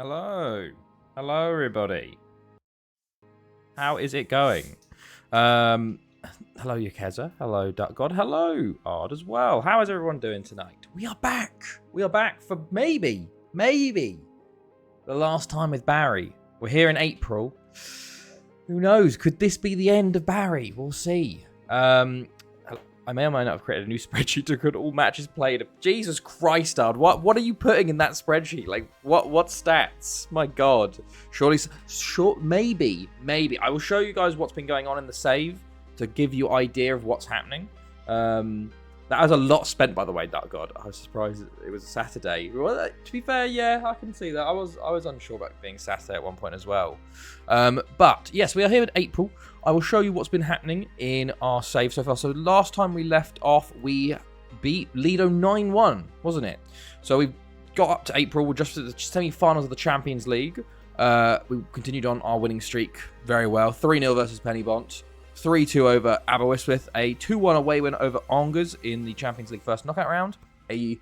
Hello. Hello, everybody. How is it going? Hello, Yakeza. Hello, Duck God. Hello, Ard as well. How is everyone doing tonight? We are back. We are back for maybe, the last time with Barry. We're here in April. Who knows? Could this be the end of Barry? We'll see. I may or may not have created a new spreadsheet to record all matches played. Jesus Christ, Ard. What are you putting in that spreadsheet? Like, what stats? My God. Maybe. I will show you guys what's been going on in the save to give you idea of what's happening. That was a lot spent, by the way, Duck God. I was surprised it was a Saturday. Well, to be fair, yeah, I can see that. I was unsure about being Saturday at one point as well. But, yes, we are here in April. I will show you what's been happening in our save so far. So, last time we left off, we beat Lido 9-1, wasn't it? So, we've got up to April. We're just at the semi-finals of the Champions League. We continued on our winning streak very well. 3-0 versus Pennybont. 3-2 over Aberystwyth, a 2-1 away win over Angers in the Champions League first knockout round, a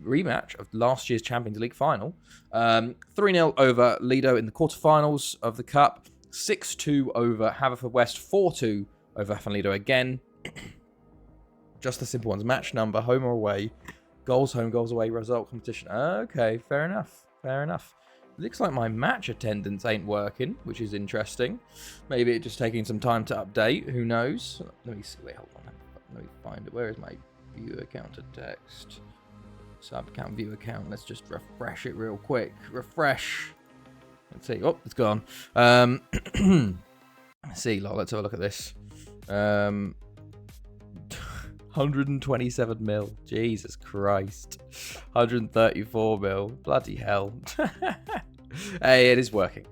rematch of last year's Champions League final, 3-0 over Lido in the quarterfinals of the Cup, 6-2 over Haverfordwest, 4-2 over Hafen Lido again. Just the simple ones. Match number, home or away, goals home, goals away, result, competition. Okay, fair enough. Looks like my match attendance ain't working, which is interesting. Maybe it's just taking some time to update. Who knows? Let me see. Wait, hold on. Let me find it. Where is my viewer counter text? Sub count viewer count. Let's just refresh it real quick. Refresh. Let's see. Oh, it's gone. Let's see. Let's have a look at this. 127 mil. Jesus Christ. 134 mil. Bloody hell. Hey, it is working.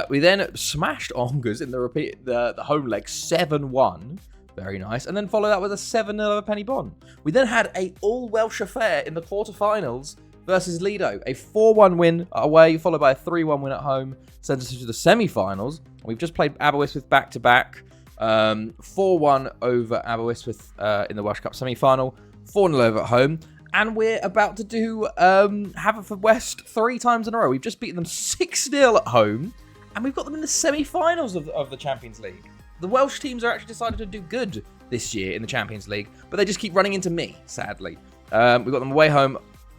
We then smashed Angers in the home leg 7-1. Very nice. And then followed that with a 7-0 over Pennybont. We then had a all-Welsh affair in the quarterfinals versus Lido. A 4-1 win away, followed by a 3-1 win at home. Sent us to the semi-finals. We've just played Aberystwyth back-to-back. 4-1 over Aberystwyth in the Welsh Cup semi-final, 4-0 over at home, and we're about to do Haverfordwest 3 times in a row. We've just beaten them 6-0 at home, and we've got them in the semi-finals of the Champions League. The Welsh teams are actually decided to do good this year in the Champions League, but they just keep running into me, sadly. We've got them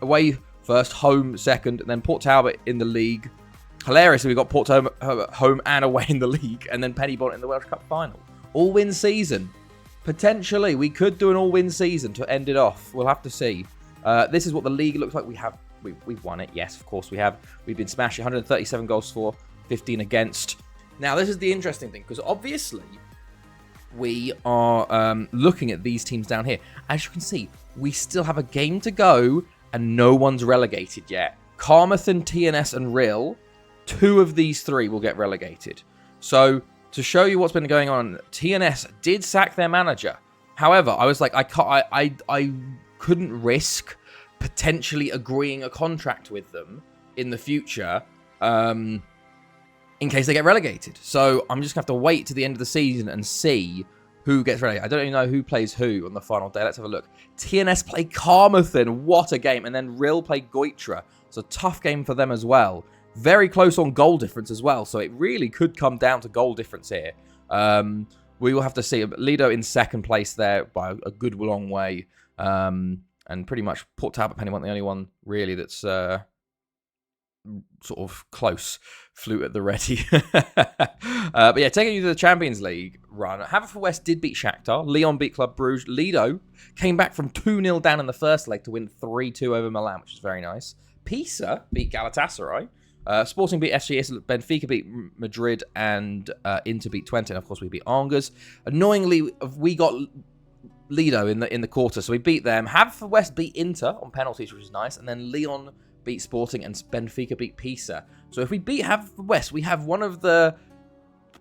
away first, home second, and then Port Talbot in the league. Hilariously, we've got Port Talbot home and away in the league, and then Pennybont in the Welsh Cup final. All-win season. Potentially, we could do an all-win season to end it off. We'll have to see. This is what the league looks like. We've won it. Yes, of course we have. We've been smashed. 137 goals for, 15 against. Now, this is the interesting thing, because obviously we are looking at these teams down here. As you can see, we still have a game to go, and no one's relegated yet. Carmarthen, TNS, and Rill, 2 of these 3 will get relegated. So, to show you what's been going on, TNS did sack their manager. However, I was like, I couldn't risk potentially agreeing a contract with them in the future in case they get relegated. So I'm just going to have to wait to the end of the season and see who gets relegated. I don't even know who plays who on the final day. Let's have a look. TNS play Carmarthen. What a game. And then Rill play Goitra. It's a tough game for them as well. Very close on goal difference as well, so it really could come down to goal difference here. We will have to see. Lido in second place there by a good long way, and pretty much Port Talbot, Pennybont the only one really that's sort of close. Flute at the ready. But yeah, taking you to the Champions League run. Haverfordwest did beat Shakhtar. Lyon beat Club Bruges. Lido came back from 2-0 down in the first leg to win 3-2 over Milan, which is very nice. Pisa beat Galatasaray. Sporting beat SGS, Benfica beat Madrid, and Inter beat Twente. And of course, we beat Angers. Annoyingly, we got Lido in the quarter, so we beat them. Haverfordwest beat Inter on penalties, which is nice, and then Lyon beat Sporting, and Benfica beat Pisa. So if we beat Haverfordwest, we have one of the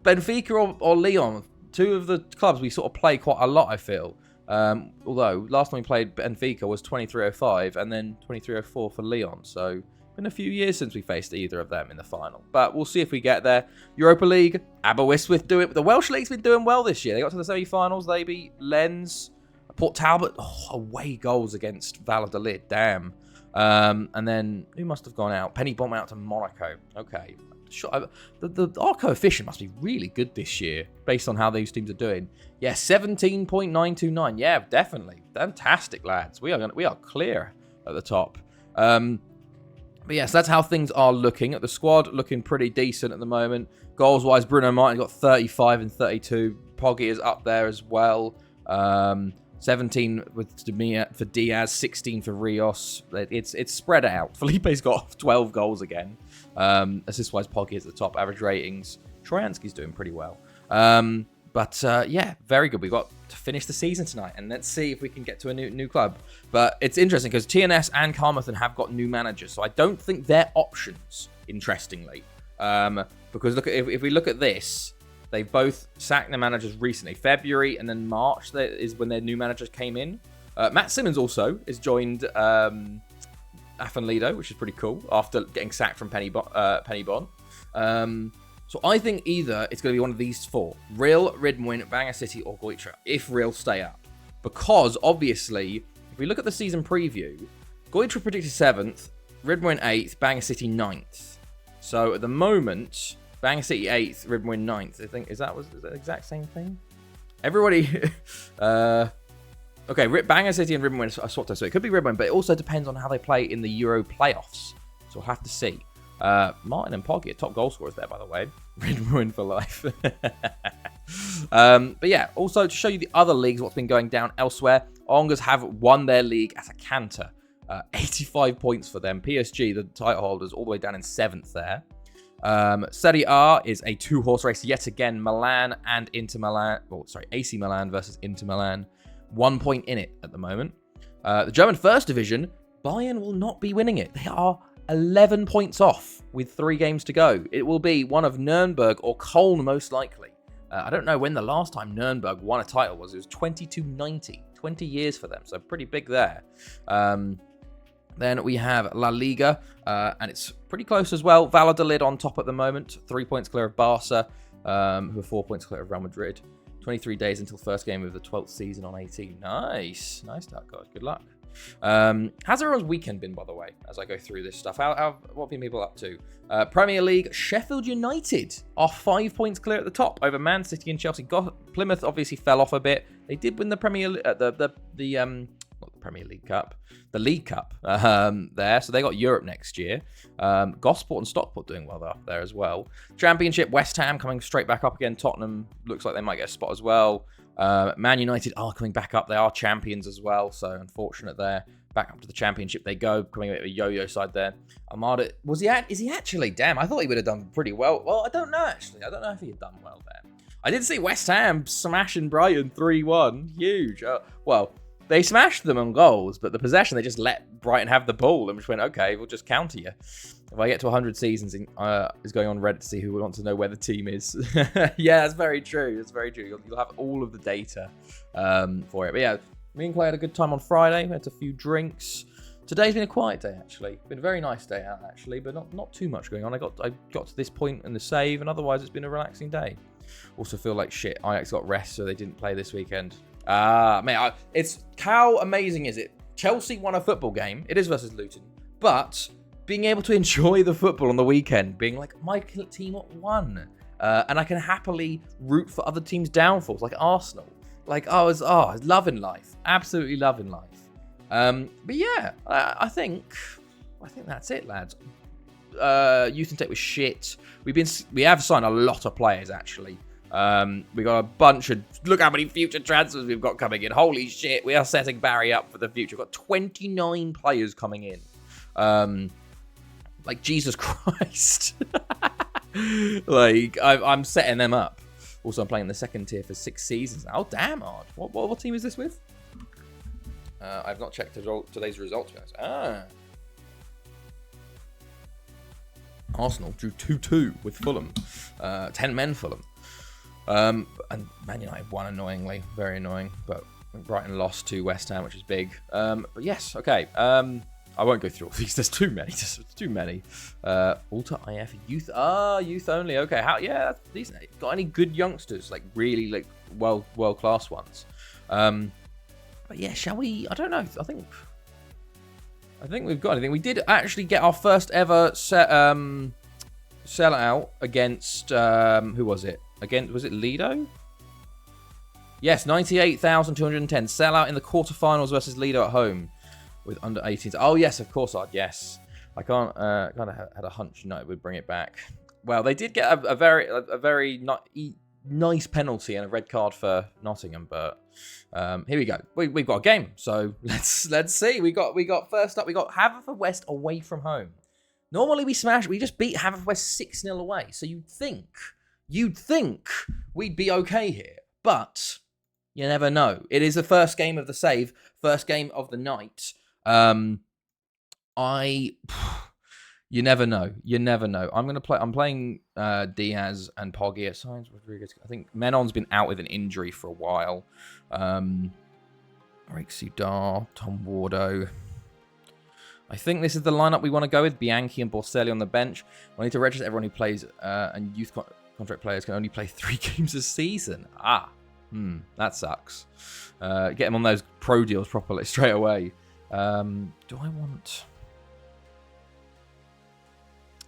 Benfica or Lyon, 2 of the clubs we sort of play quite a lot, I feel. Although last time we played Benfica was 23-05, and then 23-04 for Lyon. So been a few years since we faced either of them in the final. But we'll see if we get there. Europa League, Aberystwyth do it. The Welsh League's been doing well this year. They got to the semi-finals. They beat Lens. Port Talbot, away goals against Valladolid. Damn. And then who must have gone out? Penny Bomb out to Monaco. Okay. Sure. Our coefficient must be really good this year based on how these teams are doing. Yeah, 17.929. Yeah, definitely. Fantastic, lads. We are clear at the top. But yes, that's how things are looking. At the squad, looking pretty decent at the moment. Goals-wise, Bruno Martin got 35 and 32. Poggi is up there as well. 17 for Diaz, 16 for Rios. It's spread out. Felipe's got 12 goals again. Assist-wise, Poggi is at the top. Average ratings. Trojanski's doing pretty well. Yeah, very good. We've got to finish the season tonight, and let's see if we can get to a new club. But it's interesting because TNS and Carmarthen have got new managers, so I don't think they're options, interestingly. Because if we look at this, they've both sacked their managers recently. February and then March is when their new managers came in. Matt Simmons also has joined Afan Lido, which is pretty cool, after getting sacked from Penny Bon. So I think either it's going to be one of these four. Real, Ridmoin, Bangor City, or Goitra, if Real stay up. Because, obviously, if we look at the season preview, Goitra predicted 7th, Ridmoin 8th, Bangor City 9th. So, at the moment, Bangor City 8th, Ridmoin 9th. I think, is that the exact same thing? Everybody... okay, Bangor City and Ridmoin are swapped out, so it could be Ridmoin, but it also depends on how they play in the Euro playoffs. So, we'll have to see. Martin and Poggi are top goal scorers there, by the way. Ridmoin for life. But yeah, also to show you the other leagues, what's been going down elsewhere. Ongas have won their league at a canter. 85 points for them. PSG, the title holders, all the way down in 7th there. Serie A is a 2-horse race yet again. Milan and Inter Milan. Oh, sorry, AC Milan versus Inter Milan. 1 point in it at the moment. The German First Division, Bayern will not be winning it. They are 11 points off with 3 games to go. It will be one of Nuremberg or Köln, most likely. I don't know when the last time Nuremberg won a title was. It was 2290. 20 years for them, so pretty big there. Then we have La Liga, and it's pretty close as well. Valladolid on top at the moment, 3 points clear of Barca, who are 4 points clear of Real Madrid. 23 days until first game of the 12th season on 18. Nice start, guys. Good luck. How's everyone's weekend been, by the way, as I go through this stuff? What have been people up to? Premier League, Sheffield United are 5 points clear at the top over Man City and Chelsea. Plymouth obviously fell off a bit. They did win the not the Premier League Cup, the League Cup there, so they got Europe next year. Gosport and Stockport doing well there as well. Championship, West Ham coming straight back up again. Tottenham looks like they might get a spot as well. Man United are coming back up. They are champions as well, so unfortunate there. Back up to the championship they go, coming a bit of a yo-yo side there. Armada, is he actually? Damn, I thought he would have done pretty well. Well, I don't know, actually. I don't know if he had done well there. I did see West Ham smashing Brighton 3-1. Huge. Well, they smashed them on goals, but the possession, they just let Brighton have the ball and just went, okay, we'll just counter you. If I get to 100 seasons, is going on Reddit to see who wants to know where the team is. Yeah, that's very true. It's very true. You'll have all of the data for it. But yeah, me and Clay had a good time on Friday. We had a few drinks. Today's been a quiet day, actually. Been a very nice day out, actually, but not too much going on. I got to this point in the save, and otherwise it's been a relaxing day. Also feel like shit. Ajax got rest, so they didn't play this weekend. Man, it's how amazing is it? Chelsea won a football game. It is versus Luton, but being able to enjoy the football on the weekend, being like, my team won, and I can happily root for other teams' downfalls, like Arsenal. Like, I was loving life, absolutely loving life. But yeah, I think that's it, lads. Youth Intake was shit. We have signed a lot of players, actually. We got a bunch of, look how many future transfers we've got coming in. Holy shit, we are setting Barry up for the future. We've got 29 players coming in. Like, Jesus Christ. Like, I'm setting them up. Also, I'm playing the second tier for 6 seasons. Oh, damn hard. What team is this with? I've not checked today's results, guys. Arsenal drew 2-2 with Fulham. 10 men Fulham. And Man United won annoyingly. Very annoying. But Brighton lost to West Ham, which is big. But yes, okay. I won't go through all these. There's too many. There's too many. Alta IF youth. Youth only. Okay. Yeah, that's decent. Got any good youngsters? Like really, like world class ones. But yeah, shall we? I don't know. I think I think we've got anything. We did actually get our first ever sellout against who was it? Was it Lido? Yes, 98,210 sellout in the quarterfinals versus Lido at home with under 18s. Oh yes, of course, yes. I kind of had a hunch United would bring it back. Well, they did get a very nice penalty and a red card for Nottingham, but here we go. We've got a game, so let's see. We got first up. We got Haverfordwest away from home. Normally we just beat Haverfordwest 6-0 away. So you'd think we'd be okay here, but you never know. It is the first game of the save, first game of the night. You never know. You never know. I'm playing Diaz and Poggi at Science Rodriguez. I think Menon's been out with an injury for a while. Rick Sudar, Tom Wardo. I think this is the lineup we want to go with. Bianchi and Borselli on the bench. We need to register everyone who plays, and youth contract players can only play 3 games a season. That sucks. Get them on those pro deals properly straight away. Do I want...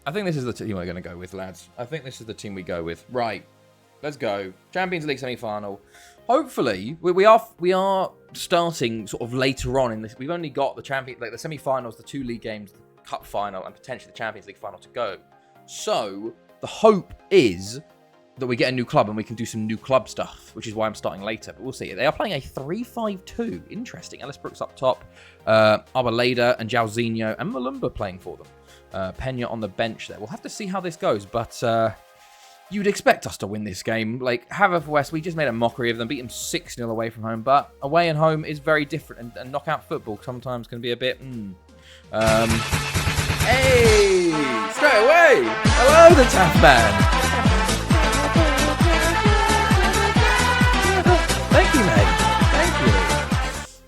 I think this is the team we're going to go with, lads. I think this is the team we go with. Right. Let's go. Champions League semi-final. Hopefully, we are starting sort of later on in this. We've only got the semi-finals, the 2 league games, the cup final, and potentially the Champions League final to go. So the hope is that we get a new club and we can do some new club stuff, which is why I'm starting later. But we'll see. They are playing a 3-5-2. Interesting. Ellis Brooks up top, Arboleda and Jairzinho and Malumba playing for them. Pena on the bench there. We'll have to see how this goes, but you'd expect us to win this game. Like, Haverfordwest, we just made a mockery of them, beat them 6-0 away from home, but away and home is very different, and knockout football sometimes can be a bit... Hey! Straight away! Hello, the Taff Man! Thank you, mate. Thank you.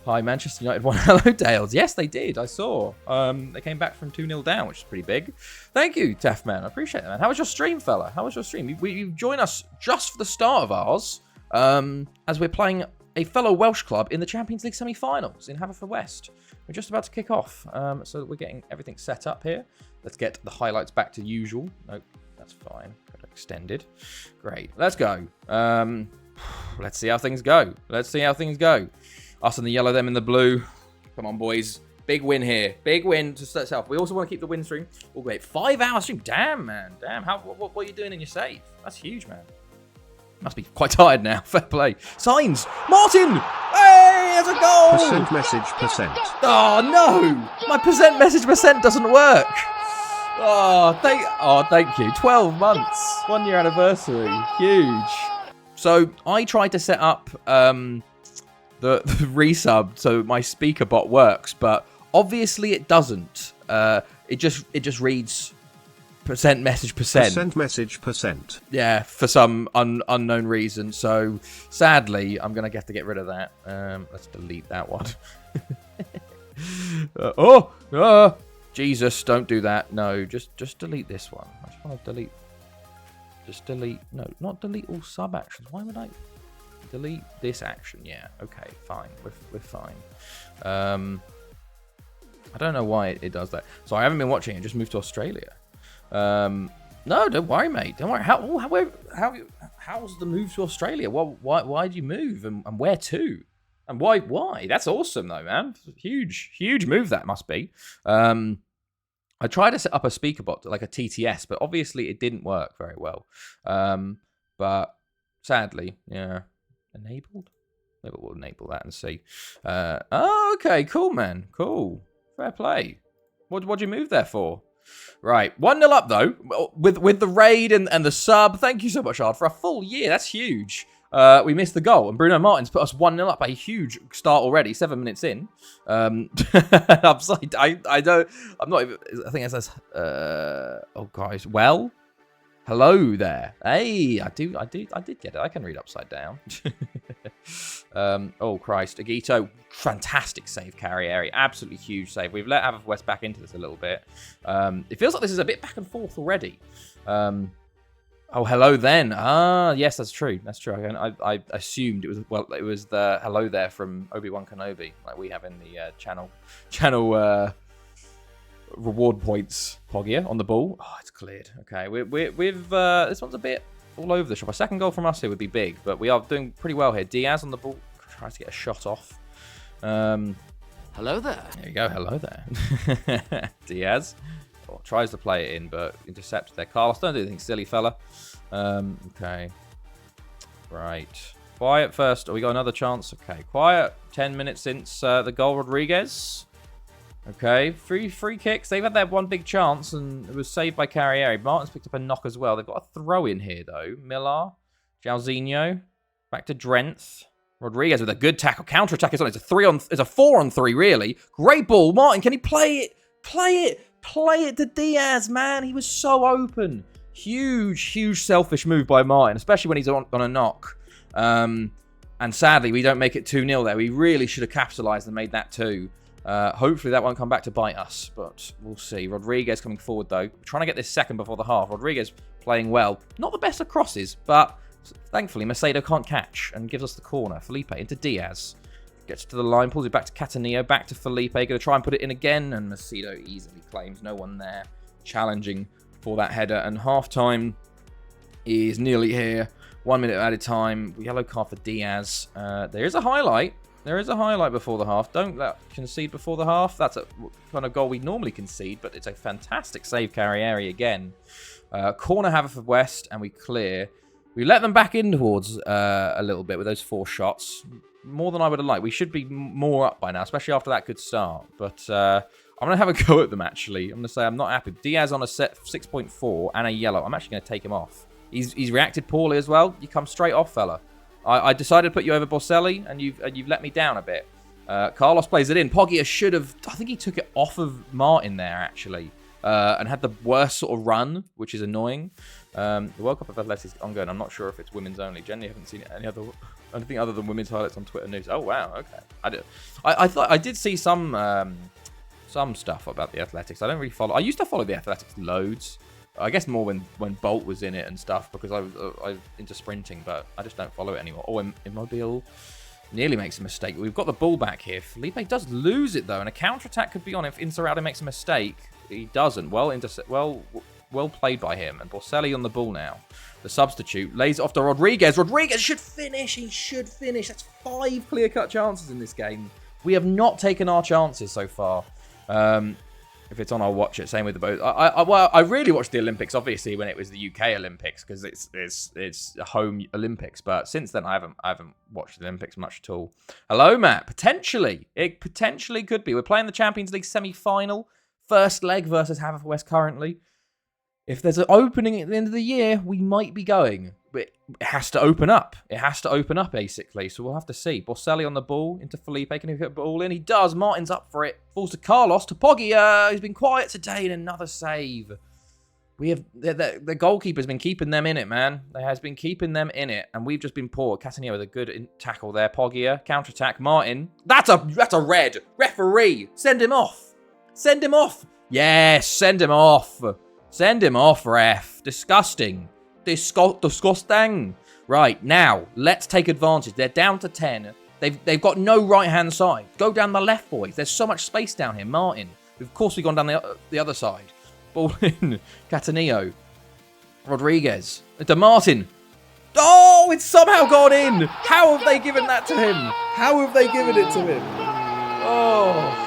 Hi, Manchester United won. Hello, Dales. Yes, they did. I saw. They came back from 2-0 down, which is pretty big. Thank you, Taff Man. I appreciate that, man. How was your stream, fella? How was your stream? You join us just for the start of ours, as we're playing a fellow Welsh club in the Champions League semi-finals in Haverfordwest. We're just about to kick off, so we're getting everything set up here. Let's get the highlights back to usual. Nope, that's fine. Got it extended. Great. Let's go. Let's see how things go. Let's see how things go. Us in the yellow, them in the blue. Come on, boys. Big win here. Big win to start off. We also want to keep the win stream. Oh, wait. 5-hour stream. Damn, man. Damn. What are you doing in your save? That's huge, man. Must be quite tired now. Fair play. Signs. Martin. Hey, there's a goal. Percent message percent. Oh, no. My percent message percent doesn't work. Oh, thank you. 12 months. 1 year anniversary. Huge. So I tried to set up... the resub so my speaker bot works, but obviously it doesn't. It just reads percent message percent. Percent message percent. Yeah, for some unknown reason. So sadly, I'm gonna have to get rid of that. Let's delete that one. Jesus, don't do that. No, just delete this one. I just want to delete. Just delete. No, not delete all sub actions. Why would I? Delete this action. Yeah, okay, fine. We're fine. I don't know why it does that. So I haven't been watching it. Just moved to Australia. No, don't worry, mate. Don't worry. How's the move to Australia? Why did you move and where to? And why? That's awesome though, man. Huge move that must be. I tried to set up a speaker bot like a TTS, but obviously it didn't work very well. But sadly, yeah. Enabled? Maybe we'll enable that and see. Okay, cool, man. Cool. Fair play. What'd you move there for? Right. 1-0 up, though, with the raid and the sub. Thank you so much, Ard, for a full year. That's huge. We missed the goal, and Bruno Martins put us 1-0 up. A huge start already, 7 minutes in. Upside. I don't... I'm not even... I think it says... oh, guys. Well... Hello there. Hey, I did get it. I can read upside down. Oh, Christ. Agito, fantastic save, Carrieri. Absolutely huge save. We've let Haverfordwest back into this a little bit. It feels like this is a bit back and forth already. Oh, hello then. Ah, yes, that's true. That's true. I assumed it was the hello there from Obi-Wan Kenobi, like we have in the channel reward points. Poggia on the ball. Oh, it's cleared. Okay, we've this one's a bit all over the shop. A second goal from us here would be big, but we are doing pretty well here. Diaz on the ball. Tries to get a shot off. Hello there. There you go. Hello there. Diaz. Oh, tries to play it in, but intercepted there. Carlos, don't do anything silly, fella. Okay. Right. Quiet first. Oh, we got another chance. Okay. Quiet. 10 minutes since the goal, Rodriguez. Okay. Free kicks. They've had that one big chance, and it was saved by Carriere. Martin's picked up a knock as well. They've got a throw in here, though. Millar. Jairzinho. Back to Drenth. Rodriguez with a good tackle. Counter-attack is on. It's a 4-on-3, really. Great ball. Martin, can he play it? Play it to Diaz, man. He was so open. Huge selfish move by Martin, especially when he's on a knock. And sadly, we don't make it 2-0 there. We really should have capitalised and made that 2. Hopefully that won't come back to bite us, but we'll see. Rodriguez coming forward, though. Trying to get this second before the half. Rodriguez playing well. Not the best of crosses, but thankfully Macedo can't catch and gives us the corner. Felipe into Diaz. Gets to the line, pulls it back to Catanillo, back to Felipe. Going to try and put it in again, and Macedo easily claims. No one there challenging for that header. And half-time is nearly here. 1 minute added time. Yellow card for Diaz. There is a highlight. There is a highlight before the half. Don't concede before the half. That's a kind of goal we normally concede, but it's a fantastic save, Carriere again. Corner Haverfordwest, and we clear. We let them back in towards a little bit with those 4 shots. More than I would have liked. We should be more up by now, especially after that good start. But I'm going to have a go at them, actually. I'm going to say I'm not happy. Diaz on a set 6.4 and a yellow. I'm actually going to take him off. He's reacted poorly as well. You come straight off, fella. I decided to put you over Boselli, and you've let me down a bit. Carlos plays it in. Poggia should have... I think he took it off of Martin there, actually. And had the worst sort of run, which is annoying. The World Cup of Athletics is ongoing. I'm not sure if it's women's only. Generally, I haven't seen anything other than women's highlights on Twitter news. Oh wow, okay. I thought I did see some stuff about the athletics. I don't really follow. I used to follow the athletics loads. I guess more when Bolt was in it and stuff because I was into sprinting, but I just don't follow it anymore. Oh, Immobile nearly makes a mistake. We've got the ball back here. Felipe does lose it though, and a counter-attack could be on if Inserralde makes a mistake. He doesn't. Well played by him. And Boselli on the ball now. The substitute lays it off to Rodriguez. Rodriguez should finish. He should finish. That's 5 clear-cut chances in this game. We have not taken our chances so far. If it's on, I'll watch it. Same with the boat. I really watched the Olympics, obviously, when it was the UK Olympics, because it's home Olympics. But since then, I haven't watched the Olympics much at all. Hello, Matt. Potentially. It potentially could be. We're playing the Champions League semi-final. First leg versus Haverfordwest currently. If there's an opening at the end of the year, we might be going. But it has to open up. It has to open up, basically. So we'll have to see. Boselli on the ball into Felipe. Can he get the ball in? He does. Martin's up for it. Falls to Carlos. To Poggia. He's been quiet today. And another save. We have the goalkeeper's been keeping them in it, man. They has been keeping them in it. And we've just been poor. Catanillo with a good tackle there. Poggia. Counter-attack. Martin. That's a red. Referee. Send him off. Send him off. Yes, send him off. Send him off, ref. Disgusting. Disgusting. Right, now, let's take advantage. They're down to 10. They've got no right-hand side. Go down the left, boys. There's so much space down here. Martin. Of course, we've gone down the other side. Ball in. Catanillo. Rodriguez. To Martin. Oh, it's somehow gone in. How have they given that to him? How have they given it to him? Oh.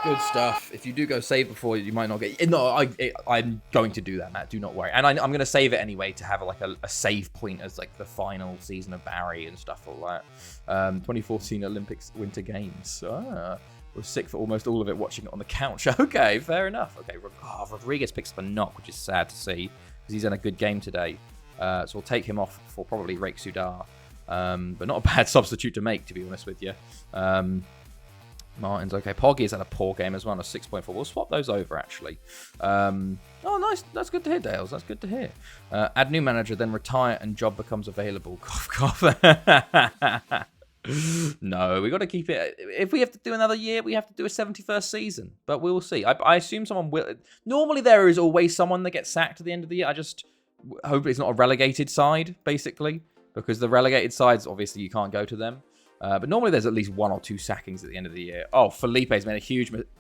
Good stuff. If you do go save before, you might not get... No, I'm going to do that, Matt. Do not worry. And I'm going to save it anyway to have like a save point as like the final season of Barry and stuff like that. 2014 Olympics Winter Games. Was sick for almost all of it watching it on the couch. Okay, fair enough. Okay, Rodriguez picks up a knock, which is sad to see because he's in a good game today. So we'll take him off for probably Rake Sudar. But not a bad substitute to make, to be honest with you. Martin's okay. Poggi's had a poor game as well, a 6.4. We'll swap those over, actually. Oh, nice. That's good to hear, Dales. That's good to hear. Add new manager, then retire and job becomes available. Cough, cough. No, we got to keep it. If we have to do another year, we have to do a 71st season. But we'll see. I assume someone will. Normally, there is always someone that gets sacked at the end of the year. I just hope it's not a relegated side, basically. Because the relegated sides, obviously, you can't go to them. But normally there's at least 1 or 2 sackings at the end of the year. Oh, Felipe's made a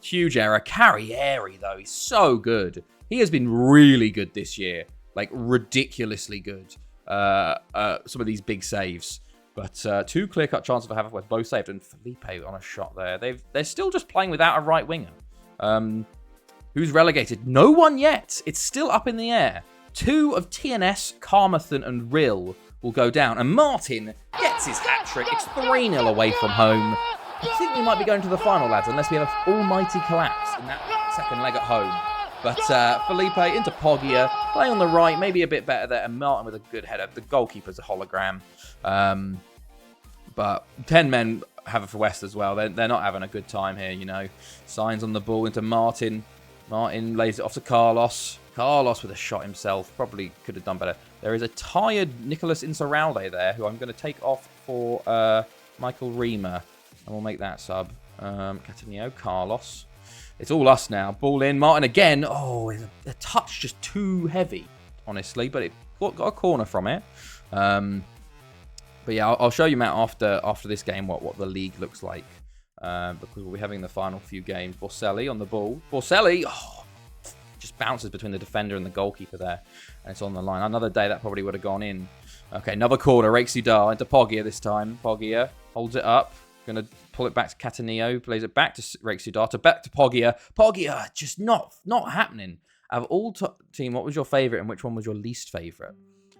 huge error. Carrieri, though, he's so good. He has been really good this year. Like, ridiculously good. Some of these big saves. But 2 clear-cut chances for Haverford, both saved. And Felipe on a shot there. They're still just playing without a right winger. Who's relegated? No one yet. It's still up in the air. 2 of TNS, Carmarthen, and Rill will go down. And Martin gets his hat-trick. It's 3-0 away from home. I think we might be going to the final, lads, unless we have an almighty collapse in that second leg at home. But Felipe into Poggia, playing on the right, maybe a bit better there. And Martin with a good header. The goalkeeper's a hologram. But 10 men have it for West as well. They're not having a good time here, you know. Signs on the ball into Martin. Martin lays it off to Carlos. Carlos with a shot himself. Probably could have done better. There is a tired Nicholas Insaurralde there, who I'm going to take off for Michael Riemer. And we'll make that sub. Cataneo, Carlos. It's all us now. Ball in. Martin again. Oh, a touch just too heavy, honestly. But it got a corner from it. But yeah, I'll show you, Matt, after this game what the league looks like. Because we'll be having the final few games. Borselli on the ball. Borselli, just bounces between the defender and the goalkeeper there. And it's on the line. Another day that probably would have gone in. Okay, another corner. Rake Sudar into Poggia this time. Poggia holds it up. Going to pull it back to Cataneo. Plays it back to Rake Sudar. Back to Poggia. Poggia, just not happening. Out of all team, what was your favourite and which one was your least favourite?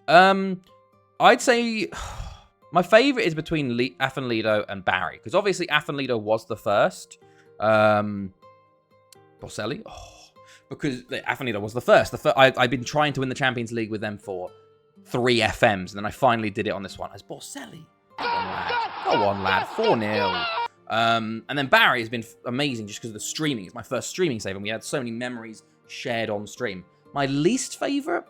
I'd say... My favourite is between Afenlido and Barry. Because obviously Afenlido was the first. Borselli? Because Afenlido was the first. I've been trying to win the Champions League with them for 3 FMs. And then I finally did it on this one as Borselli. Go on, lad. 4-0. And then Barry has been amazing just because of the streaming. It's my first streaming save. And we had so many memories shared on stream. My least favourite?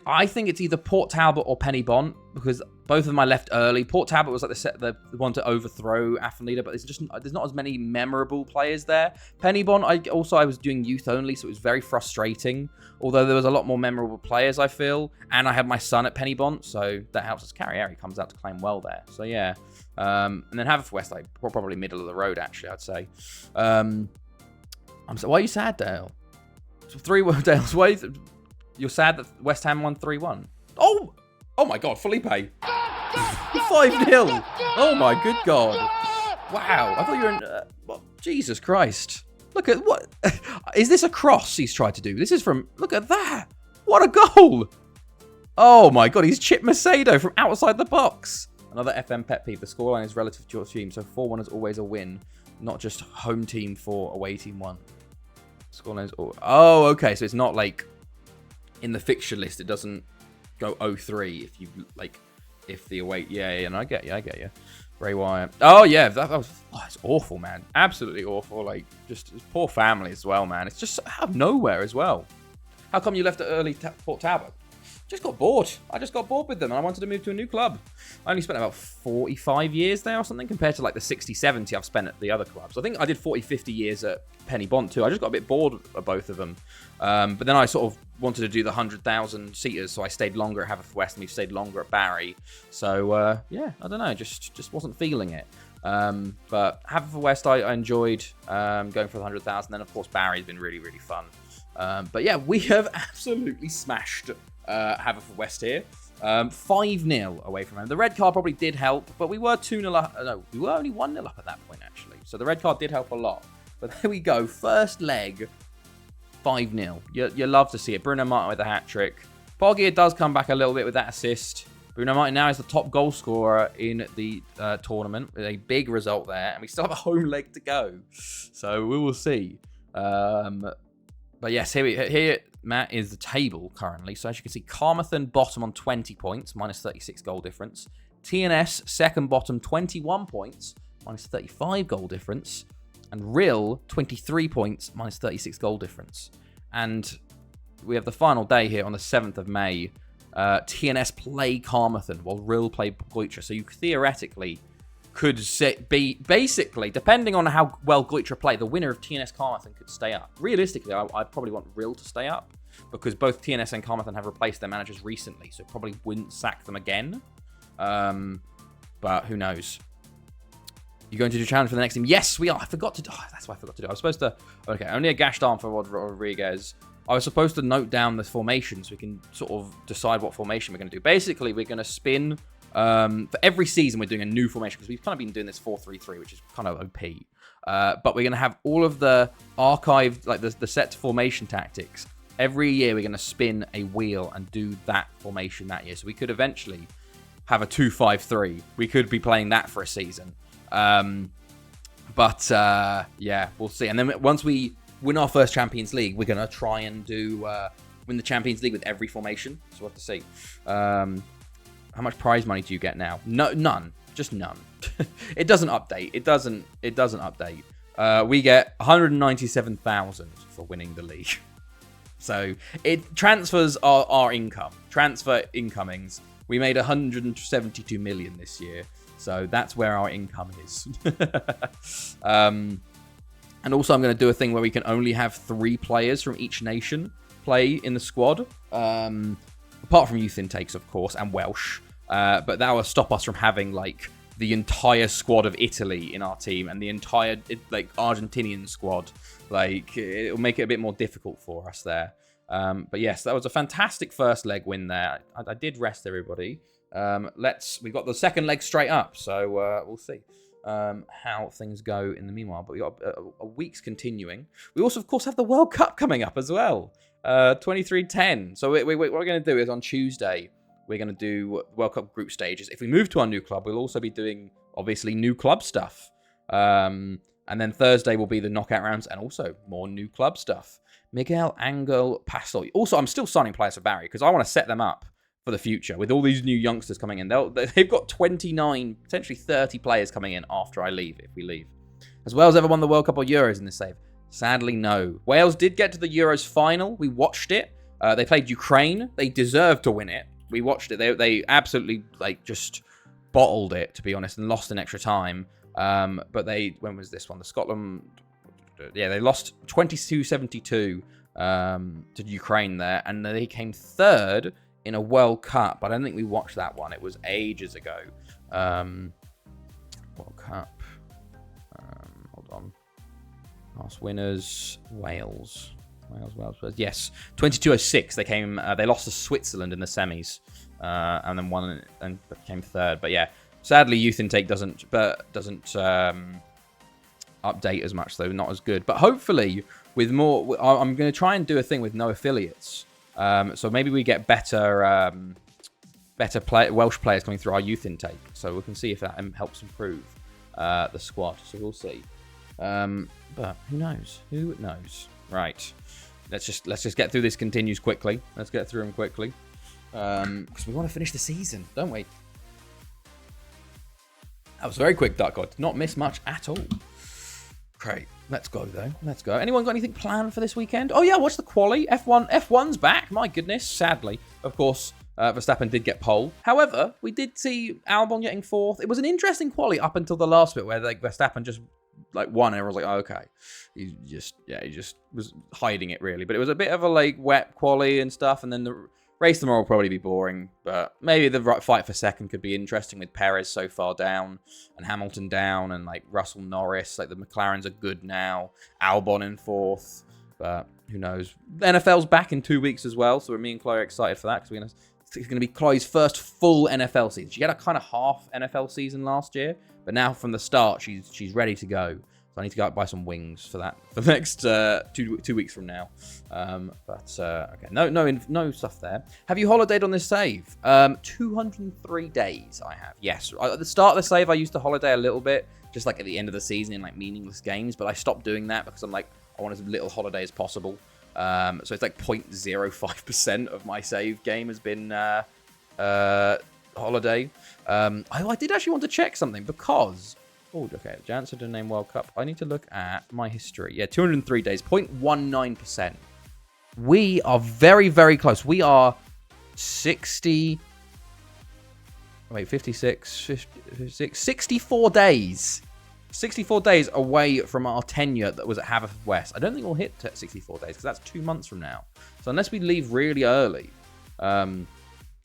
I think it's either Port Talbot or Penny Bont, because both of them I left early. Port Talbot was like the one to overthrow Afenlido, but there's not as many memorable players there. Penny Bont, I was doing youth only, so it was very frustrating. Although there was a lot more memorable players, I feel, and I had my son at Penny Bont, so that helps us. Carrieri comes out to claim well there, so yeah. And then Haverford, like probably middle of the road, actually, I'd say. Why are you sad, Dale? 3-1, Dale's way. You're sad that West Ham won 3-1. Oh my God, Felipe. 5-0. Oh my good God. Wow, I thought you were in... Jesus Christ. Look at what... Is this a cross he's tried to do? This is from... Look at that. What a goal. Oh my God, he's chipped Macedo from outside the box. Another FM pet peeve. The scoreline is relative to your team, so 4-1 is always a win, not just home team 4, away team 1. Scoreline is... Oh, okay, so it's not like... In the fixture list, it doesn't go 0-3 if you if the away. Yeah, and I get you. Bray Wyatt. Oh yeah, that was. Oh, it's awful, man. Absolutely awful. Like just poor family as well, man. It's just out of nowhere as well. How come you left at early Port Talbot? Just got bored. I just got bored with them and I wanted to move to a new club. I only spent about 45 years there or something compared to like the 60, 70 I've spent at the other clubs. I think I did 40, 50 years at Penny Bont too. I just got a bit bored of both of them. But then I sort of wanted to do the 100,000 seaters, so I stayed longer at Haverford and we've stayed longer at Barry. So yeah, I don't know, just wasn't feeling it. But Haverford I enjoyed going for the 100,000. Then of course Barry's been really, really fun. But yeah, we have absolutely smashed Haverford here. 5-0 away from home. The red card probably did help, but we were 2-0 up. No, we were only 1-0 up at that point, actually. So the red card did help a lot. But there we go. First leg, 5-0. You love to see it. Bruno Martin with a hat-trick. Poggia does come back a little bit with that assist. Bruno Martin now is the top goal scorer in the tournament with a big result there. And we still have a home leg to go. So we will see. But yes, here, Matt, is the table currently. So as you can see, Carmarthen bottom on 20 points, minus 36 goal difference. TNS second bottom, 21 points, minus 35 goal difference. And Rill, 23 points, minus 36 goal difference. And we have the final day here on the 7th of May. TNS play Carmarthen while Rill play Goitre. So you theoretically could be basically, depending on how well Goitre play, the winner of TNS Carmarthen could stay up. Realistically, I'd probably want Rill to stay up because both TNS and Carmarthen have replaced their managers recently, so probably wouldn't sack them again. But who knows? You're going to do challenge for the next team? Yes, we are. I forgot to do. Oh, that's what I forgot to do. I was supposed to. Okay, only a gash down for Rodriguez. I was supposed to note down the formation so we can sort of decide what formation we're going to do. Basically, we're going to spin. For every season, we're doing a new formation because we've kind of been doing this 4-3-3, which is kind of OP. But we're going to have all of the archived, like the set formation tactics. Every year, we're going to spin a wheel and do that formation that year. So we could eventually have a 2-5-3. We could be playing that for a season. Yeah, we'll see. And then once we win our first Champions League, we're going to try and do win the Champions League with every formation. So we'll have to see. How much prize money do you get now? No, none. Just none. It doesn't update. It doesn't update. We get 197,000 for winning the league. So it transfers our income. Transfer incomings. We made 172 million this year. So that's where our income is. And also I'm going to do a thing where we can only have 3 players from each nation play in the squad. Apart from youth intakes, of course, and Welsh. But that will stop us from having, like, the entire squad of Italy in our team and the entire, like, Argentinian squad. Like, it'll make it a bit more difficult for us there. But yes, that was a fantastic first leg win there. I did rest everybody. We've got the second leg straight up, so we'll see how things go in the meanwhile. But we got a week's continuing. We also, of course, have the World Cup coming up as well. 23-10. So what we're going to do is on Tuesday, we're going to do World Cup group stages. If we move to our new club, we'll also be doing, obviously, new club stuff. And then Thursday will be the knockout rounds and also more new club stuff. Miguel Angel Pastor. Also, I'm still signing players for Barry because I want to set them up for the future with all these new youngsters coming in. They've got 29, potentially 30 players coming in after I leave, if we leave. Has Wales ever won the World Cup or Euros in this save? Sadly, no. Wales did get to the Euros final. We watched it. They played Ukraine. They deserved to win it. We watched it. They absolutely, like, just bottled it, to be honest, and lost in extra time. But when was this one? The Scotland, yeah, they lost 22-72 to Ukraine there, and they came third in a World Cup. But I don't think we watched that one. It was ages ago. World Cup. Hold on. Last winners, Wales. Wales. Yes, 22-06. They came. They lost to Switzerland in the semis, and then won and came third. But yeah. Sadly, youth intake doesn't update as much, though, not as good. But hopefully, with more, I'm going to try and do a thing with no affiliates. So maybe we get better Welsh players coming through our youth intake. So we can see if that helps improve the squad. So we'll see. But who knows? Who knows? Right. Let's just get through this continues quickly. Let's get through them quickly. Because we want to finish the season, don't we? That was very quick, Dark God. Did not miss much at all. Great. Let's go, though. Let's go. Anyone got anything planned for this weekend? Oh, yeah, watch the quali. F1's back. My goodness. Sadly, of course, Verstappen did get pole. However, we did see Albon getting fourth. It was an interesting quali up until the last bit where, like, Verstappen just, like, won. And everyone was like, oh, okay. He just was hiding it, really. But it was a bit of a, like, wet quali and stuff. And then the race tomorrow will probably be boring, but maybe the fight for second could be interesting with Perez so far down and Hamilton down and, like, Russell Norris. Like, the McLarens are good now. Albon in fourth, but who knows? The NFL's back in 2 weeks as well, so me and Chloe are excited for that because it's going to be Chloe's first full NFL season. She had a kind of half NFL season last year, but now from the start, she's ready to go. I need to go out and buy some wings for that for the next 2 weeks from now. Okay, no stuff there. Have you holidayed on this save? 203 days I have. Yes, at the start of the save I used to holiday a little bit, just like at the end of the season in like meaningless games. But I stopped doing that because I'm like I want as little holiday as possible. So it's like 0.05% of my save game has been holiday. I did actually want to check something because. Oh, okay. Janssen didn't name World Cup. I need to look at my history. Yeah, 203 days, 0.19%. We are very, very close. We are 60. Wait, 56, 56, 64 days. 64 days away from our tenure that was at Haverfordwest. I don't think we'll hit 64 days because that's 2 months from now. So unless we leave really early,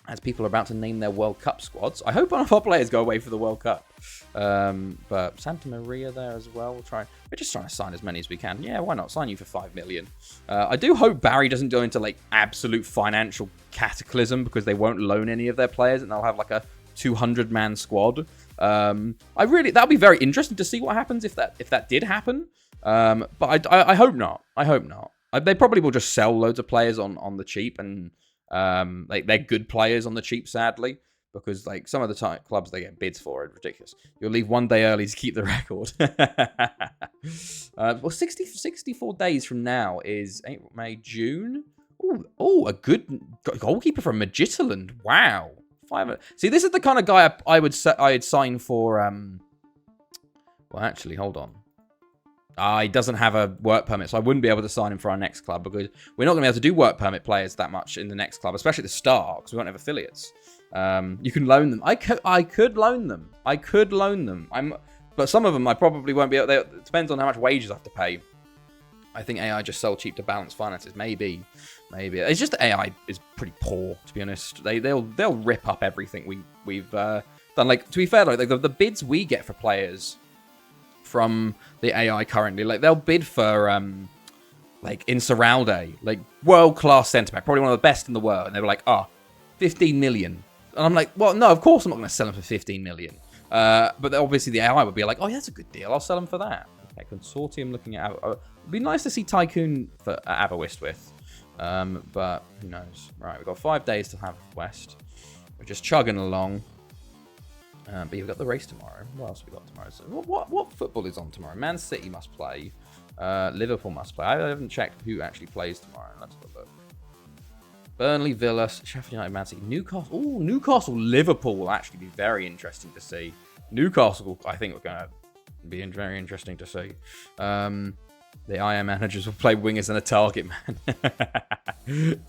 as people are about to name their World Cup squads. I hope one of our players go away for the World Cup. But Santa Maria there as well. We're just trying to sign as many as we can. Yeah, why not? Sign you for 5 million. I do hope Barry doesn't go into like absolute financial cataclysm because they won't loan any of their players and they'll have like a 200-man squad. That'll be very interesting to see what happens if that did happen. But I hope not. I hope not. They probably will just sell loads of players on the cheap and like they're good players on the cheap, sadly, because like some of the clubs they get bids for it, ridiculous. You'll leave one day early to keep the record. Well, 64 days from now is April, May, June. Oh, a good goalkeeper from Midtjylland. Wow. See, this is the kind of guy I'd sign for. Well, actually, hold on. He doesn't have a work permit, so I wouldn't be able to sign him for our next club because we're not going to be able to do work permit players that much in the next club, especially at the start, because we won't have affiliates. You can loan them. I could loan them. But some of them I probably won't be able. It depends on how much wages I have to pay. I think AI just sell cheap to balance finances. Maybe. It's just that AI is pretty poor, to be honest. They'll rip up everything we've done. Like, to be fair, like the bids we get for players from the AI currently, like they'll bid for like Insaurralde, like world-class centre-back, probably one of the best in the world, and they were like, 15 million. And I'm like, well, no, of course I'm not going to sell him for 15 million. But obviously the AI would be like, oh, yeah, that's a good deal. I'll sell him for that. Okay, consortium looking at... it'd be nice to see Tycoon for Aberystwyth. But who knows? Right, we've got 5 days to have West. We're just chugging along. But you've got the race tomorrow. What else have we got tomorrow? So what football is on tomorrow? Man City must play. Liverpool must play. I haven't checked who actually plays tomorrow. Let's have a look. Burnley, Villa, Sheffield United, Man City, Newcastle. Oh, Newcastle, Liverpool will actually be very interesting to see. Newcastle, I think, we're going to be very interesting to see. The IM managers will play wingers and a target man.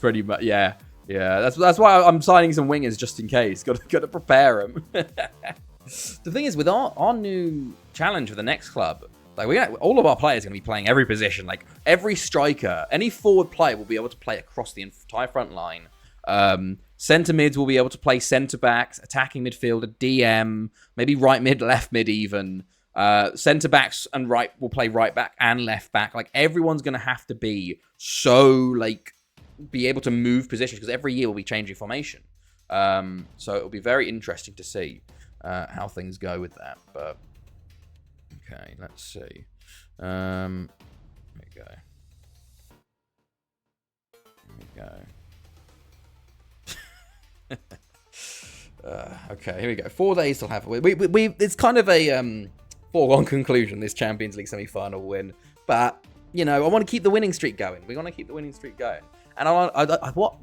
Pretty much, yeah. Yeah, that's why I'm signing some wingers just in case. Got to prepare them. The thing is, with our new challenge for the next club, like all of our players are going to be playing every position. Like every striker, any forward player will be able to play across the entire front line. Centre mids will be able to play centre backs, attacking midfielder, DM, maybe right mid, left mid even. Centre backs and right will play right back and left back. Like everyone's going to have to be be able to move positions because every year we'll be changing formation. So it'll be very interesting to see how things go with that. But okay, let's see. There we go. Okay, here we go. 4 days till have it's kind of a foregone conclusion, this Champions League semi-final win. But you know, I want to keep the winning streak going. We want to keep the winning streak going. And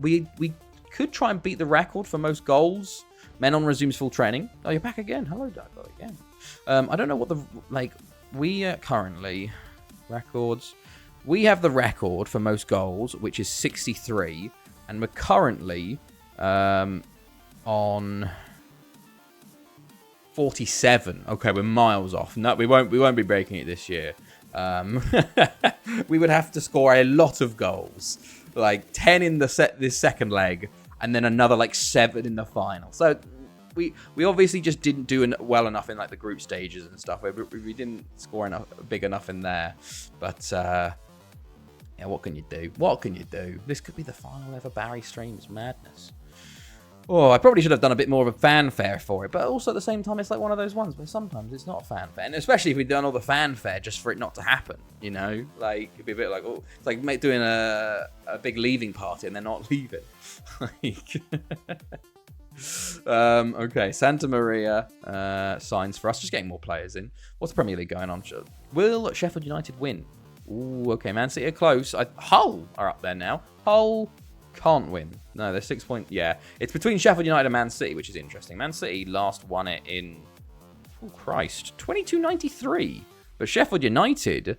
we could try and beat the record for most goals. Menon resumes full training. Oh, you're back again. Hello, Dago, again. I don't know what we currently records. We have the record for most goals, which is 63, and we're currently on 47. Okay, we're miles off. No, we won't be breaking it this year. We would have to score a lot of goals, like 10 in this second leg, and then another like 7 in the final. So we obviously just didn't do well enough in like the group stages and stuff. We didn't score big enough in there. But yeah, what can you do? What can you do? This could be the final ever Barry stream. It's madness. Oh, I probably should have done a bit more of a fanfare for it, but also at the same time, it's like one of those ones where sometimes it's not a fanfare, and especially if we've done all the fanfare just for it not to happen, you know? Like, it'd be a bit like, oh, it's like doing a big leaving party and they're not leaving. Okay, Santa Maria signs for us, just getting more players in. What's the Premier League going on? Will Sheffield United win? Ooh, okay, Man City are close. Hull are up there now. Hull can't win. No, they're 6 points. Yeah, it's between Sheffield United and Man City, which is interesting. Man City last won it in, oh Christ, 2293. But Sheffield United,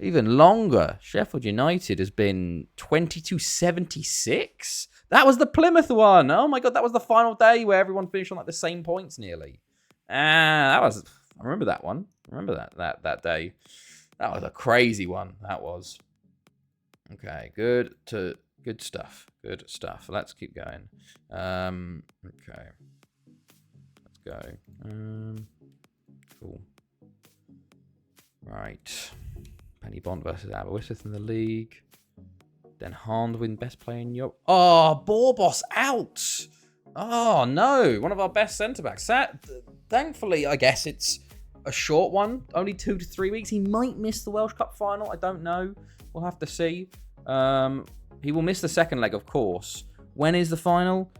even longer. Sheffield United has been 2276. That was the Plymouth one. Oh my God, that was the final day where everyone finished on like the same points nearly. I remember that one. I remember that day. That was a crazy one. That was. Okay, good to Good stuff. Good stuff. Let's keep going. Okay. Let's go. Cool. Right. Penny Bond versus Aberystwyth in the league. Then Handwin, best player in Europe. Oh, Borbos out. Oh, no. One of our best centre-backs. Thankfully, I guess it's a short one. Only 2 to 3 weeks. He might miss the Welsh Cup final. I don't know. We'll have to see. He will miss the second leg, of course. When is the final?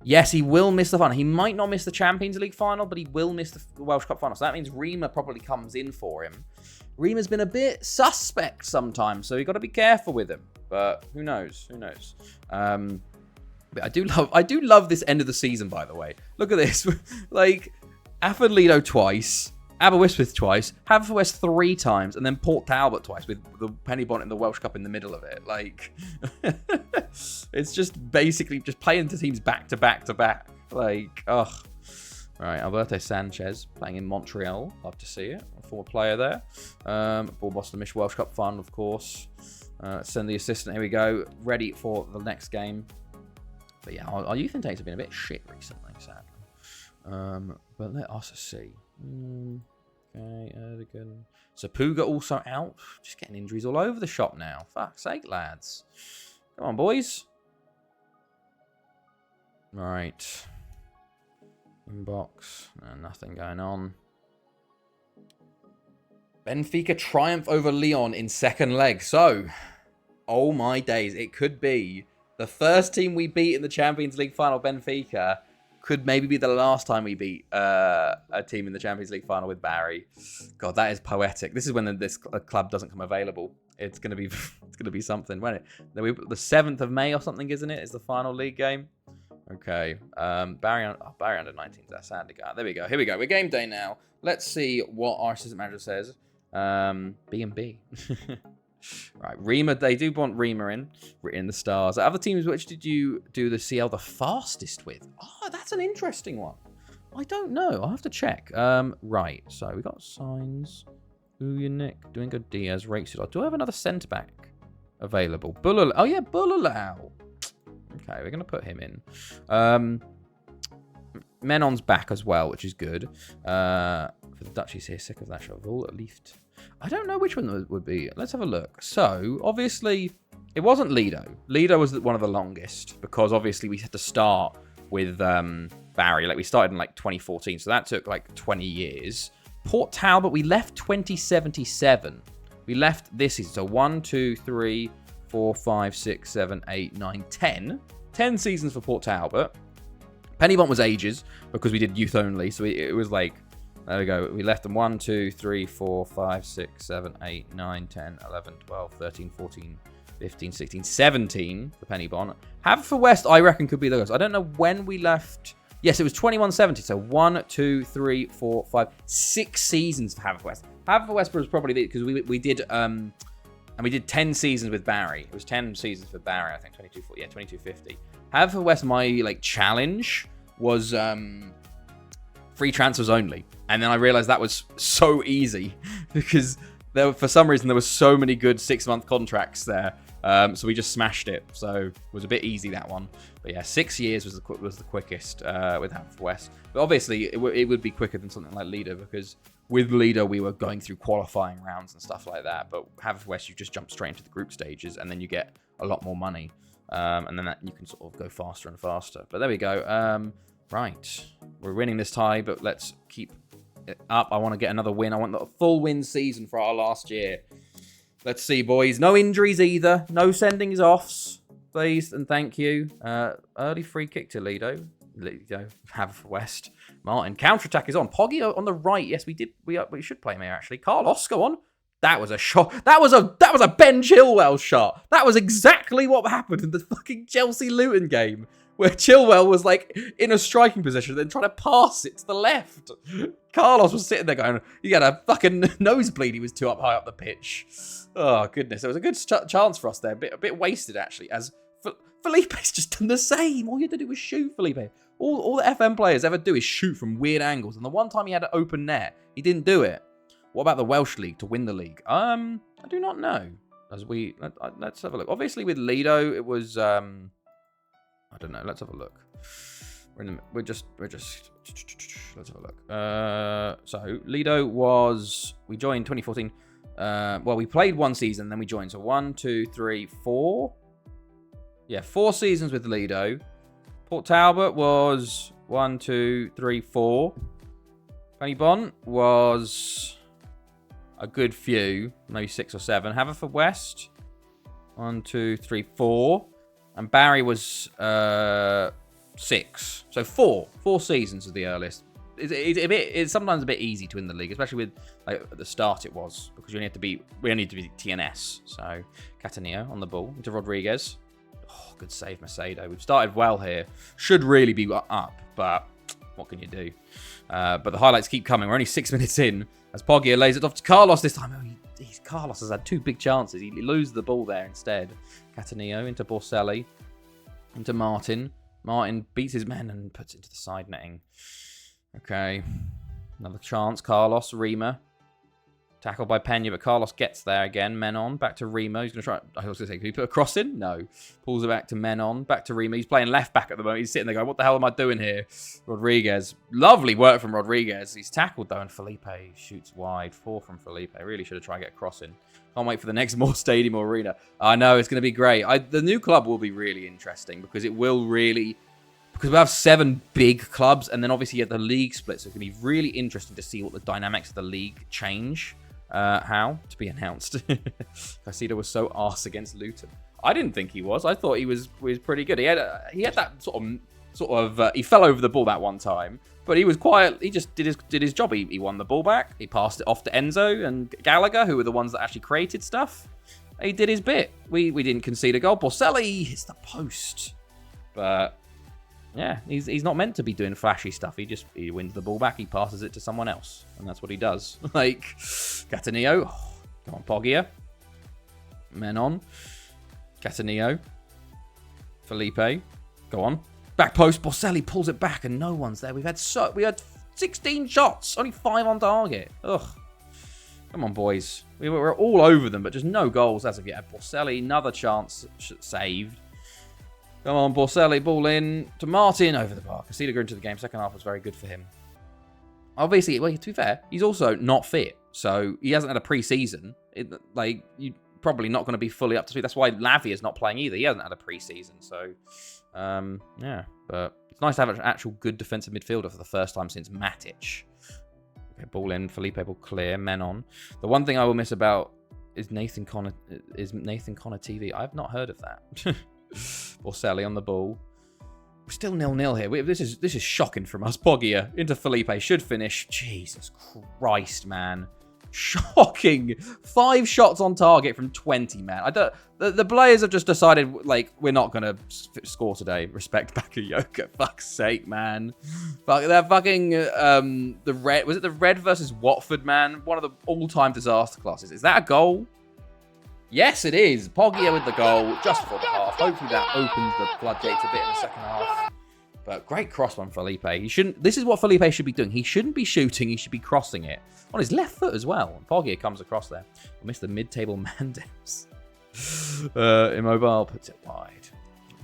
Yes, he will miss the final. He might not miss the Champions League final, but he will miss the Welsh Cup final. So that means Rima probably comes in for him. Rima's been a bit suspect sometimes, so you've got to be careful with him. But who knows? Who knows? But I do love this end of the season, by the way. Look at this. Like, Afon Lido twice, Aberystwyth twice, Haverfordwest 3 times, and then Port Talbot twice, with the Penny Bont in the Welsh Cup in the middle of it. Like, it's just basically just playing the teams back to back to back. Like, ugh. Right, Alberto Sanchez playing in Montreal. Love to see it. A former player there. For Boston Mish Welsh Cup final, of course. Send the assistant. Here we go. Ready for the next game. But yeah, our youth intakes have been a bit shit recently, sadly. But let us see. Okay, Erdogan. Sapuga also out. Just getting injuries all over the shop now. Fuck's sake, lads. Come on, boys. Right. Inbox. Nothing going on. Benfica triumph over Lyon in second leg. So, oh my days. It could be the first team we beat in the Champions League final, Benfica, could maybe be the last time we beat a team in the Champions League final with Barry. God, that is poetic. This is when this club doesn't come available. It's gonna be something, won't it? The 7th of May or something, isn't it? Is the final league game? Okay. Barry under 19s. That's sad to go. There we go. Here we go. We're game day now. Let's see what our assistant manager says. B&B. Right, Rima, they do want Rima in the stars. Other teams, which did you do the CL the fastest with? Oh, that's an interesting one. I don't know. I'll have to check. Right, so we got Signs, Uyanik, Doingo Diaz, Rachel. Do I have another centre back available? Bulalau. Oh yeah, Bulalau. Okay, we're gonna put him in. Menon's back as well, which is good. For the Dutchies here, sick of that shot. At least. I don't know which one would be. Let's have a look. So, obviously, it wasn't Lido. Lido was one of the longest because, obviously, we had to start with Barry. Like, we started in, 2014. So, that took, 20 years. Port Talbot, we left 2077. We left this season. So, 1, 2, 3, 4, 5, 6, 7, 8, 9, 10. 10 seasons for Port Talbot. Pennybont was ages because we did youth only. So, it was there we go. We left them 1, 2, 3, 4, 5, 6, 7, 8, 9, 10, 11, 12, 13, 14, 15, 16, 17 for Pennybont. Haverfordwest, I reckon, could be those. I don't know when we left. Yes, it was 2170. So 1, 2, 3, 4, 5, 6 seasons for Haverfordwest. Haverfordwest was probably because we did and we did 10 seasons with Barry. It was 10 seasons for Barry, I think. 2250. Haverfordwest, my challenge was free transfers only. And then I realized that was so easy because for some reason there were so many good 6-month contracts there. So we just smashed it. So it was a bit easy, that one. But yeah, 6 years was the quickest with Haverfordwest. But obviously it would be quicker than something like Lido because with Lido we were going through qualifying rounds and stuff like that. But Haverfordwest, you just jump straight into the group stages and then you get a lot more money. And then you can sort of go faster and faster. But there we go. Right. We're winning this tie, but let's keep it up. I want to get another win. I want the full win season for our last year. Let's see, boys. No injuries either. No sendings offs. Please and thank you. Early free kick to Lido. Haverfordwest. Martin. Counter-attack is on. Poggy on the right. Yes, we did. We should play him here, actually. Carlos, go on. That was a shot. That was a Ben Chilwell shot. That was exactly what happened in the fucking Chelsea-Luton game, where Chilwell was in a striking position, then trying to pass it to the left. Carlos was sitting there going, he had a fucking nosebleed. He was too high up the pitch. Oh, goodness. It was a good chance for us there. A bit wasted, actually, as Felipe's just done the same. All you had to do was shoot, Felipe. All the FM players ever do is shoot from weird angles. And the one time he had an open net, he didn't do it. What about the Welsh League to win the league? I do not know. let's have a look. Obviously, with Lido, it was I don't know. Let's have a look. We're just let's have a look. So Lido was, we joined 2014. Well, we played one season, then we joined. So 1, 2, 3, 4. Yeah, 4 seasons with Lido. Port Talbot was 1, 2, 3, 4. Penny-Bon was a good few, maybe 6 or 7. Haverfordwest, 1, 2, 3, 4. And Barry was 6. So 4 seasons is the earliest. It's sometimes a bit easy to win the league, especially with like at the start it was, because we only need to be TNS. So Cataneo on the ball into Rodriguez. Oh, good save, Macedo. We've started well here. Should really be up, but what can you do? But the highlights keep coming. We're only 6 minutes in as Poggia lays it off to Carlos this time. Oh, Carlos has had 2 big chances. He loses the ball there instead. Cataneo into Borselli, into Martin. Martin beats his men and puts it into the side netting. Okay, another chance. Carlos, Rima. Tackled by Pena, but Carlos gets there again. Menon, back to Rima. He's going to try... I was going to say, can he put a cross in? No. Pulls it back to Menon, back to Rima. He's playing left back at the moment. He's sitting there going, what the hell am I doing here? Rodriguez. Lovely work from Rodriguez. He's tackled, though, and Felipe shoots wide. 4 from Felipe. Really should have tried to get a cross in. Can't wait for the next More Stadium Arena. I know, it's going to be great. The new club will be really interesting because it will really... Because we have 7 big clubs, and then obviously you have the league split, so it's going to be really interesting to see what the dynamics of the league change. How? To be announced. Caicedo was so arse against Luton. I didn't think he was. I thought he was pretty good. He had that sort of he fell over the ball that one time, but he was quiet. He just did his job. He won the ball back. He passed it off to Enzo and Gallagher, who were the ones that actually created stuff. He did his bit. We didn't concede a goal. Borselli hits the post, but yeah, he's not meant to be doing flashy stuff. He wins the ball back, he passes it to someone else, and that's what he does. Like Cataneo, come on, Poggia, Menon, Cataneo, Felipe, go on, back post. Borselli pulls it back, and no one's there. We had 16 shots, only 5 on target. Ugh, come on, boys. We were all over them, but just no goals as of yet. Borselli, another chance saved. Come on, Borselli, ball in to Martin over the bar. Caicedo grew into the game. Second half was very good for him. Obviously, well, to be fair, he's also not fit. So he hasn't had a pre-season. You're probably not going to be fully up to speed. That's why Lavia is not playing either. He hasn't had a pre-season. So, yeah. But it's nice to have an actual good defensive midfielder for the first time since Matic. Okay, ball in. Felipe will clear. Menon. The one thing I will miss about is Nathan Connor TV. I've not heard of that. Borselli on the ball. We're still 0-0 here. This is shocking from us. Poggia into Felipe. Should finish. Jesus Christ, man. Shocking. 5 shots on target from 20, man. The players have just decided, like, we're not going to score today. Respect Bakayoko. Fuck's sake, man. That fucking, was it the Red versus Watford, man? One of the all-time disaster classes. Is that a goal? Yes, it is. Poggia with the goal just before the half. Hopefully that opens the floodgates a bit in the second half. But great cross from Felipe. This is what Felipe should be doing. He shouldn't be shooting. He should be crossing it. On his left foot as well. And Poggia comes across there. We missed the mid-table Mandems. Immobile puts it wide.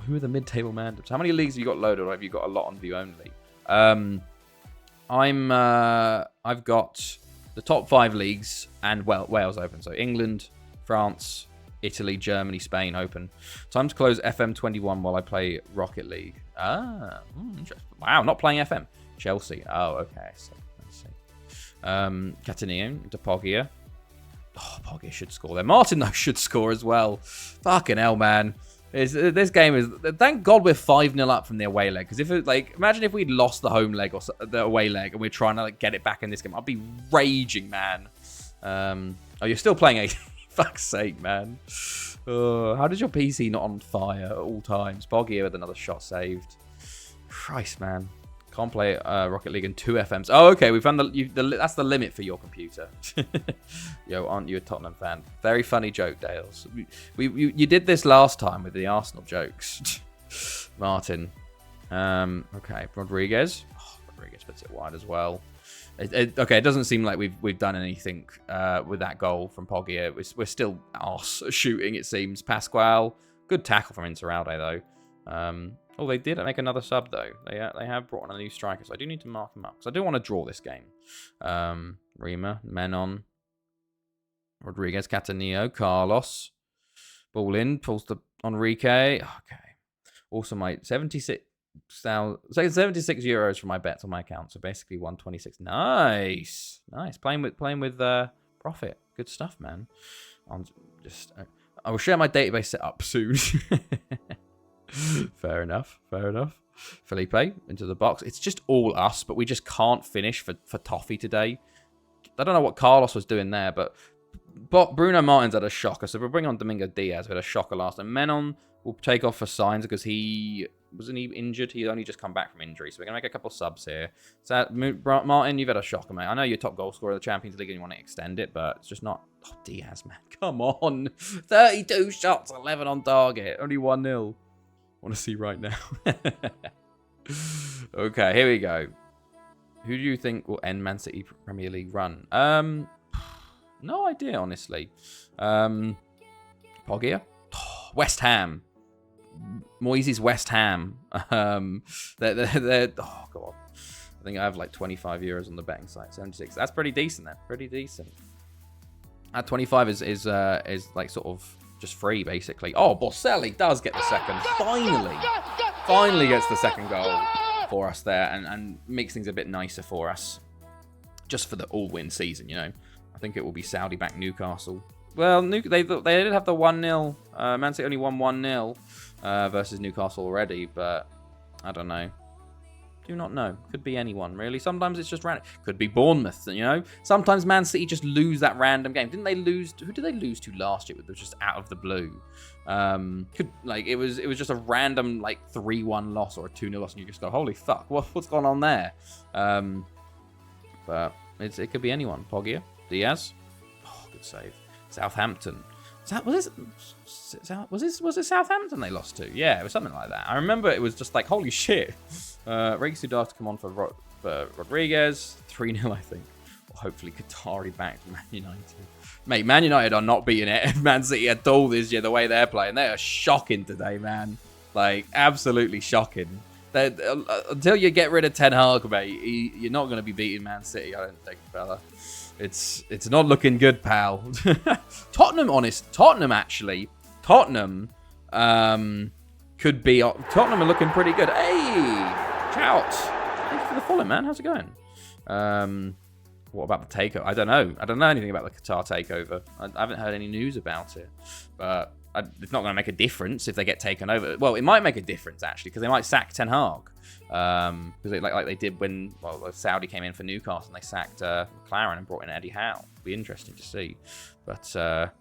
Who are the mid-table Mandems? How many leagues have you got loaded, or have you got a lot on view only? I've got the top 5 leagues and Wales open. So England, France, Italy, Germany, Spain open. Time to close FM21 while I play Rocket League. Interesting. Wow, not playing FM. Chelsea. Oh, okay. So, let's see. Cataneo to Poggia. Oh, Poggia should score there. Martin, though, should score as well. Fucking hell, man. This game is... Thank God we're 5-0 up from the away leg. Because imagine if we'd lost the home leg or the away leg and we're trying to get it back in this game. I'd be raging, man. Oh, you're still playing 80. Fuck's sake, man. How does your PC not on fire at all times? Poggia with another shot saved. Christ, man. Can't play Rocket League in 2 FMs. Oh, okay. We found that's the limit for your computer. Yo, aren't you a Tottenham fan? Very funny joke, Dales. You did this last time with the Arsenal jokes. Martin. Okay. Rodriguez. Oh, Rodriguez puts it wide as well. Okay, it doesn't seem like we've done anything with that goal from Poggia. We're still arse shooting, it seems. Pascual, good tackle from Insaurralde, though. Oh, they did make another sub, though. They have brought on a new striker, so I do need to mark them up, because I do want to draw this game. Rima, Menon, Rodriguez, Catanillo, Carlos. Ball in, pulls to Enrique. Okay. Also, my 76 euros from my bets on my account, so basically 126. Nice. Playing with profit. Good stuff, man. I will share my database setup soon. Fair enough. Felipe into the box. It's just all us, but we just can't finish for Toffee today. I don't know what Carlos was doing there, but Bruno Martins had a shocker, so we'll bring on Domingo Diaz, who had a shocker last time. Menon will take off for Signs because wasn't he injured? He only just come back from injury, so we're going to make a couple subs here. So, Martin, you've had a shocker, mate. I know you're top goal scorer of the Champions League and you want to extend it, but it's just not... Oh, Diaz, man. Come on. 32 shots, 11 on target. Only 1-0. Want to see right now. Okay, here we go. Who do you think will end Man City Premier League run? No idea, honestly. Poggia? West Ham. Moyes' West Ham. They're oh, God. I think I have like 25 euros on the betting site. 76. That's pretty decent then. Pretty decent. At 25 is like sort of just free, basically. Oh, Boselli does get the second. Finally gets the second goal for us there and makes things a bit nicer for us. Just for the all-win season, you know. I think it will be Saudi-backed Newcastle. Well, they did have the 1-0. Man City only won 1-0 versus Newcastle already, but I don't know. Do not know. Could be anyone, really. Sometimes it's just random. Could be Bournemouth, you know. Sometimes Man City just lose that random game. Didn't they lose? Who did they lose to last year? It was just out of the blue. It was just a random like 3-1 loss or a 2-0 loss, and you just go, holy fuck, what's going on there? But it could be anyone. Poggia, Diaz. Oh, good save. Southampton. Was it Southampton they lost to? Yeah, it was something like that. I remember it was just like, holy shit. Regus Sudar to come on for Rodriguez. 3-0, I think. Or hopefully Qatari back to Man United. Mate, Man United are not beating it. Man City at all this year, the way they're playing. They are shocking today, man. Like, absolutely shocking. Until you get rid of Ten Hag, mate, you're not going to be beating Man City, I don't think, fella. It's not looking good, pal. Tottenham actually. Tottenham could be... Tottenham are looking pretty good. Hey! Shout! Thank you for the follow, man. How's it going? What about the takeover? I don't know. I don't know anything about the Qatar takeover. I haven't heard any news about it. But it's not going to make a difference if they get taken over. Well, it might make a difference, actually, because they might sack Ten Hag. Because like they did when Saudi came in for Newcastle and they sacked McLaren and brought in Eddie Howe. It'll be interesting to see. But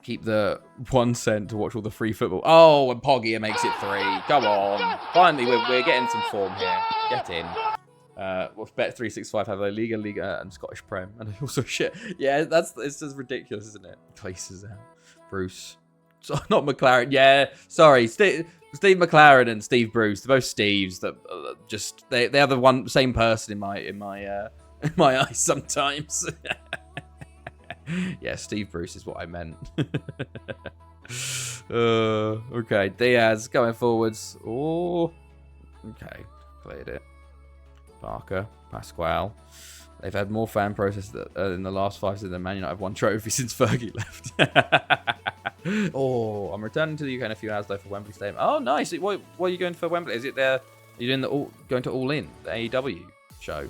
keep the 1 cent to watch all the free football. Oh, and Poggia makes it 3. Come on. Finally, we're getting some form here. Get in. Bet365 have a Liga, and Scottish Prem. And also shit. Yeah, it's just ridiculous, isn't it? Places out. Bruce. So, not McLaren. Yeah, sorry. Steve McLaren and Steve Bruce. They're both Steves. That just they are the same person in my eyes sometimes. Yeah, Steve Bruce is what I meant. Okay, Diaz going forwards. Oh, okay, cleared it. Barker, Pascual. They've had more fan protests in the last 5 seasons than Man United have won trophy since Fergie left. Oh, I'm returning to the UK in a few hours though for Wembley Stadium. Oh, nice. What are you going for Wembley? Is it there? Are you doing going to All In, the AEW show?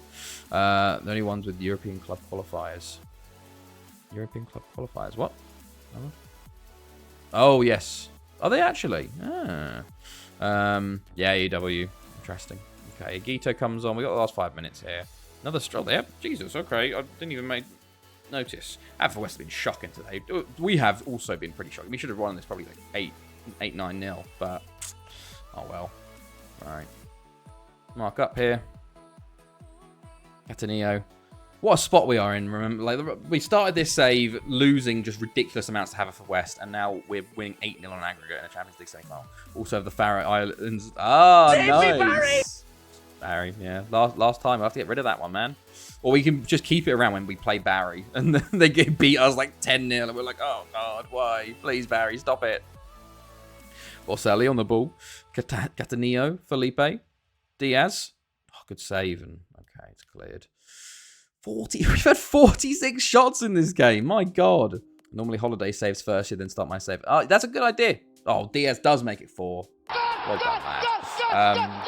The only ones with European club qualifiers. European club qualifiers. What? Oh, yes. Are they actually? Ah. Yeah, AEW. Interesting. Okay, Gito comes on. We got the last 5 minutes here. Another stroll. Yep. Jesus. Okay. I didn't even notice. Havertz has been shocking today. We have also been pretty shocking. We should have won this probably like 8-9-0, but oh well. All right. Mark up here. Catanillo. What a spot we are in. Remember, like we started this save losing just ridiculous amounts to Havertz West, and now we're winning 8-0 on aggregate in the Champions League semi-final. Also have the Faroe Islands. Ah, nice. Barry, yeah. Last time, I have to get rid of that one, man. Or we can just keep it around when we play Barry. And then they get beat us like 10-0. And we're like, oh, God, why? Please, Barry, stop it. Borselli on the ball. Catanillo, Felipe. Diaz. Oh, good save. And okay, it's cleared. 40. We've had 46 shots in this game. My God. Normally Holiday saves first, you then start my save. Oh, that's a good idea. Oh, Diaz does make it 4. Well done, lad.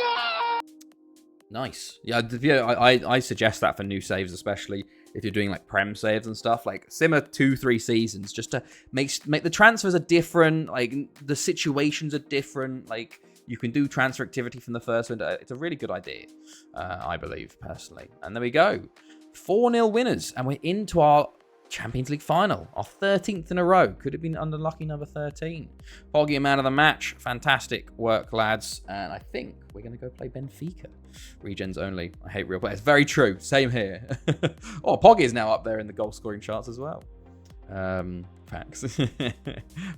Nice. Yeah, I suggest that for new saves, especially if you're doing like Prem saves and stuff. Like simmer 2-3 seasons just to make the transfers are different. Like the situations are different. Like you can do transfer activity from the first window. It's a really good idea, I believe, personally. And there we go. 4-0 winners. And we're into our Champions League final, our 13th in a row. Could have been under lucky number 13. Poggi, man of the match. Fantastic work, lads. And I think we're going to go play Benfica. Regens only. I hate real players. Very true. Same here. Oh, Poggi is now up there in the goal scoring charts as well. Facts.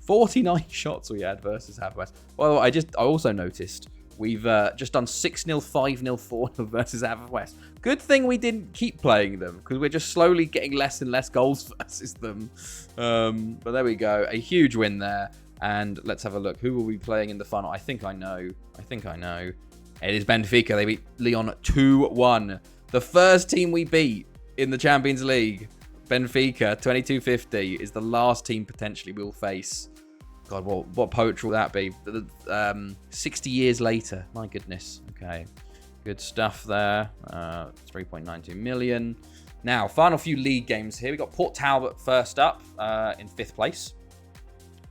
49 shots we had versus Havertz. Well, I also noticed we've just done 6-0, 5-0, 4-0 versus Havertz. Good thing we didn't keep playing them because we're just slowly getting less and less goals versus them. But there we go. A huge win there. And let's have a look. Who will we be playing in the final? I think I know. It is Benfica. They beat Lyon 2-1. The first team we beat in the Champions League. Benfica, 2250, is the last team potentially we'll face. God, what poetry will that be? 60 years later. My goodness. Okay. Good stuff there. 3.92 million. Now, final few league games here. We've got Port Talbot first up in 5th place.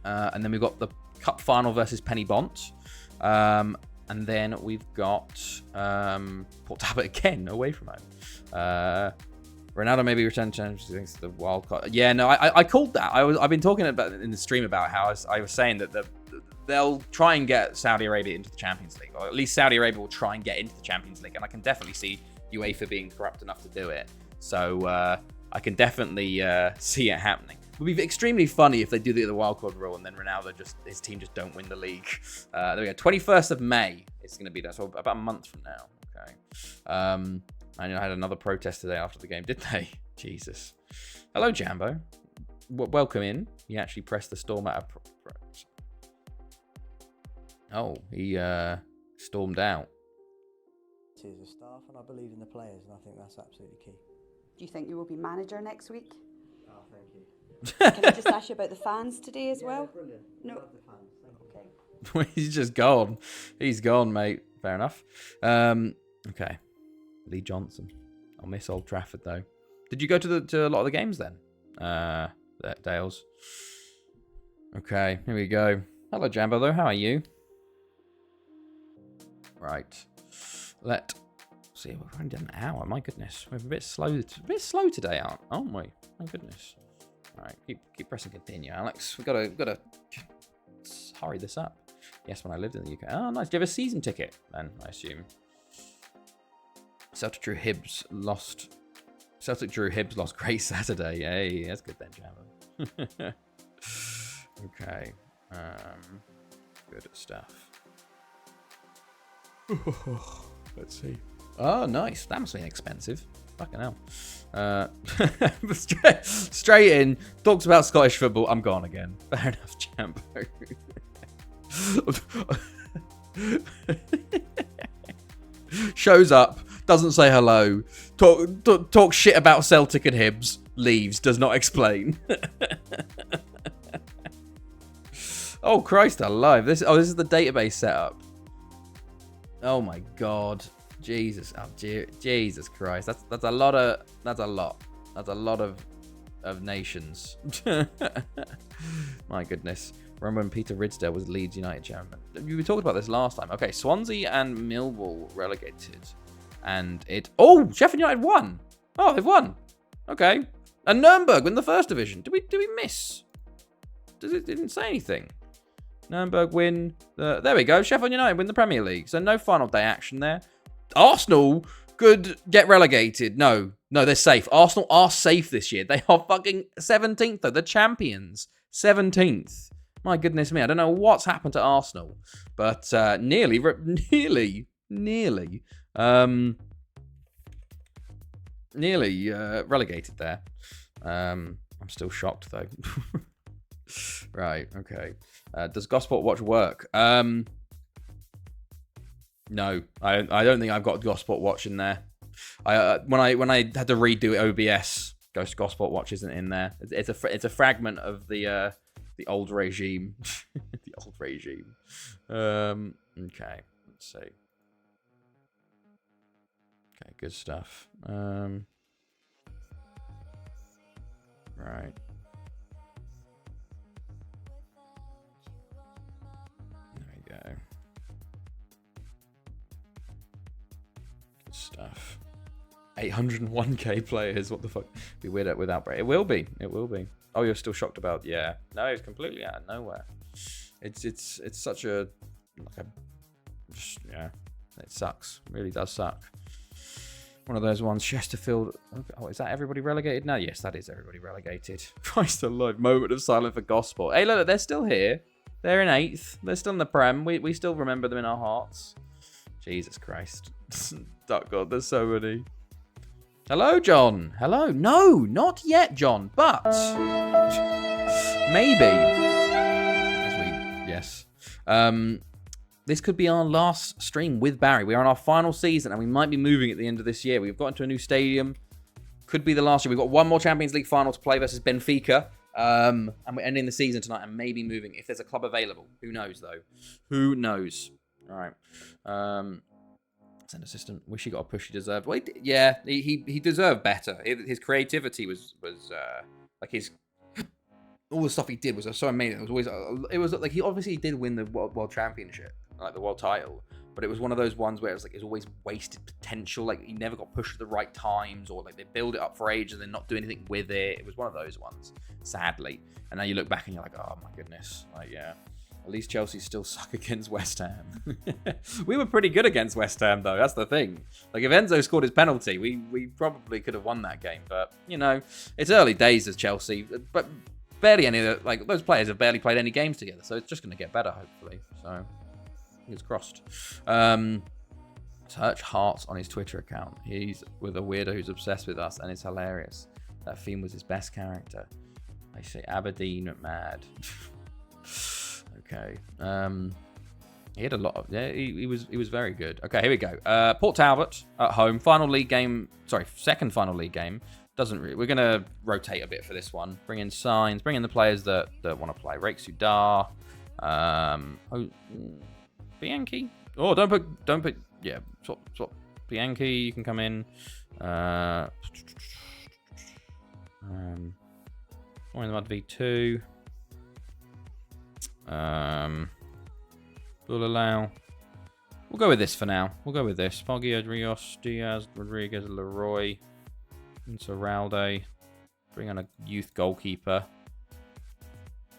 And then we've got the Cup final versus Penny Bont. And then we've got Port Talbot again, away from home. Ronaldo maybe return to the wild card. Yeah, no, I called that. I've been talking about in the stream about how I was saying that they'll try and get Saudi Arabia into the Champions League, or at least Saudi Arabia will try and get into the Champions League, and I can definitely see UEFA being corrupt enough to do it. So I can definitely see it happening. It would be extremely funny if they do the wildcard rule and then Ronaldo his team just don't win the league. There we go. 21st of May. It's going to be that. So about a month from now. Okay. I had another protest today after the game, did they? Jesus. Hello, Jambo. Welcome in. He actually pressed the storm out of... Oh, he stormed out. The staff, and I believe in the players, and I think that's absolutely key. Do you think you will be manager next week? Oh, thank you. Can I just ask you about the fans today as well? Brilliant. No. Love the fans. Thank you. Okay. He's just gone. He's gone, mate. Fair enough. Okay. Lee Johnson. I'll miss Old Trafford, though. Did you go to a lot of the games then? Dales. Okay, here we go. Hello, Jambo, though. How are you? Right. Let's see. We've only done an hour. My goodness. We're a bit slow today, aren't we? My goodness. All right. Keep pressing continue, Alex. We've got to hurry this up. Yes, when I lived in the UK. Oh, nice. Do you have a season ticket then, I assume? Celtic drew Hibs lost. Great Saturday. Hey, that's good then, Java. Okay. Good stuff. Let's see. Oh, nice. That must be expensive. Fucking hell. Straight in. Talks about Scottish football. I'm gone again. Fair enough, Jambo. Shows up. Doesn't say hello. Talk shit about Celtic and Hibs. Leaves. Does not explain. Oh, Christ alive. This is the database setup. Oh my God. Jesus. Oh, Jesus Christ. That's a lot of nations. My goodness. Remember when Peter Ridsdale was Leeds United chairman? We talked about this last time. Okay, Swansea and Millwall relegated. And oh, Sheffield United won. Oh, they've won. Okay. And Nuremberg win the first division. Did we miss? It didn't say anything. Nuremberg win. There we go. Sheffield United win the Premier League. So no final day action there. Arsenal could get relegated. No, they're safe. Arsenal are safe this year. They are fucking 17th though. The champions. 17th. My goodness me. I don't know what's happened to Arsenal. But nearly Nearly relegated there. I'm still shocked though. Right, okay. Does Gosport Watch work? No, I don't think I've got Gosport Watch in there. When I had to redo OBS, Gosport Watch isn't in there. It's a fragment of the old regime. The old regime. Okay, let's see. Okay, good stuff. Right. There we go. Good stuff. 801k players. What the fuck? Be weird without break. It will be. It will be. Oh, you're still shocked about? Yeah. No, it's completely out of nowhere. It's such a just yeah. It sucks. It really does suck. One of those ones. Chesterfield. Oh, is that everybody relegated? No, yes, that is everybody relegated. Christ alive. Moment of silence for Gosport. Hey, look, they're still here. They're in 8th. They're still in the Prem. We still remember them in our hearts. Jesus Christ. Duck God, there's so many. Hello, John. Hello. No, not yet, John. But maybe. Yes. This could be our last stream with Barry. We are on our final season, and we might be moving at the end of this year. We've got into a new stadium. Could be the last year. We've got one more Champions League final to play versus Benfica. And we're ending the season tonight and maybe moving if there's a club available. Who knows, though? Who knows? All right. Send assistant. Wish he got a push he deserved. Well, he deserved better. His creativity was like his... All the stuff he did was so amazing. It was like he obviously did win the world championship, like the world title, but it was one of those ones where it was always wasted potential. Like he never got pushed at the right times, or like they build it up for ages and then not do anything with it. It was one of those ones, sadly. And now you look back and you're like, oh my goodness, like yeah. At least Chelsea still suck against West Ham. We were pretty good against West Ham though. That's the thing. Like if Enzo scored his penalty, we probably could have won that game. But you know, it's early days as Chelsea, but. Barely any of the, those players have barely played any games together, so it's just going to get better, hopefully. So, fingers crossed. Search Hearts on his Twitter account. He's with a weirdo who's obsessed with us, and it's hilarious. That theme was his best character. I say Aberdeen mad. Okay. He had a lot of... Yeah, he was very good. Okay, here we go. Port Talbot at home. Final league game... Sorry, second final league game. Doesn't really... We're going to rotate a bit for this one. Bring in signs. Bring in the players that want to play. Rake Sudar. Bianchi. Oh, don't put... Yeah, swap. Bianchi, you can come in. Or in the mud V2. Bulalao. We'll go with this for now. We'll go with this. Foggy, Rios, Diaz, Rodriguez, Leroy, Insuralde. Bring on a youth goalkeeper.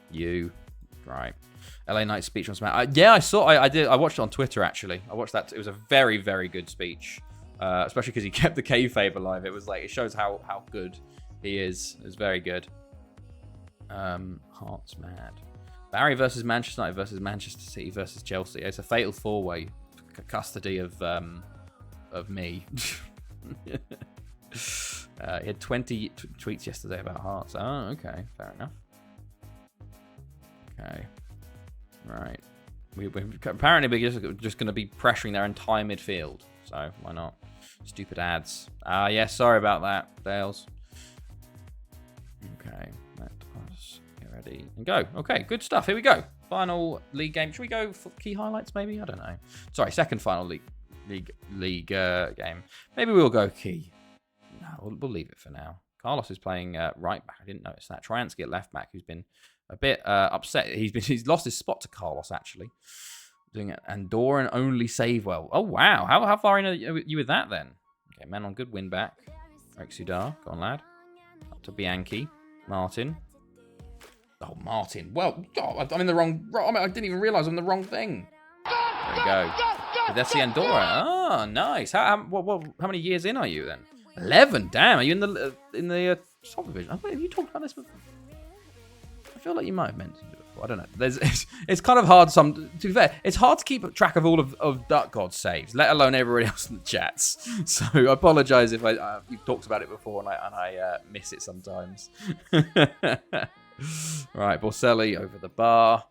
You. Right. LA Knight speech on Smack. Yeah, I saw. I did. I watched it on Twitter, actually. I watched that. It was a very, very good speech. Especially because he kept the kayfabe alive. It was like, it shows how good he is. It was very good. Hearts mad. Barry versus Manchester United versus Manchester City versus Chelsea. It's a fatal four-way custody of me. He had 20 tweets yesterday about Hearts. Oh, okay, fair enough. Okay, right. We're apparently just going to be pressuring their entire midfield. So why not? Stupid ads. Yeah, sorry about that, Dales. Okay, let us get ready and go. Okay, good stuff. Here we go. Final league game. Should we go for key highlights? Maybe, I don't know. Sorry, second final league game. Maybe we'll go key. No, we'll leave it for now. Carlos is playing right back. I didn't notice that. Tryansky at left back, who's been a bit upset. He's lost his spot to Carlos actually. Doing it. Andorran only save well. Oh wow, how far in are you with that then? Okay, man on good win back. Rake Sudar, go on lad. Up to Bianchi, Martin. Oh Martin, well, God, I'm in the wrong. I didn't even realise I'm the wrong thing. There we go. That's the Andorra. Oh, nice. How many years in are you then? 11. Damn, are you in the top division? Have you talked about this before? I feel like you might have mentioned it. I don't know. It's kind of hard. To be fair, it's hard to keep track of all of Duck God's saves, let alone everybody else in the chats. So I apologize if you've talked about it before and I miss it sometimes. Right, Borselli over the bar.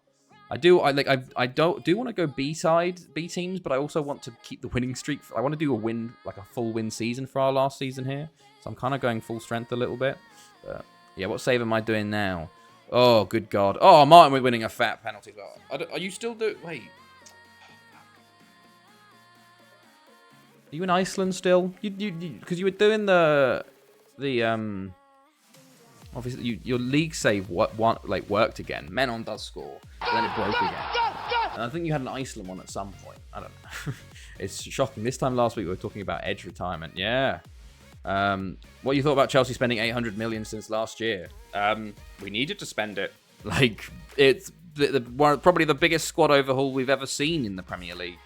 I do want to go B teams, but I also want to keep the winning streak. I want to do a full win season for our last season here. So I'm kind of going full strength a little bit. But yeah, what save am I doing now? Oh, good God. Oh, Martin, we're winning a fat penalty. Are you still doing... Wait. Are you in Iceland still? Because you were doing the obviously, your league save worked again. Menon does score, but then it broke again. And I think you had an Iceland one at some point. I don't know. It's shocking. This time last week we were talking about Edge retirement. Yeah. What you thought about Chelsea spending 800 million since last year? We needed to spend it. Like, it's probably the biggest squad overhaul we've ever seen in the Premier League.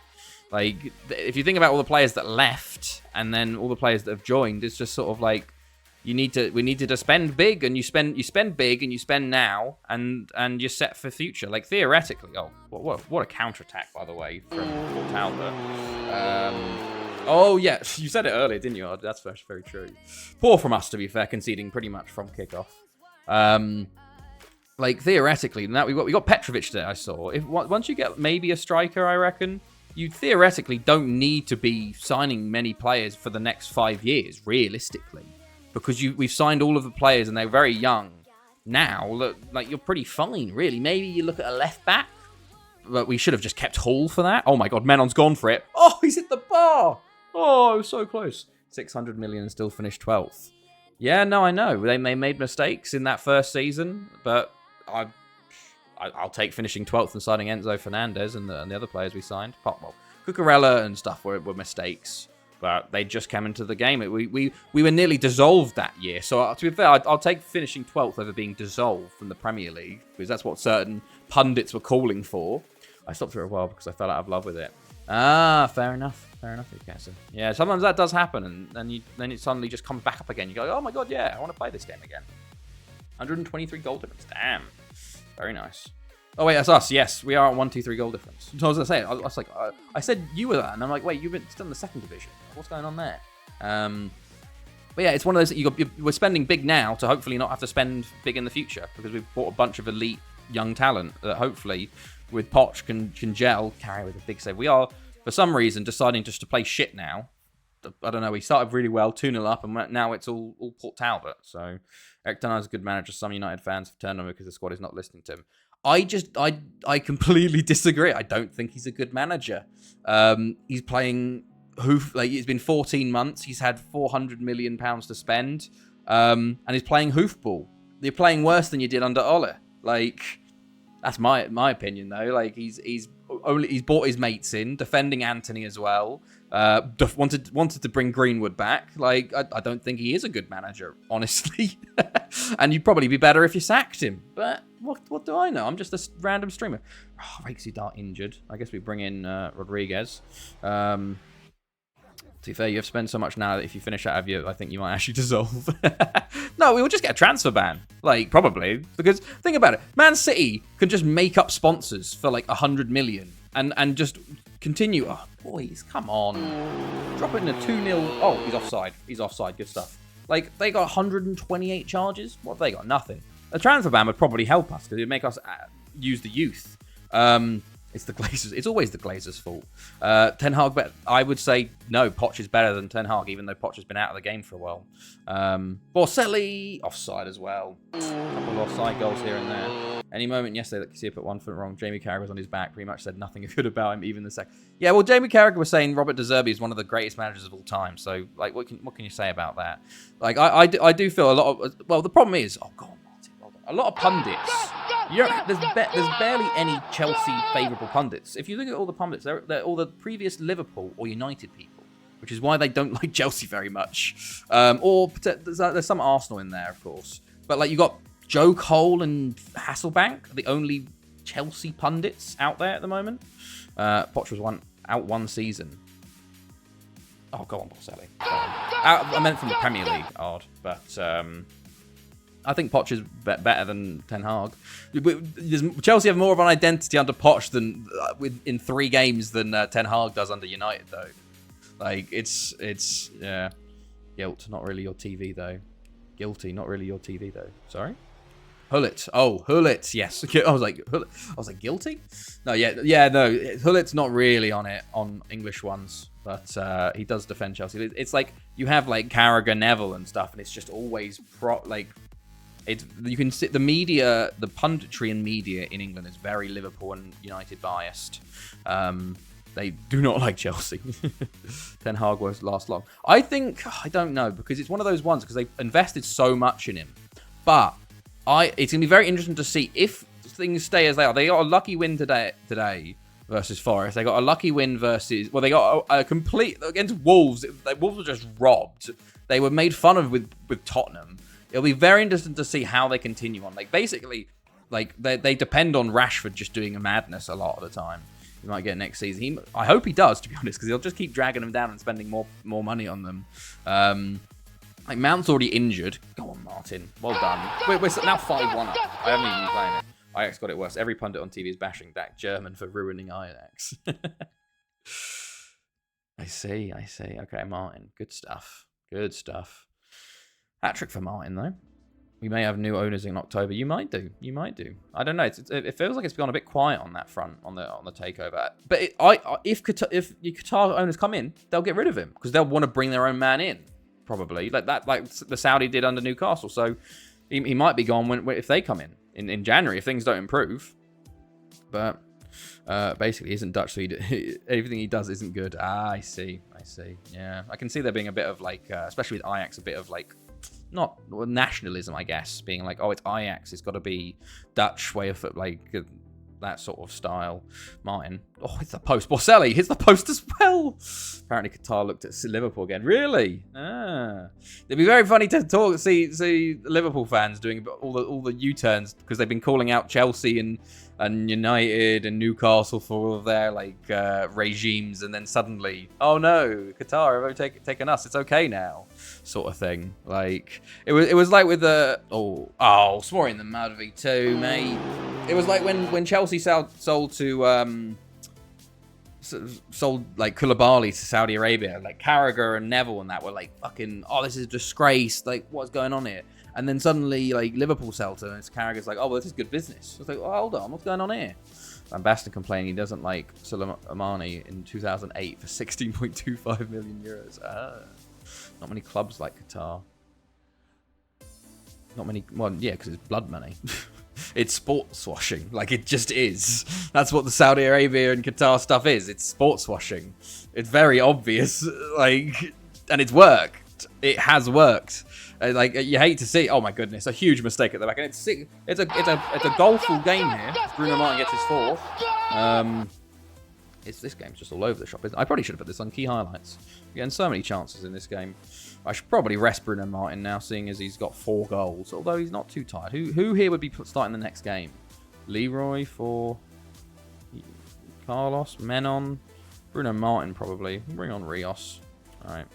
Like, if you think about all the players that left and then all the players that have joined, it's just sort of like we needed to spend big, and you spend big, and you spend now, and you're set for future. Like, theoretically, what a counterattack, by the way, from Talbot. Oh yeah, you said it earlier, didn't you? That's very true. Poor from us, to be fair, conceding pretty much from kickoff. Like, theoretically, now we got Petrovic there. I saw. Once you get maybe a striker, I reckon you theoretically don't need to be signing many players for the next 5 years, realistically, because we've signed all of the players and they're very young. Now, look, like, you're pretty fine, really. Maybe you look at a left back, but we should have just kept Hall for that. Oh my God, Menon's gone for it. Oh, he's hit the bar. Oh, so close. 600 million and still finished 12th. Yeah, no, I know. They made mistakes in that first season, but I'll take finishing 12th and signing Enzo Fernandez and the other players we signed. Well, Cucurella and stuff were mistakes, but they just came into the game. We were nearly dissolved that year. So to be fair, I'll take finishing 12th over being dissolved from the Premier League, because that's what certain pundits were calling for. I stopped for a while because I fell out of love with it. Ah, fair enough. Newcastle. Yeah, sometimes that does happen, and then it suddenly just comes back up again. You go, oh my God, yeah, I want to play this game again. 123 goal difference. Damn. Very nice. Oh, wait, that's us. Yes, we are at 1-2-3 goal difference. So I was going to say, I was like, I said you were that, and I'm like, wait, you've been still in the second division. What's going on there? But yeah, it's one of those that we're spending big now to hopefully not have to spend big in the future, because we've bought a bunch of elite young talent that hopefully with Poch can gel, carry with a big save. We are, for some reason, deciding just to play shit now. I don't know, we started really well, 2-0 up, and now it's all Port Talbot. So Eric Ten Hag's a good manager. Some United fans have turned on him because the squad is not listening to him. I completely disagree. I don't think he's a good manager. He's playing it's been 14 months. He's had £400 million to spend, and he's playing hoofball. You're playing worse than you did under Ole. Like, that's my opinion though. Like, he's brought his mates in, defending Anthony as well. Wanted to bring Greenwood back. Like, I don't think he is a good manager, honestly. And you'd probably be better if you sacked him. But what do I know? I'm just a random streamer. Oh, Rakesy Dart injured. I guess we bring in Rodriguez. To be fair, you have spent so much now that if you finish out of you, I think you might actually dissolve. No, we will just get a transfer ban. Like, probably. Because, think about it. Man City can just make up sponsors for like 100 million and just continue. Oh, boys, come on. Drop it in a 2-0. Oh, he's offside. He's offside. Good stuff. Like, they got 128 charges. What have they got? Nothing. A transfer ban would probably help us because it would make us use the youth. It's the Glazers. It's always the Glazers' fault. Ten Hag, I would say no. Poch is better than Ten Hag, even though Poch has been out of the game for a while. Borselli, offside as well. A couple of offside goals here and there. Any moment yesterday that you see put 1 foot wrong. Jamie Carragher was on his back. Pretty much said nothing good about him, even the second. Yeah, well, Jamie Carragher was saying Robert De Zerbi is one of the greatest managers of all time. So, like, what can you say about that? Like, I do feel a lot of. Well, the problem is, oh god, Martin, well done. A lot of pundits. There's barely any Chelsea favourable pundits. If you look at all the pundits, they're all the previous Liverpool or United people, which is why they don't like Chelsea very much. Or there's some Arsenal in there, of course. But like, you got Joe Cole and Hasselbank, the only Chelsea pundits out there at the moment. Poch was out one season. Oh, go on, Borselli. I meant from the Premier League, odd, but I think Poch is better than Ten Hag. Chelsea have more of an identity under Poch than in 3 games than Ten Hag does under United, though. Like, it's yeah. Guilt, not really your TV, though. Guilty, not really your TV, though. Sorry? Hullet. Oh, Hullet, yes. I was like, guilty? No, no. Hullet's not really on it, on English ones. But he does defend Chelsea. It's like, you have, like, Carragher, Neville and stuff, and it's just always, you can see the media, the punditry and media in England is very Liverpool and United biased. They do not like Chelsea. Ten Hag won't last long. I don't know, because it's one of those ones, because they've invested so much in him. But it's going to be very interesting to see if things stay as they are. They got a lucky win today versus Forest. They got a lucky win versus... Well, they got a complete... Against Wolves. Wolves were just robbed. They were made fun of with Tottenham. It'll be very interesting to see how they continue on. Like, basically, like, they depend on Rashford just doing a madness a lot of the time. He might get next season. I hope he does, to be honest, because he'll just keep dragging them down and spending more money on them. Like, Mount's already injured. Go on, Martin. Well done. We're now 5-1 up. I haven't even been playing it. Ajax got it worse. Every pundit on TV is bashing Dak German for ruining Ajax. I see. Okay, Martin. Good stuff. Hat-trick for Martin, though. We may have new owners in October. You might do. I don't know. It feels like it's gone a bit quiet on that front, on the takeover. But if Qatar owners come in, they'll get rid of him because they'll want to bring their own man in, probably like the Saudi did under Newcastle. So he might be gone if they come in January if things don't improve. But basically, he isn't Dutch, so everything he does isn't good. I see. Yeah, I can see there being a bit of like, especially with Ajax, a bit of like. Not nationalism, I guess, being like, oh, it's Ajax, it's got to be Dutch way of like that sort of style. Martin, oh, it's the post. Borselli hits the post as well. Apparently, Qatar looked at Liverpool again. Really? It'd be very funny to see Liverpool fans doing all the U-turns because they've been calling out Chelsea and United and Newcastle for all of their like regimes, and then suddenly, oh no, Qatar have taken us. It's okay now, sort of thing. Like it was like with the Smorry in the mud V2, mate. It was like when Chelsea sold to like Koulibaly to Saudi Arabia, like Carragher and Neville and that were like fucking, oh, this is a disgrace. Like, what's going on here? And then suddenly, like, Liverpool sell to and Carragher's like, oh, well, this is good business. I was like, oh, hold on, what's going on here? Van Basten complaining he doesn't like Soleimani in 2008 for 16.25 million euros. Not many clubs like Qatar. Not many, well, yeah, because it's blood money. It's sports washing, like it just is. That's what the Saudi Arabia and Qatar stuff is. It's sports washing. It's very obvious, like, and it's worked. It has worked. Like you hate to see. Oh my goodness, a huge mistake at the back, and it's a goalful game here. Bruno Martin gets his 4th. This game's just all over the shop. I probably should have put this on key highlights. We're getting so many chances in this game. I should probably rest Bruno Martin now, seeing as he's got 4 goals. Although he's not too tired. Who here would be starting the next game? Leroy for Carlos, Menon, Bruno Martin probably. Bring on Rios. All right.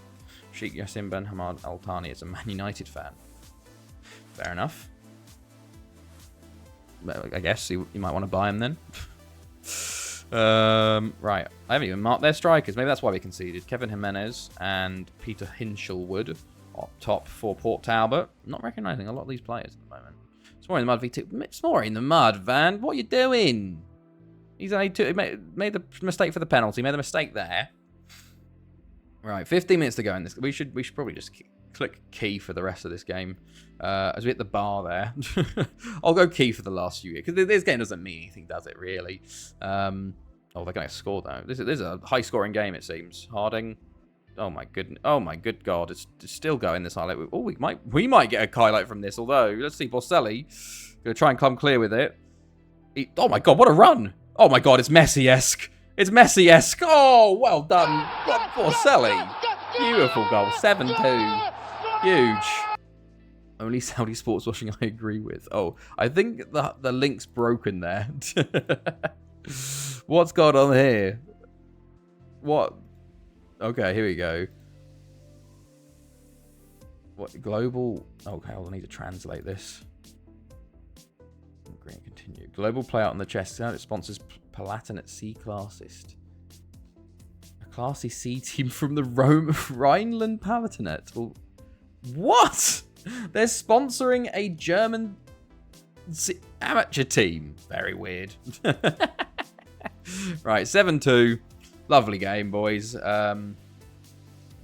Sheikh Yassin Ben Hamad Al Thani is a Man United fan. Fair enough. I guess you might want to buy him then. Right. I haven't even marked their strikers. Maybe that's why we conceded. Kevin Jimenez and Peter Hinchelwood up top for Port Talbot. Not recognising a lot of these players at the moment. Smorry in the mud V2. Smorry in the mud, Van. What are you doing? He's made the mistake for the penalty. Made the mistake there. Right, 15 minutes to go in this. We should probably just click key for the rest of this game. As we hit the bar there. I'll go key for the last few years. Because this game doesn't mean anything, does it, really? They're going to score, though. This is a high-scoring game, it seems. Harding. Oh, my goodness. Oh, my good God. It's still going, this highlight. Oh, we might get a highlight from this. Although, let's see. Borselli. Going to try and come clear with it. Oh, my God. What a run. Oh, my God. It's Messi-esque. It's Messi-esque. Oh, well done. Borselli. Beautiful goal. 7-2. Huge. Only Saudi sports washing I agree with. Oh, I think the link's broken there. What's going on here? What? Okay, here we go. What global? Okay, I need to translate this. Agree and continue. Global playout on the chess. It sponsors Palatinate C classist. A classy C team from the Rhineland Palatinate. Well, what? They're sponsoring a German amateur team. Very weird. Right, 7-2. Lovely game, boys. We'll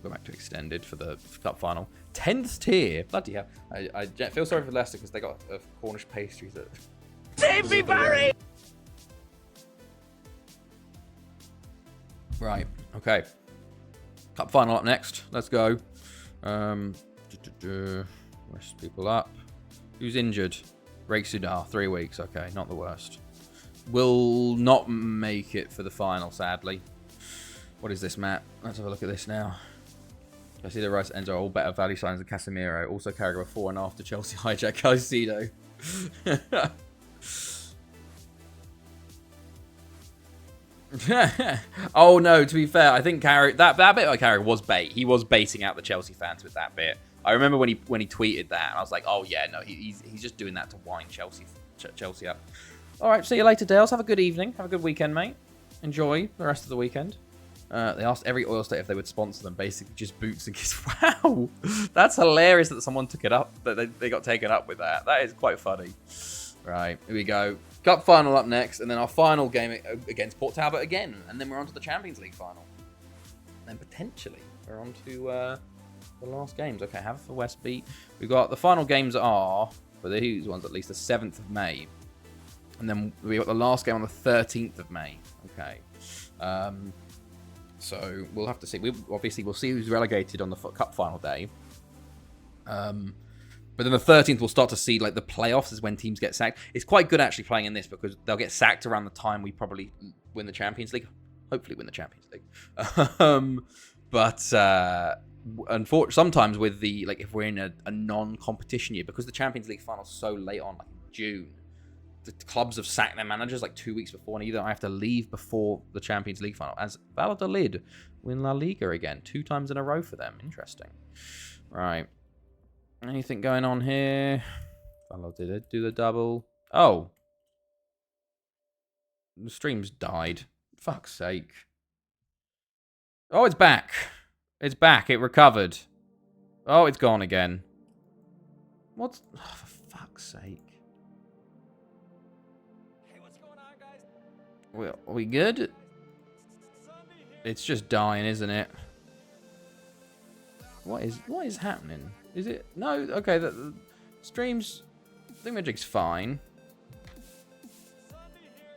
go back to extended for the cup final. 10th tier. Bloody hell. I feel sorry for Leicester because they got a Cornish pastries that... Save me, Barry! Right, okay. Cup final up next. Let's go. Rest people up. Who's injured? Rake Sudar, 3 weeks. Okay, not the worst. Will not make it for the final, sadly. What is this, Matt? Let's have a look at this now. I see the Rice ends are all better value signs than Casemiro. Also carrying a 4.5 to Chelsea hijack Caicedo. Oh no, to be fair, I think that bit of Carragher was bait. He was baiting out the Chelsea fans with that bit. I remember when he tweeted that, and I was like, oh yeah, no, he's just doing that to wind Chelsea up. All right, see you later, Dales. Have a good evening. Have a good weekend, mate. Enjoy the rest of the weekend. They asked every oil state if they would sponsor them. Basically, just boots and gifts. Wow, that's hilarious that someone took it up. That they got taken up with that. That is quite funny. Right, here we go. Cup final up next, and then our final game against Port Talbot again, and then we're on to the Champions League final. And then potentially we're on to the last games. Okay, have for West beat. We've got the final games are for these ones at least the 7th of May, and then we got the last game on the 13th of May. Okay. So we'll have to see. We'll see who's relegated on the cup final day. But then the 13th, we'll start to see like the playoffs is when teams get sacked. It's quite good actually playing in this because they'll get sacked around the time we probably win the Champions League. Hopefully win the Champions League. But unfortunately, sometimes with the if we're in a non-competition year, because the Champions League final's so late on, like June, the clubs have sacked their managers like 2 weeks before, and either I have to leave before the Champions League final. As Valladolid win La Liga again, 2 times in a row for them. Interesting. Right. Anything going on here? Valladolid do the double. Oh. The stream's died. Fuck's sake. Oh, it's back. It's back. It recovered. Oh, it's gone again. What's... Oh, for fuck's sake. Are we good? It's just dying, isn't it? What is happening? Is it? No, okay, the stream's... Thingamajig's fine.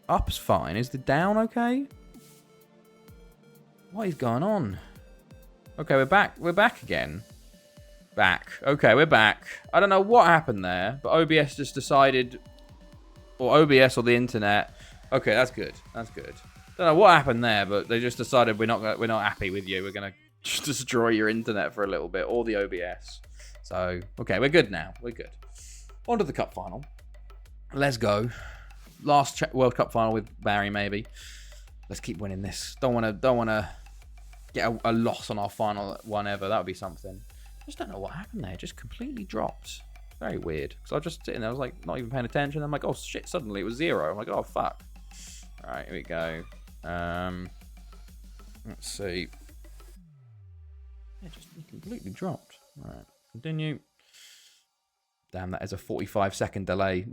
Up's fine. Is the down okay? What is going on? Okay, we're back. We're back again. Back. Okay, we're back. I don't know what happened there, but OBS just decided... Or OBS or the internet... Okay, that's good. That's good. Don't know what happened there, but they just decided we're not happy with you. We're gonna just destroy your internet for a little bit, or the OBS. So okay, we're good now. We're good. On to the cup final. Let's go. Last World Cup final with Barry, maybe. Let's keep winning this. Don't wanna get a loss on our final one ever. That would be something. Just don't know what happened there. It just completely dropped. Very weird. Because I was just sitting there. I was like not even paying attention. I'm like, oh shit! Suddenly it was 0. I'm like, oh fuck. All right, here we go. Let's see. It just completely dropped. All right, continue. Damn, that is a 45-second delay.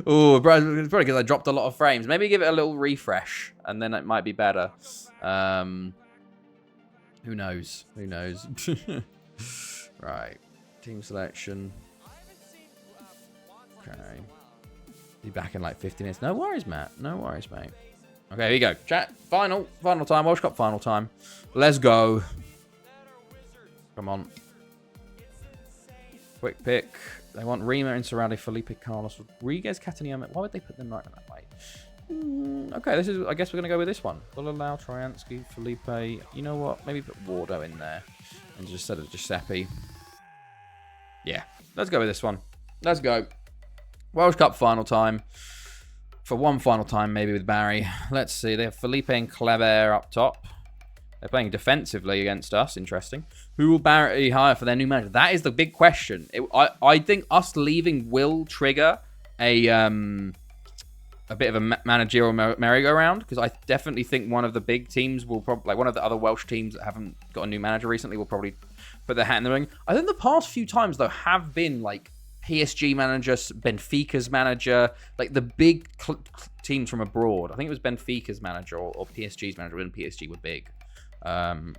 Oh, it's probably because I dropped a lot of frames. Maybe give it a little refresh, and then it might be better. Who knows? Who knows? Right. Team selection. Okay. Be back in like 50 minutes. No worries, Matt. No worries, mate. Okay, here we go. Chat. Final time. World Cup final time. Let's go. Come on. Quick pick. They want Rima, Insurali, Felipe, Carlos, Rodriguez, Catania. Why would they put them right that way? Okay, this is. I guess we're gonna go with this one. Bulalau, Troyansky, Felipe. You know what? Maybe put Wardo in there and just instead of Giuseppe. Yeah, let's go with this one. Let's go. World Cup final time. For one final time, maybe with Barry. Let's see. They have Felipe and Kleber up top. They're playing defensively against us. Interesting. Who will Barry hire for their new manager? That is the big question. I think us leaving will trigger a bit of a managerial merry-go-round, because I definitely think one of the big teams will probably, like one of the other Welsh teams that haven't got a new manager recently, will probably put their hat in the ring. I think the past few times, though, have been like PSG manager, Benfica's manager, like the big teams from abroad. I think it was Benfica's manager or PSG's manager when PSG were big.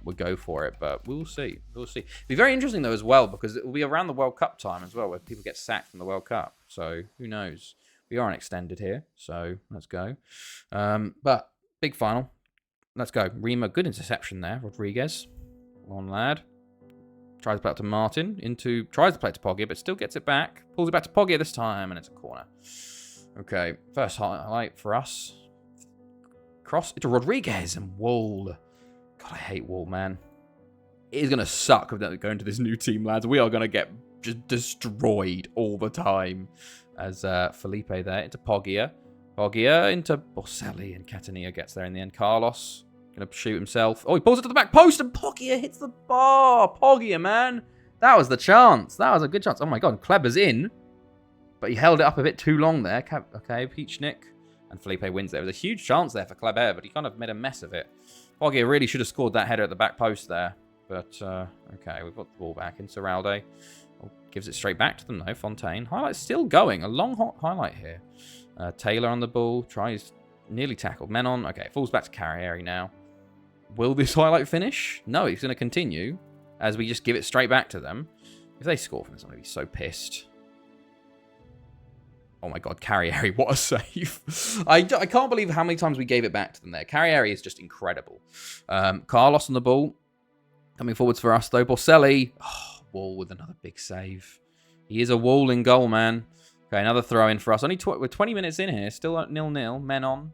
Would go for it, but we'll see. We'll see. It'll be very interesting, though, as well, because it will be around the World Cup time as well, where people get sacked from the World Cup. So who knows? We are extended here, so let's go. But big final. Let's go. Rima, good interception there. Rodriguez. On lad. Tries to play it to Martin. Tries to play it to Poggia, but still gets it back. Pulls it back to Poggia this time, and it's a corner. Okay. First highlight for us. Cross into Rodriguez and Wool. God, I hate Wool, man. It is going to suck going to this new team, lads. We are going to get just destroyed all the time. As Felipe there into Poggia. Poggia into Boselli, and Catania gets there in the end. Carlos going to shoot himself. Oh, he pulls it to the back post, and Poggia hits the bar. Poggia, man. That was the chance. That was a good chance. Oh, my God. Kleber's in, but he held it up a bit too long there. Okay, Peachnik. And Felipe wins there. There was a huge chance there for Kleber, but he kind of made a mess of it. Poggia really should have scored that header at the back post there. But, okay, we've got the ball back into Ralde. Gives it straight back to them, though. Fontaine. Highlight's still going. A long hot highlight here. Taylor on the ball. Tries. Nearly tackled. Menon. Okay, falls back to Carrieri now. Will this highlight finish? No, he's going to continue. As we just give it straight back to them. If they score from this, I'm going to be so pissed. Oh my God, Carrieri, what a save. I can't believe how many times we gave it back to them there. Carrieri is just incredible. Carlos on the ball. Coming forwards for us, though. Boselli. Oh, Wall with another big save. He is a Wall in goal, man. Okay, another throw in for us. We're 20 minutes in here. Still at 0-0. Menon.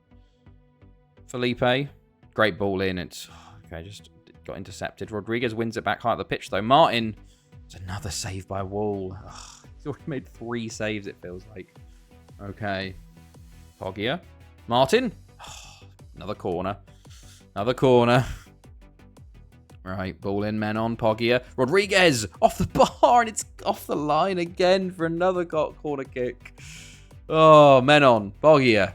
Felipe. Great ball in. It's okay, just got intercepted. Rodriguez wins it back high at the pitch, though. Martin. It's another save by Wall. Oh, he's already made 3 saves, it feels like. Okay. Poggia. Martin. Oh, another corner. Another corner. Right, ball in, Menon, Poggia. Rodriguez off the bar, and it's off the line again for another corner kick. Oh, Menon, Poggia.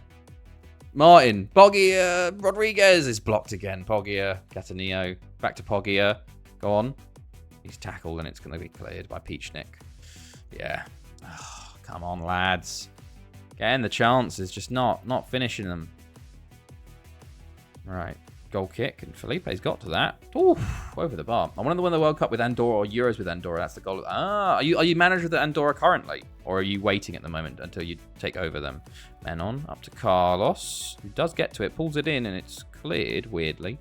Martin, Poggia. Rodriguez is blocked again. Poggia, Cataneo. Back to Poggia. Go on. He's tackled, and it's going to be cleared by Peachnik. Yeah. Oh, come on, lads. Getting the chances, just not finishing them. Right. Goal kick, and Felipe's got to that. Ooh, over the bar. I want to win the World Cup with Andorra or Euros with Andorra. That's the goal. Are you manager of the Andorra currently, or are you waiting at the moment until you take over them? Menon up to Carlos, who does get to it, pulls it in, and it's cleared weirdly.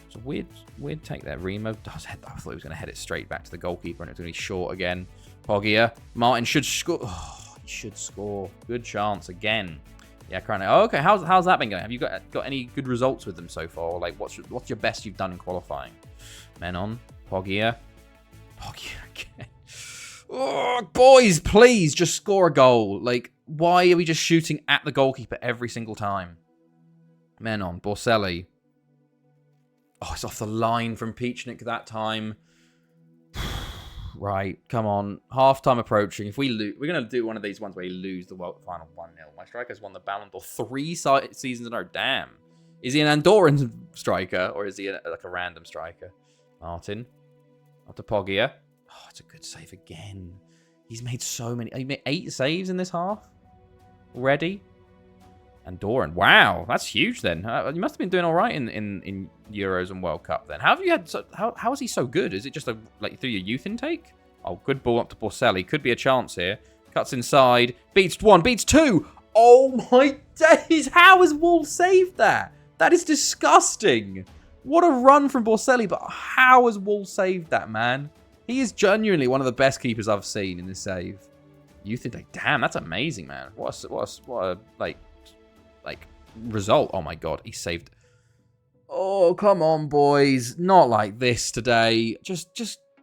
It's a weird take there. Remo does head. I thought he was going to head it straight back to the goalkeeper, and it's going to be short again. Poggia. Martin should score. Oh, he should score. Good chance again. Yeah, currently. Oh, okay. How's that been going? Have you got any good results with them so far? Like, what's your best you've done in qualifying? Menon, Poggia again. Oh, boys, please just score a goal. Like, why are we just shooting at the goalkeeper every single time? Menon, Boselli. Oh, it's off the line from Peachnik that time. Right, come on. Half-time approaching. If we lose, we're going to do one of these ones where you lose the final 1-0. My striker's won the Ballon d'Or 3 seasons in a row. Damn. Is he an Andorran striker, or is he like a random striker? Martin. Up to Poggia. Oh, it's a good save again. He's made so many. He made 8 saves in this half already. Andorran. Wow, that's huge then. You must have been doing all right in Euros and World Cup then. How have you had? How is he so good? Is it just like through your youth intake? Oh, good ball up to Boselli. Could be a chance here. Cuts inside. Beats 1. Beats 2. Oh my days! How has Wall saved that? That is disgusting. What a run from Boselli, but how has Wall saved that, man? He is genuinely one of the best keepers I've seen in this save. Youth intake. Damn, that's amazing, man. What a like result. Oh my God, he saved. Oh, come on, boys. Not like this today. Just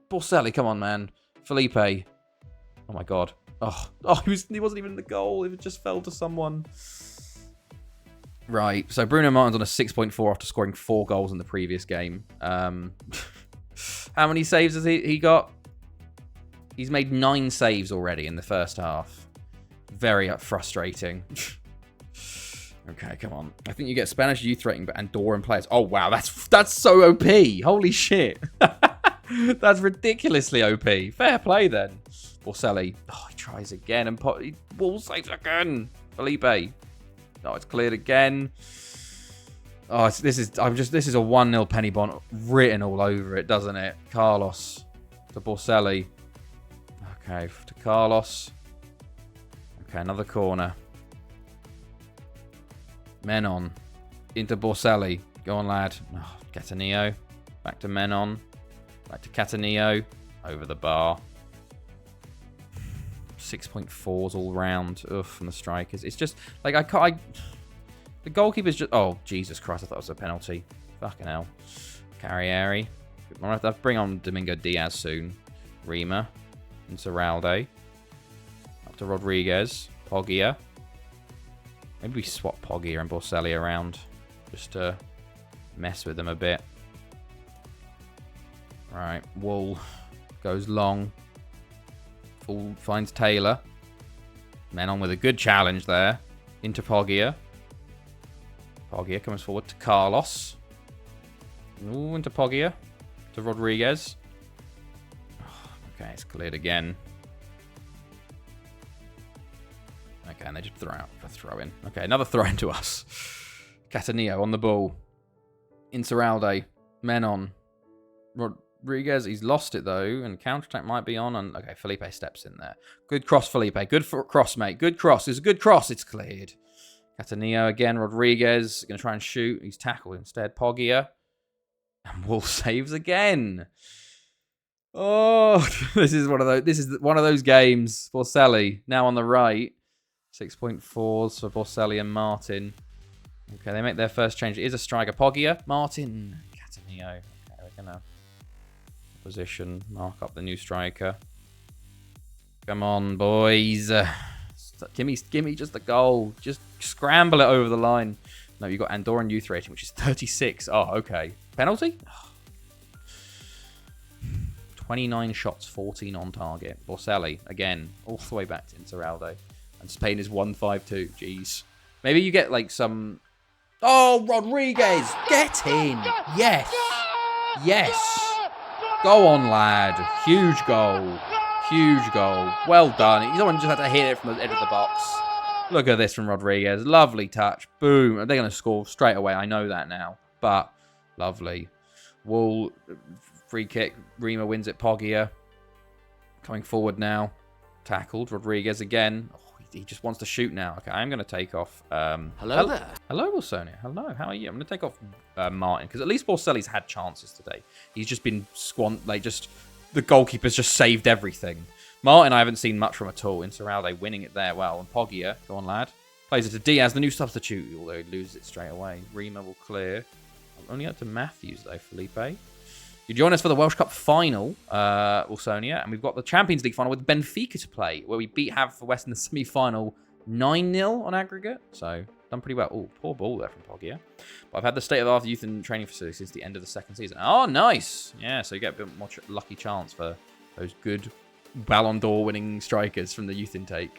Boselli, come on, man. Felipe. Oh my God. Oh, he wasn't even in the goal. It just fell to someone. Right, so Bruno Martin's on a 6.4 after scoring 4 goals in the previous game. How many saves has he got? He's made 9 saves already in the first half. Very frustrating. Okay, come on. I think you get Spanish youth rating, but Andorran players. Oh, wow, that's so OP. Holy shit. That's ridiculously OP. Fair play, then. Borselli. Oh, he tries again, and Wall saves again. Felipe. Oh, it's cleared again. Oh, this is a 1-0 penny bond written all over it, doesn't it? Carlos to Borselli. Okay, to Carlos. Okay, another corner. Menon. Into Borselli. Go on, lad. Oh, Catanillo. Back to Menon. Back to Catanillo. Over the bar. 6.4s all round. Ugh, from the strikers. It's just, like, the goalkeeper's just... Oh, Jesus Christ, I thought it was a penalty. Fucking hell. Carrieri. I'm going to have to bring on Domingo Diaz soon. Rima. Into Ralde. Up to Rodriguez. Poggia. Maybe we swap Poggia and Borselli around. Just to mess with them a bit. Right. Wool goes long. Full finds Taylor. Menon with a good challenge there. Into Poggia. Poggia comes forward to Carlos. Ooh, into Poggia. To Rodriguez. Okay, it's cleared again. Okay, and they just throw in. Okay, another throw in to us. Catanillo on the ball. Insuralde. Menon. Rodriguez, he's lost it though, and counter-attack might be on. And okay, Felipe steps in there. Good cross, Felipe. Good cross, mate. Good cross. It's a good cross. It's cleared. Catanillo again. Rodriguez going to try and shoot. He's tackled instead. Poggia. And Wolf saves again. Oh, this is one of those games. Borselli now on the right. 6.4s for Borselli and Martin. Okay, they make their first change. It is a striker. Poggia. Martin. Catanillo. Okay, we're going to position. Mark up the new striker. Come on, boys. Give me just the goal. Just scramble it over the line. No, you've got Andorran youth rating, which is 36. Oh, okay. Penalty? 29 shots, 14 on target. Borselli, again, all the way back to Insuralde. And Spain is 1-5-2. Jeez. Maybe you get like some... Oh, Rodriguez! Get in! Yes! Yes! Go on, lad. Huge goal. Huge goal. Well done. Someone just had to hit it from the edge of the box. Look at this from Rodriguez. Lovely touch. Boom. They're going to score straight away. I know that now. But, lovely. Wool, free kick. Rima wins it. Poggia. Coming forward now. Tackled. Rodriguez again. Oh, he just wants to shoot now. Okay, I'm going to take off... Hello there. Hello, Wilsonia. Hello, how are you? I'm going to take off Martin, because at least Borselli's had chances today. He's just been the goalkeeper's just saved everything. Martin, I haven't seen much from at all. Insuralde winning it there well. And Poggia, go on, lad. Plays it to Diaz, the new substitute, although he loses it straight away. Rima will clear. Only up to Matthews, though, Felipe. You join us for the Welsh Cup final, Wilsonia, and we've got the Champions League final with Benfica to play, where we beat Haverford in the semi-final 9-0 on aggregate. So, done pretty well. Oh, poor ball there from Poggia. But I've had the state-of-the-art youth and training facility since the end of the second season. Oh, nice! Yeah, so you get a bit more lucky chance for those good Ballon d'Or winning strikers from the youth intake.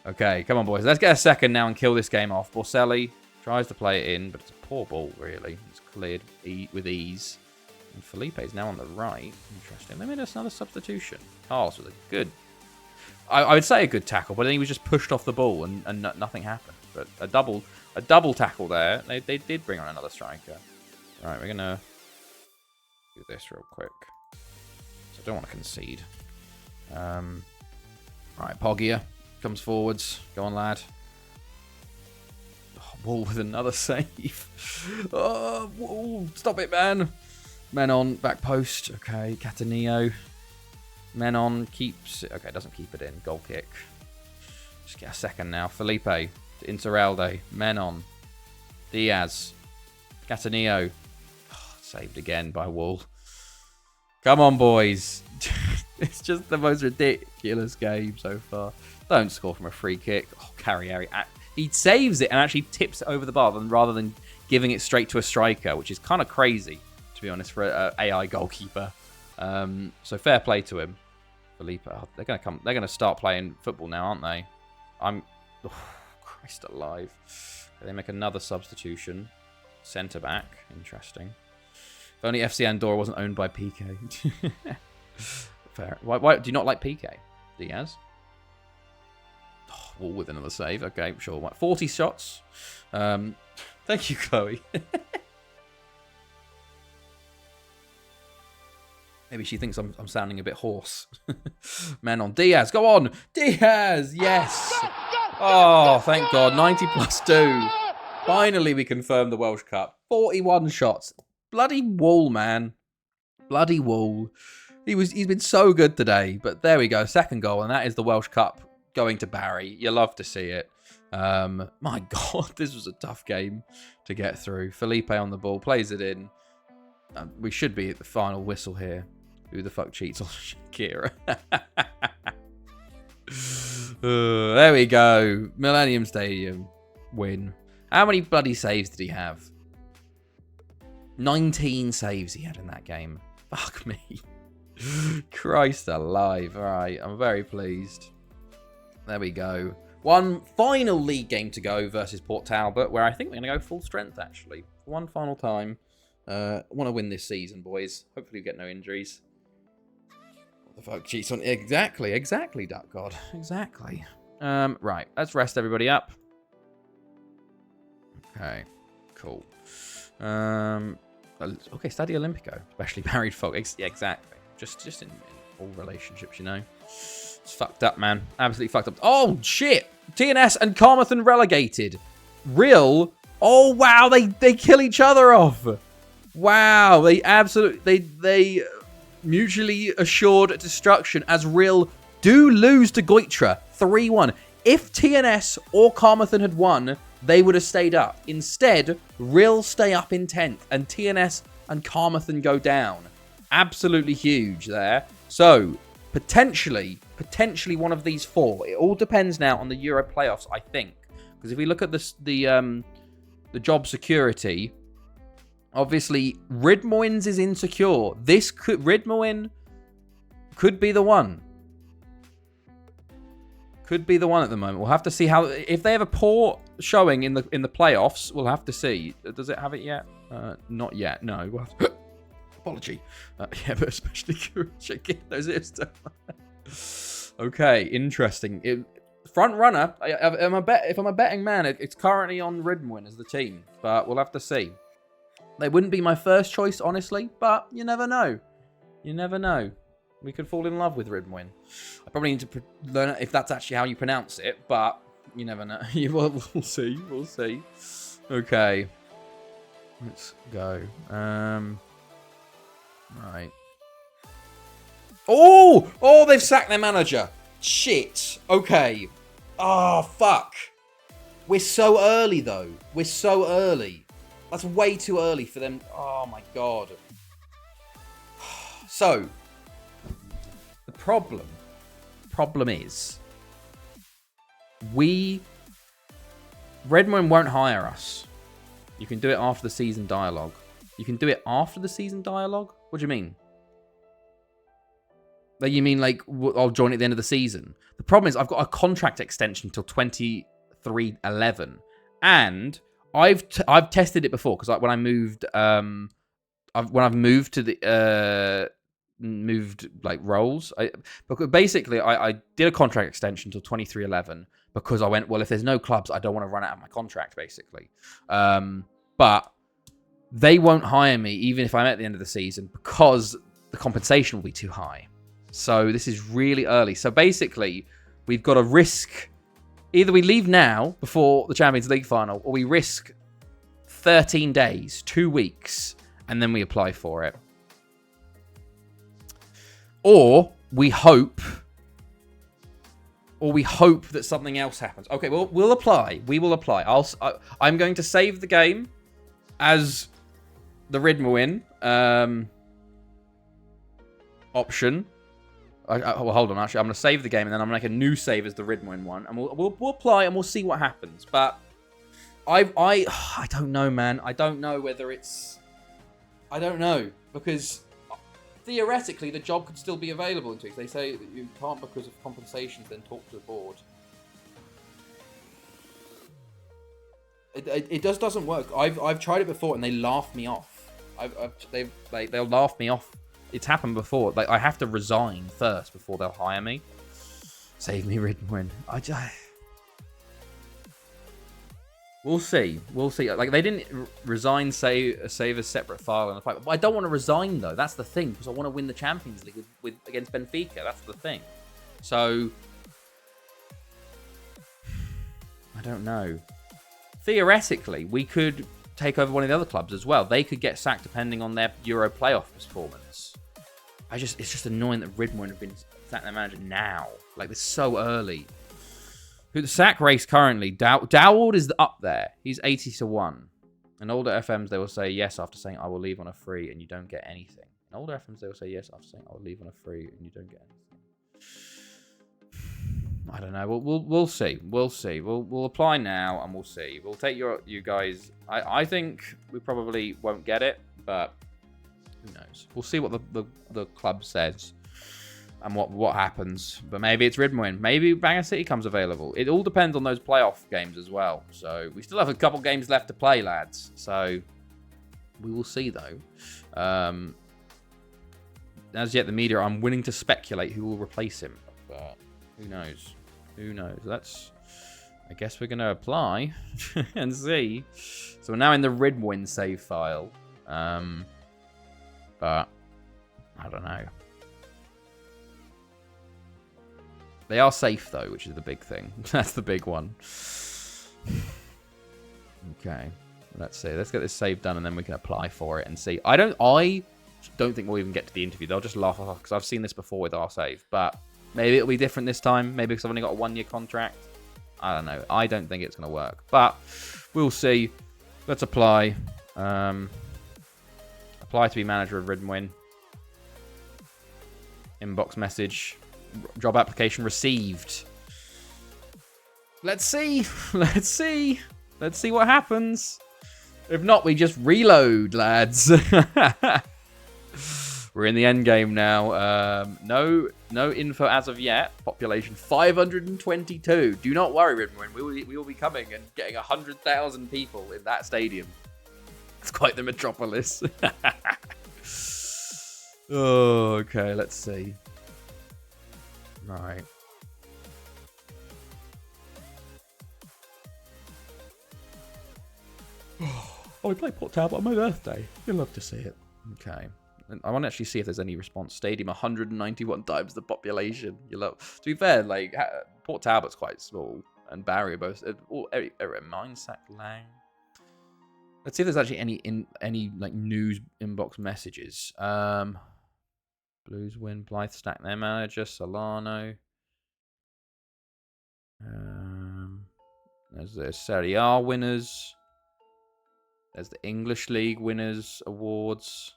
Okay, come on, boys. Let's get a second now and kill this game off. Borselli tries to play it in, but it's a poor ball, really. It's cleared with ease. And Felipe is now on the right. Interesting. They made us another substitution. Carlos with a good... I would say a good tackle, but then he was just pushed off the ball and nothing happened. But a double tackle there. They did bring on another striker. Right, we're going to do this real quick. So I don't want to concede. Right, Poggia comes forwards. Go on, lad. Oh, Wall with another save. Oh, Wall, stop it, man. Menon, back post. Okay, Catanillo. Menon keeps... Okay, doesn't keep it in. Goal kick. Just get a second now. Felipe. To Insuralde. Menon. Diaz. Catanillo. Oh, saved again by Wool. Come on, boys. It's just the most ridiculous game so far. Don't score from a free kick. Oh, Carrieri. he saves it and actually tips it over the bar rather than giving it straight to a striker, which is kind of crazy, to be honest, for an AI goalkeeper. So fair play to him. Felipe, they're gonna start playing football now, aren't they? Christ alive. They make another substitution. Centre back. Interesting. If only FC Andorra wasn't owned by PK. Fair. Why do you not like PK? Diaz? Oh, Wall with another save. Okay, sure. 40 shots. Thank you, Chloe. Maybe she thinks I'm sounding a bit hoarse. Man on Diaz. Go on. Diaz. Yes. Oh, thank God. 90 plus 2. Finally, we confirmed the Welsh Cup. 41 shots. Bloody Wall, man. Bloody Wall. He's been so good today. But there we go. Second goal. And that is the Welsh Cup going to Barry. You love to see it. My God. This was a tough game to get through. Felipe on the ball. Plays it in. We should be at the final whistle here. Who the fuck cheats on Shakira? There we go. Millennium Stadium win. How many bloody saves did he have? 19 saves he had in that game. Fuck me. Christ alive. All right, I'm very pleased. There we go. One final league game to go versus Port Talbot, where I think we're going to go full strength, actually. One final time. Want to win this season, boys. Hopefully we get no injuries. What the fuck cheats on... Exactly, Duck God. Exactly. Right, let's rest everybody up. Okay, cool. Okay, Stadio Olimpico. Especially married folk. Yeah, exactly. Just in all relationships, you know. It's fucked up, man. Absolutely fucked up. Oh, shit! TNS and Carmarthen relegated. Real? Oh, wow, they kill each other off. Wow, they mutually assured destruction as Real do lose to Goitra 3-1. If TNS or Carmarthen had won, they would have stayed up. Instead, Real stay up in 10th and TNS and Carmarthen go down. Absolutely huge there. So, potentially one of these four. It all depends now on the Euro playoffs, I think. Because if we look at the job security, obviously, Ridmoins is insecure. Ridmoin could be the one. Could be the one at the moment. We'll have to see how... If they have a poor showing in the playoffs, we'll have to see. Does it have it yet? Not yet. No. We'll have to... Apology. Yeah, but especially checking those ifs. Okay, interesting. Front runner. If I'm a betting man, it's currently on Ridmoin as the team. But we'll have to see. They wouldn't be my first choice, honestly, but you never know. You never know. We could fall in love with Ridmoin. I probably need to learn if that's actually how you pronounce it, but you never know. We'll see. We'll see. Okay. Let's go. Right. Oh, they've sacked their manager. Shit. Okay. Oh, fuck. We're so early, though. We're so early. That's way too early for them. Oh, my God. So, the problem is, Redmond won't hire us. You can do it after the season dialogue. You can do it after the season dialogue? What do you mean? Like, you mean, like, I'll join at the end of the season? The problem is, I've got a contract extension till 23/11. And I've tested it before, because when I moved, when I've moved to the, roles, I did a contract extension till 23/11, because I went, well, if there's no clubs, I don't want to run out of my contract, basically. But they won't hire me, even if I'm at the end of the season, because the compensation will be too high. So this is really early. So basically, we've got to risk... Either we leave now, before the Champions League final, or we risk 13 days, 2 weeks, and then we apply for it. Or we hope that something else happens. Okay, well, we'll apply. We will apply. I'm going to save the game as the Ridmoin option. Well, hold on. Actually, I'm going to save the game, and then I'm going to make a new save as the Ridmoin one, and we'll apply, and we'll see what happens. But I don't know, man. I don't know whether it's... I don't know, because theoretically, the job could still be available in 2 weeks. They say that you can't because of compensations, then talk to the board. It just doesn't work. I've tried it before, and they laugh me off. They'll laugh me off. It's happened before. Like, I have to resign first before they'll hire me. Save me, Ridmoin. We'll see. We'll see. Like, they didn't resign, save a separate file in the fight. But I don't want to resign, though. That's the thing, because I want to win the Champions League against Benfica. That's the thing. So, I don't know. Theoretically, we could take over one of the other clubs as well. They could get sacked depending on their Euro playoff performance. It's just annoying that Ridmoin have been sacked their manager now. Like, it's so early. Who the sack race currently? Dowald is up there. He's 80-1. In older FMs, they will say yes after saying I will leave on a free and you don't get anything. In older FMs, they will say yes after saying I will leave on a free and you don't get anything. I don't know. We'll see. We'll see. We'll apply now and we'll see. We'll take you guys. I think we probably won't get it, but who knows? We'll see what the club says and what happens. But maybe it's Ridmoin. Maybe Bangor City comes available. It all depends on those playoff games as well. So we still have a couple games left to play, lads. So we will see, though. As yet, the media are unwilling to speculate who will replace him. But who knows? Who knows? I guess we're going to apply and see. So we're now in the Ridmoin save file. But I don't know. They are safe, though, which is the big thing. That's the big one. Okay. Let's see. Let's get this save done, and then we can apply for it and see. I don't think we'll even get to the interview. They'll just laugh off because I've seen this before with our save. But maybe it'll be different this time. Maybe because I've only got a 1-year contract. I don't know. I don't think it's going to work. But we'll see. Let's apply. Apply to be manager of Ridmoin. Inbox message. Job application received. Let's see. Let's see. Let's see what happens. If not, we just reload, lads. We're in the end game now. No info as of yet. Population 522. Do not worry, Ridmoin. We will be coming and getting 100,000 people in that stadium. It's quite the metropolis. Oh, okay. Let's see. Right. Oh, we play Port Talbot on my birthday. You'll love to see it. Okay. And I want to actually see if there's any response. Stadium 191 times the population. You love. To be fair, like Port Talbot's quite small, and Barry both. Mindsack Lang. Let's see if there's actually any like news inbox messages. Blues win. Blythe stack their manager. Solano. There's the Serie A winners. There's the English League winners awards.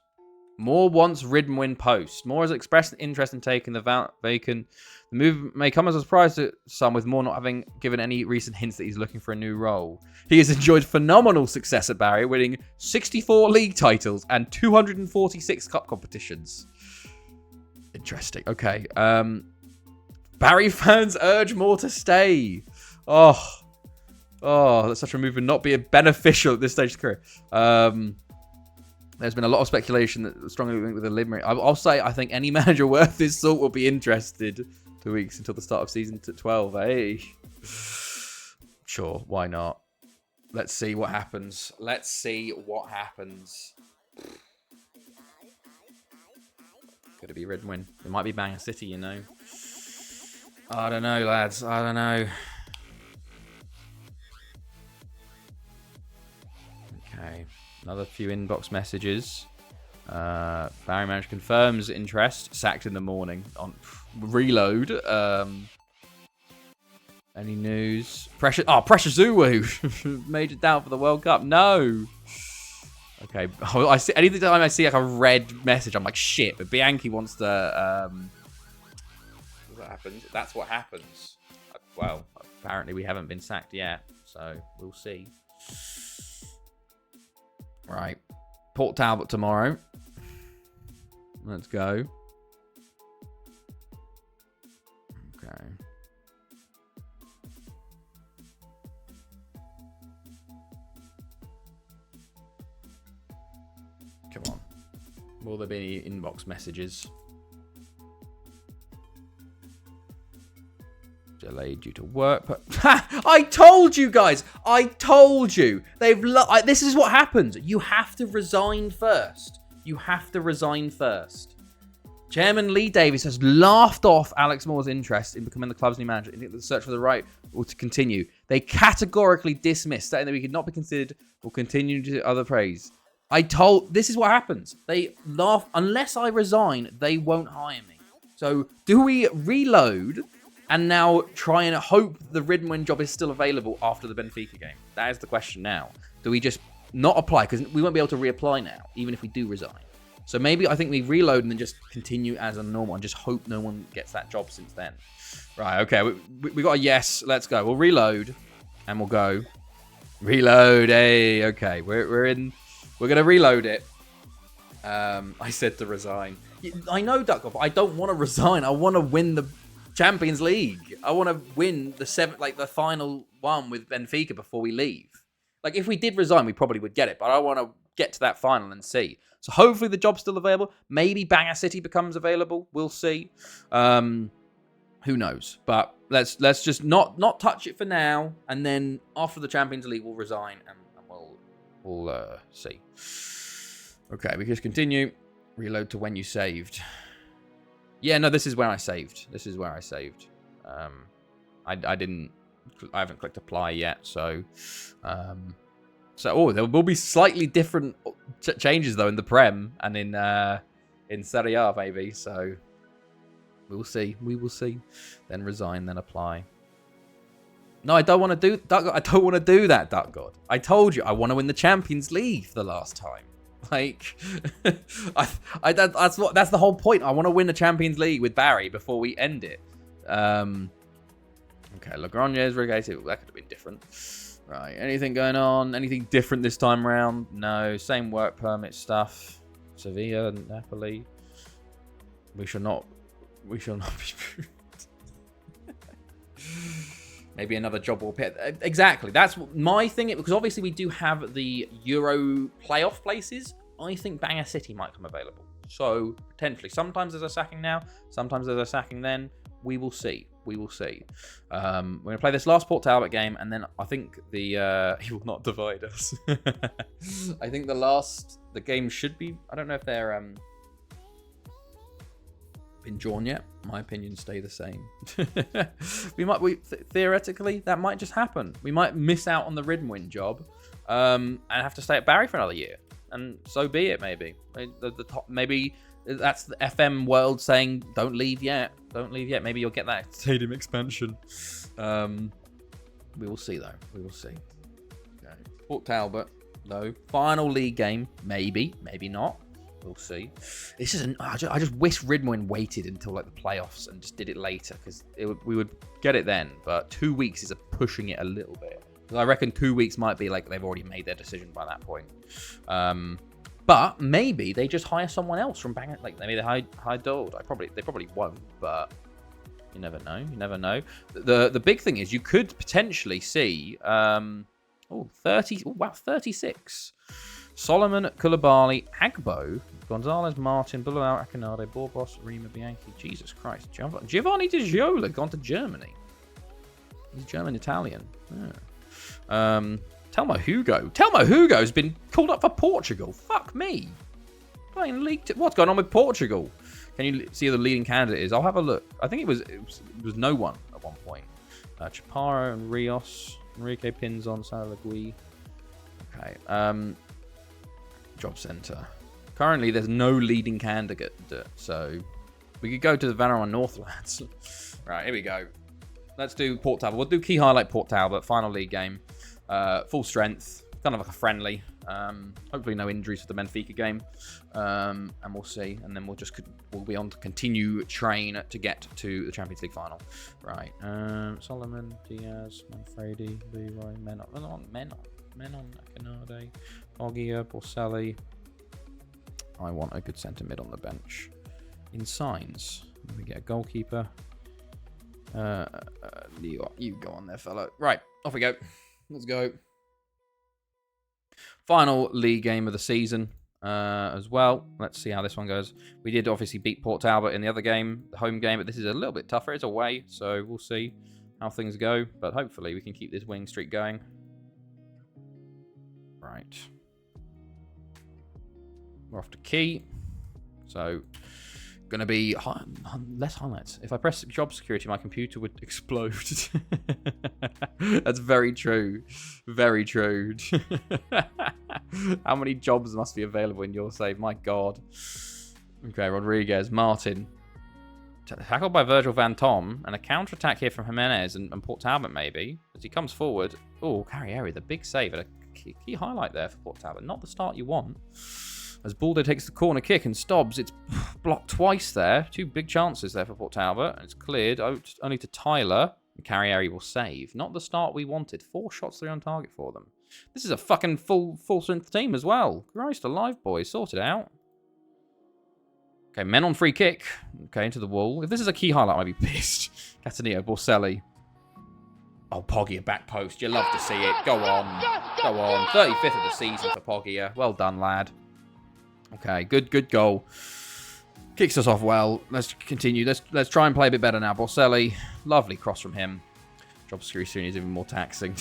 Moore wants Ridmoin post. Moore has expressed interest in taking the vacant. The move may come as a surprise to some, with Moore not having given any recent hints that he's looking for a new role. He has enjoyed phenomenal success at Barry, winning 64 league titles and 246 cup competitions. Interesting. Okay. Barry fans urge Moore to stay. Oh, that's such a move would not be beneficial at this stage of the career. There's been a lot of speculation that strongly linked with the Limerick. I'll say I think any manager worth his salt will be interested 2 weeks until the start of season 12. Hey, sure, why not? Let's see what happens. Let's see what happens. Could it be Ridmoin? It might be Bangor City, you know. I don't know, lads. I don't know. Okay. Another few inbox messages. Barry manager confirms interest. Sacked in the morning. On reload. Any news? Pressure Zulu. Major doubt for the World Cup. No. Okay. I see. Anytime I see like a red message, I'm like shit. But Bianchi wants to That happens. That's what happens. Well, apparently we haven't been sacked yet, so we'll see. Right. Port Talbot tomorrow. Let's go. Okay. Come on. Will there be any inbox messages? Delayed due to work. But I told you guys. I told you. This is what happens. You have to resign first. You have to resign first. Chairman Lee Davis has laughed off Alex Moore's interest in becoming the club's new manager in the search for the right or to continue. They categorically dismissed, stating that we could not be considered or continue to other praise. This is what happens. They laugh. Unless I resign, they won't hire me. So do we reload and now try and hope the Riddenwin job is still available after the Benfica game? That is the question now. Do we just not apply? Because we won't be able to reapply now, even if we do resign. So maybe I think we reload and then just continue as a normal and just hope no one gets that job since then. Right, okay. We got a yes. Let's go. We'll reload and we'll go. Reload. Hey, okay. We're in. We're going to reload it. I said to resign. I know, Duck, I don't want to resign. I want to win the Champions League. I want to win the final one with Benfica before we leave. Like, if we did resign, we probably would get it. But I want to get to that final and see. So hopefully the job's still available. Maybe Bangor City becomes available. We'll see. Who knows? But let's just not touch it for now. And then after the Champions League, we'll resign and we'll see. Okay, we just continue. Reload to when you saved. Yeah, no, this is where I saved. This is where I saved. I haven't clicked apply yet, so there will be slightly different changes though in the Prem and in Serie A maybe. So we'll see. We will see. Then resign, then apply. No, I don't want to do Duck. I don't want to do that, Duck God. I told you I want to win the Champions League for the last time. Like, that's the whole point. I want to win the Champions League with Barry before we end it. Okay, Lagrange is relegated. That could have been different. Right, anything going on? Anything different this time around? No, same work permit stuff. Sevilla, Napoli. We shall not be moved. Maybe another job will appear. Exactly. That's my thing. Because obviously we do have the Euro playoff places. I think Bangor City might come available. So, potentially. Sometimes there's a sacking now. Sometimes there's a sacking then. We will see. We will see. We're going to play this last Port Talbot game. And then I think he will not divide us. I think the game should be... I don't know if they're... been drawn yet. My opinions stay the same. Theoretically, that might just happen. We might miss out on the Riddenwin job and have to stay at Barry for another year. And so be it, maybe. Maybe that's the FM world saying, don't leave yet. Don't leave yet. Maybe you'll get that stadium expansion. We will see, though. We will see. Okay. Port Talbot, though. Final league game. Maybe. Maybe not. We'll see. This is I just wish Riddenwin waited until like the playoffs and just did it later because we would get it then. But 2 weeks is pushing it a little bit. I reckon 2 weeks might be like they've already made their decision by that point. But maybe they just hire someone else from Bangor. Like maybe they hire Dold. They probably won't. But you never know. You never know. The big thing is you could potentially see 36. Solomon, Koulibaly, Agbo, Gonzalez, Martin, Bilbao, Akinade, Borbos, Rima, Bianchi. Jesus Christ. Giovanni Di Giola gone to Germany. He's German-Italian. Yeah. Telmo Hugo. Telmo Hugo's been called up for Portugal. Fuck me. Playing League What's going on with Portugal? Can you see who the leading candidate is? I'll have a look. I think it was no one at one point. Chaparro and Rios. Enrique Pinzon, Salagui. Okay. Job Centre. Currently, there's no leading candidate, so we could go to the Vanarama Northlands. Right, here we go. Let's do Port Talbot. We'll do key highlight Port Talbot, final league game. Full strength. kind of like a friendly. Hopefully no injuries for the Benfica game. And we'll see. And then we'll be on to continue train to get to the Champions League final. Right. Solomon, Diaz, Manfredi, Leroy, Menon, Akinade, Ogia, Borselli. I want a good centre mid on the bench. In signs, we get a goalkeeper. You go on there, fellow. Right, off we go. Let's go. Final league game of the season as well. Let's see how this one goes. We did obviously beat Port Talbot in the other game, the home game, but this is a little bit tougher. It's away, so we'll see how things go. But hopefully we can keep this winning streak going. Right. We're off to Key. So, going to be less highlights. If I press job security, my computer would explode. That's very true. Very true. How many jobs must be available in your save? My God. Okay, Rodriguez, Martin. Tackled by Virgil van Tom. And a counter-attack here from Jimenez and Port Talbot, maybe. As he comes forward. Oh, Carrieri, the big save. A key highlight there for Port Talbot. Not the start you want. As Baldo takes the corner kick and Stobbs, it's blocked twice there. 2 big chances there for Port Talbot. It's cleared only to Tyler. And Carrieri will save. Not the start we wanted. 4 shots, 3 on target for them. This is a fucking full strength team as well. Christ alive, boys. Sort it out. Okay, men on free kick. Okay, into the wall. If this is a key highlight, I'd be pissed. Cataneo, Borselli. Oh, Poggia back post. You love to see it. Go on. Go on. 35th of the season for Poggia. Well done, lad. Okay, good goal. Kicks us off well. Let's continue. Let's try and play a bit better now. Borselli, lovely cross from him. Job security soon is even more taxing.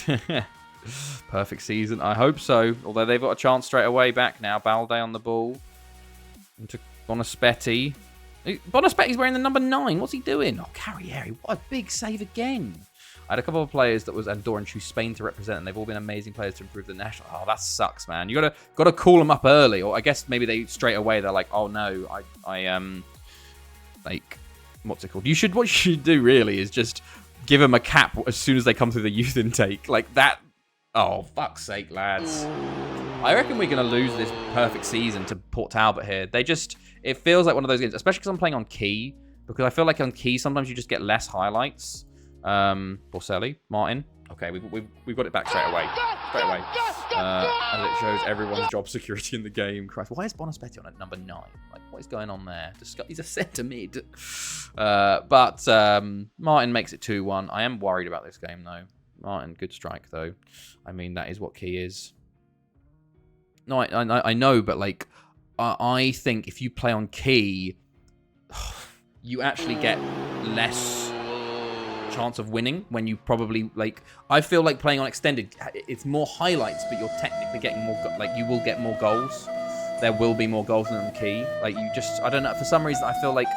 Perfect season. I hope so. Although they've got a chance straight away back now. Balde on the ball. Into Bonospetti. Bonospetti's wearing the number 9. What's he doing? Oh, Carrieri. What a big save again. I had a couple of players that was Andorra and choose Spain to represent, and they've all been amazing players to improve the national. Oh, that sucks, man. You gotta call them up early, or I guess maybe they straight away they're like, oh no, like, what's it called? What you should do really is just give them a cap as soon as they come through the youth intake, like that. Oh, fuck's sake, lads. I reckon we're gonna lose this perfect season to Port Talbot here. It feels like one of those games, especially because I'm playing on Key, because I feel like on Key sometimes you just get less highlights. Borselli, Martin. Okay, we've got it back straight away. As it shows everyone's job security in the game. Christ, why is Bonospetti on at number 9? Like, what is going on there? He's a centre mid. But Martin makes it 2-1. I am worried about this game, though. Martin, good strike, though. I mean, that is what Key is. No, I know, but, like, I think if you play on Key, you actually get less chance of winning when you probably, like, I feel like playing on extended, it's more highlights, but you're technically getting more, like, you will get more goals. There will be more goals than on Key. Like, I don't know, for some reason I feel like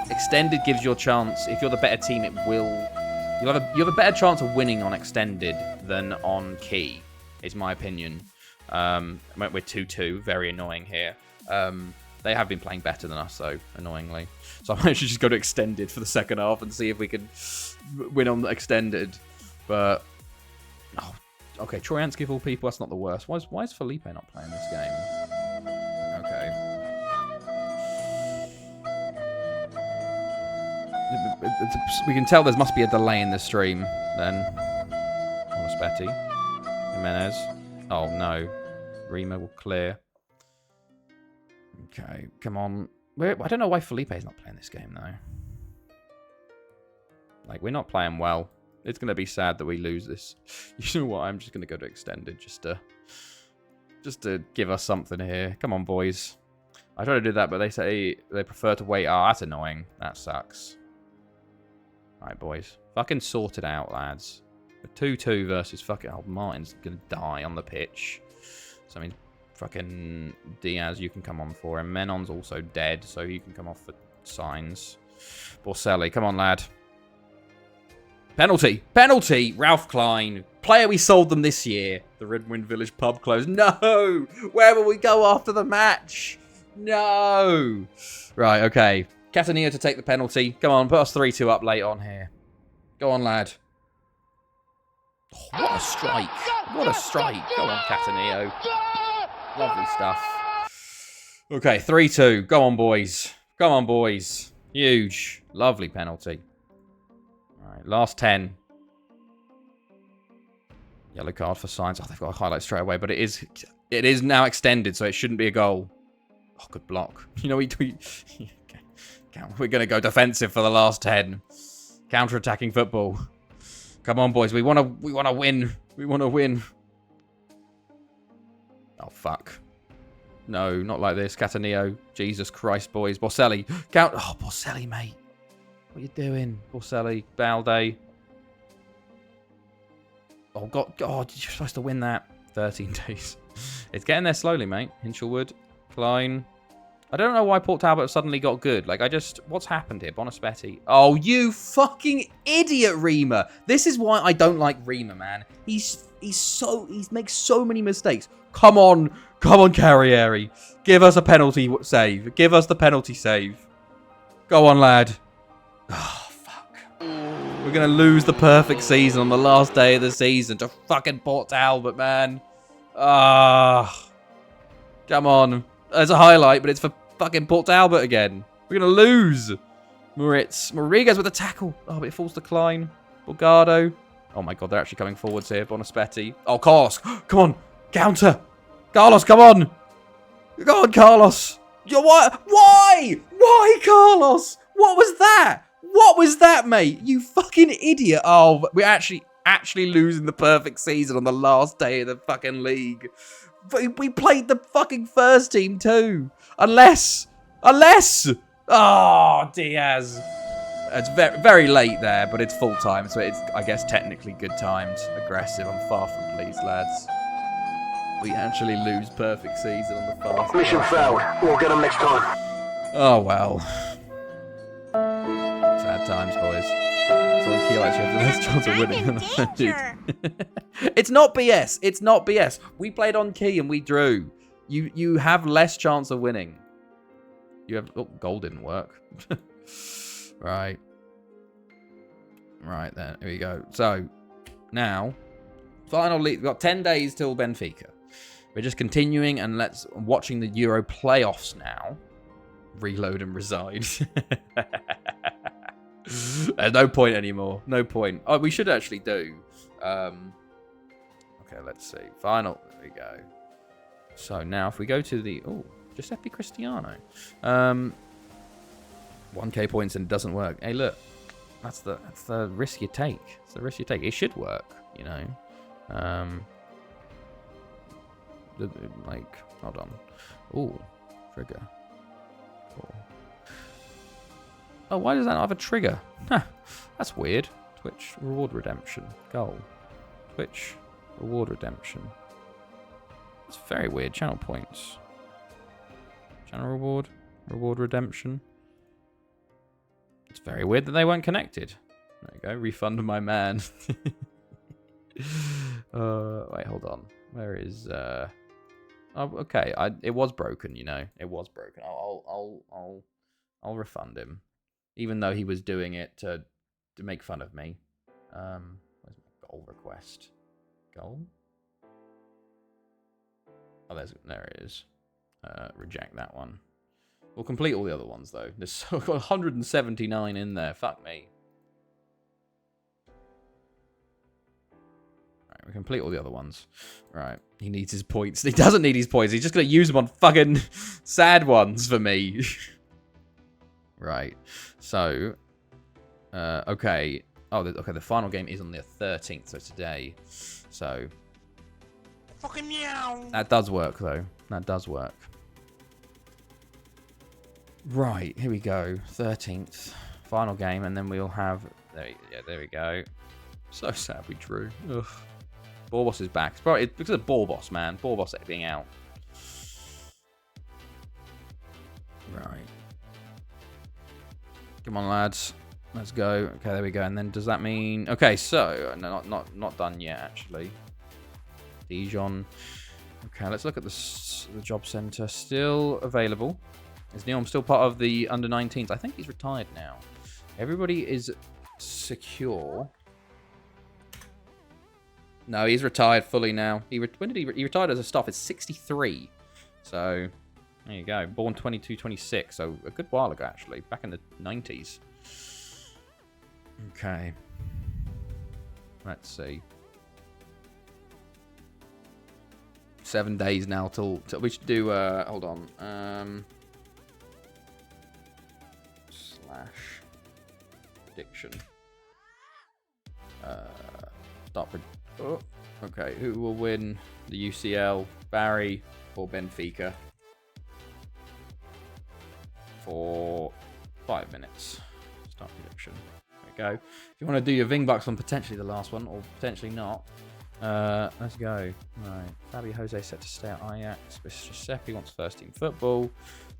extended gives you a chance. If you're the better team, you have a better chance of winning on extended than on Key, is my opinion. We're 2-2, very annoying here. They have been playing better than us, though, annoyingly. So I might actually just go to extended for the second half and see if we can win on the extended. But, oh, okay, Troyansky of all people, that's not the worst. Why is Felipe not playing this game? Okay. We can tell there must be a delay in the stream, then. Bonospetti. Jimenez. Oh, no. Rima will clear. Okay, come on. I don't know why Felipe's not playing this game, though. Like, we're not playing well. It's going to be sad that we lose this. You know what? I'm just going to go to extended just to give us something here. Come on, boys. I try to do that, but they say they prefer to wait. Oh, that's annoying. That sucks. All right, boys. Fucking sort it out, lads. A 2-2 versus fucking... Oh, Martin's going to die on the pitch. So, I mean... Fucking Diaz, you can come on for him. Menon's also dead, so you can come off for signs. Borselli, come on, lad. Penalty! Penalty! Ralph Klein. Player we sold them this year. The Redwind Village pub closed. No! Where will we go after the match? No! Right, okay. Cataneo to take the penalty. Come on, put us 3-2 up late on here. Go on, lad. Oh, what a strike. What a strike. Go on, Cataneo. Lovely stuff. Okay, 3-2. Go on, boys. Come on, boys. Huge. Lovely penalty. All right, last 10. Yellow card for Sainz. Oh, they've got a highlight straight away, but it is now extended, so it shouldn't be a goal. Oh, good block. You know, we're going to go defensive for the last 10. Counter-attacking football. Come on, boys. We want to win. We want to win. Oh, fuck. No, not like this. Cataneo. Jesus Christ, boys. Borselli. Oh, Borselli, mate. What are you doing? Borselli. Balde. Oh, God. God, you're supposed to win that. 13 days. It's getting there slowly, mate. Hinchelwood. Klein. I don't know why Port Talbot suddenly got good. Like, what's happened here? Bonaspetti. Oh, you fucking idiot, Rima. This is why I don't like Rima, man. He makes so many mistakes. Come on, Carrieri. Give us a penalty save. Give us the penalty save. Go on, lad. Oh, fuck. We're going to lose the perfect season on the last day of the season to fucking Port Talbot, man. Ah. Come on. There's a highlight, but it's for fucking Port Talbot again. We're going to lose. Moritz. Rodriguez with a tackle. Oh, but it falls to Klein. Borgado. Oh, my God. They're actually coming forwards here. Bonaspetti. Oh, Carlos. Come on. Counter. Carlos, come on. Go on, Carlos. What? Why? Why, Carlos? What was that? What was that, mate? You fucking idiot. Oh, we're actually losing the perfect season on the last day of the fucking league. We played the fucking first team too. Unless. Oh, Diaz. It's very, very late there, but it's full time, so it's, I guess, technically good timed. Aggressive. I'm far from pleased, lads. We actually lose perfect season on the fast. Mission failed. We'll get them next time. Oh, well. Sad times, boys. So on Key actually have the best chance of winning than the It's not BS. It's not BS. We played on Key and we drew. You have less chance of winning. You have... Oh, goal didn't work. Right. Right then. Here we go. So, now, final league. We've got 10 days till Benfica. We're just continuing and watching the Euro playoffs now. Reload and resign. There's no point anymore. No point. Oh, we should actually do. Okay, let's see. Final. There we go. So now if we go to the... Oh, Giuseppe Cristiano. 1k points and it doesn't work. Hey, look. That's the risk you take. It's the risk you take. It should work, you know. Like, hold on. Ooh, trigger. Cool. Oh, why does that not have a trigger? Huh, that's weird. Twitch reward redemption. Goal. Twitch reward redemption. That's very weird. Channel points. Channel reward. Reward redemption. It's very weird that they weren't connected. There you go. Refund my man. Wait, hold on. Where is Oh, okay. It was broken, you know. It was broken. I'll refund him, even though he was doing it to make fun of me. Where's my goal request? Goal? Oh, there it is. Reject that one. We'll complete all the other ones though. There's 179 in there. Fuck me. Right, we complete all the other ones. Right, he needs his points. He doesn't need his points. He's just gonna use them on fucking sad ones for me. Right. So, okay. Oh, okay. The final game is on the 13th, so today. So, Fucking meow. that does work though. That does work. Right, here we go. 13th. Final game, and then we'll have... There we go. So sad we drew. Ugh. Borbos is back. It's probably because of Borbos, man. Borbos being out. Right. Come on, lads. Let's go. Okay, there we go. And then does that mean... Okay, so... No, not done yet, actually. Dijon. Okay, let's look at the job centre. Still available. Is Neom still part of the under-19s? I think he's retired now. Everybody is secure. No, he's retired fully now. When did he retired as a staff? It's 63. So, there you go. Born 22-26. So, a good while ago, actually. Back in the 90s. Okay. Let's see. 7 days now till we should do, hold on. Slash prediction. Oh, okay, who will win the UCL? Barry or Benfica? For 5 minutes. Start prediction. There we go. If you want to do your Vingbucks on potentially the last one, or potentially not, let's go. Right, Fabio Jose set to stay at Ajax. Giuseppe wants first team football.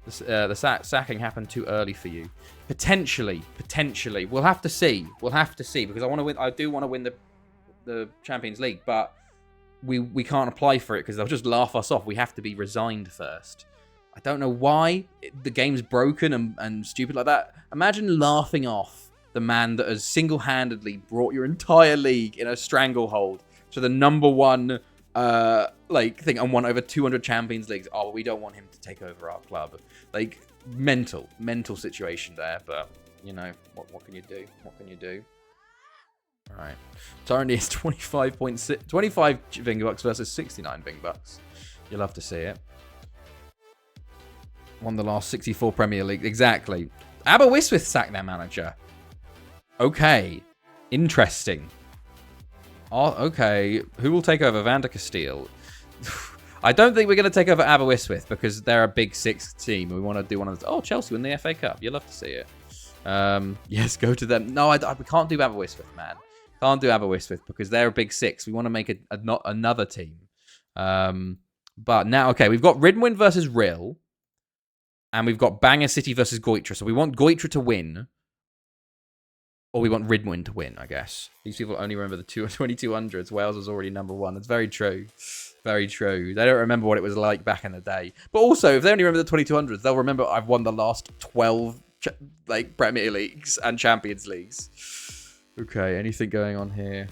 The sacking happened too early for you. Potentially. We'll have to see. Because I want to win. I do want to win the Champions League, but we can't apply for it because they'll just laugh us off. We have to be resigned first. I don't know why the game's broken and stupid like that. Imagine laughing off the man that has single-handedly brought your entire league in a stranglehold to the #1 thing and won over 200 Champions Leagues. Oh, we don't want him to take over our club. Like, mental situation there. But you know what can you do? What can you do? All right, currently it's 25 Vingbucks versus 69 Vingbucks. You'll have to see it. Won the last 64 Premier League. Exactly. Aberystwyth sacked their manager. Okay. Interesting. Oh, okay. Who will take over? Van der Kasteel. I don't think we're going to take over Aberystwyth because they're a big 6 team. We want to do one of those. Oh, Chelsea win the FA Cup. You'll love to see it. Yes, go to them. No, we can't do Aberystwyth, man. Can't do Aberystwyth because they're a big 6. We want to make not another team. But now, okay, we've got Ridwin versus Rill. And we've got Bangor City versus Goitra. So we want Goitra to win. Or we want Ridwin to win, I guess. These people only remember the 2200s. Wales was already #1. That's very true. Very true. They don't remember what it was like back in the day. But also, if they only remember the 2200s, they'll remember I've won the last 12 Premier Leagues and Champions Leagues. Okay, anything going on here?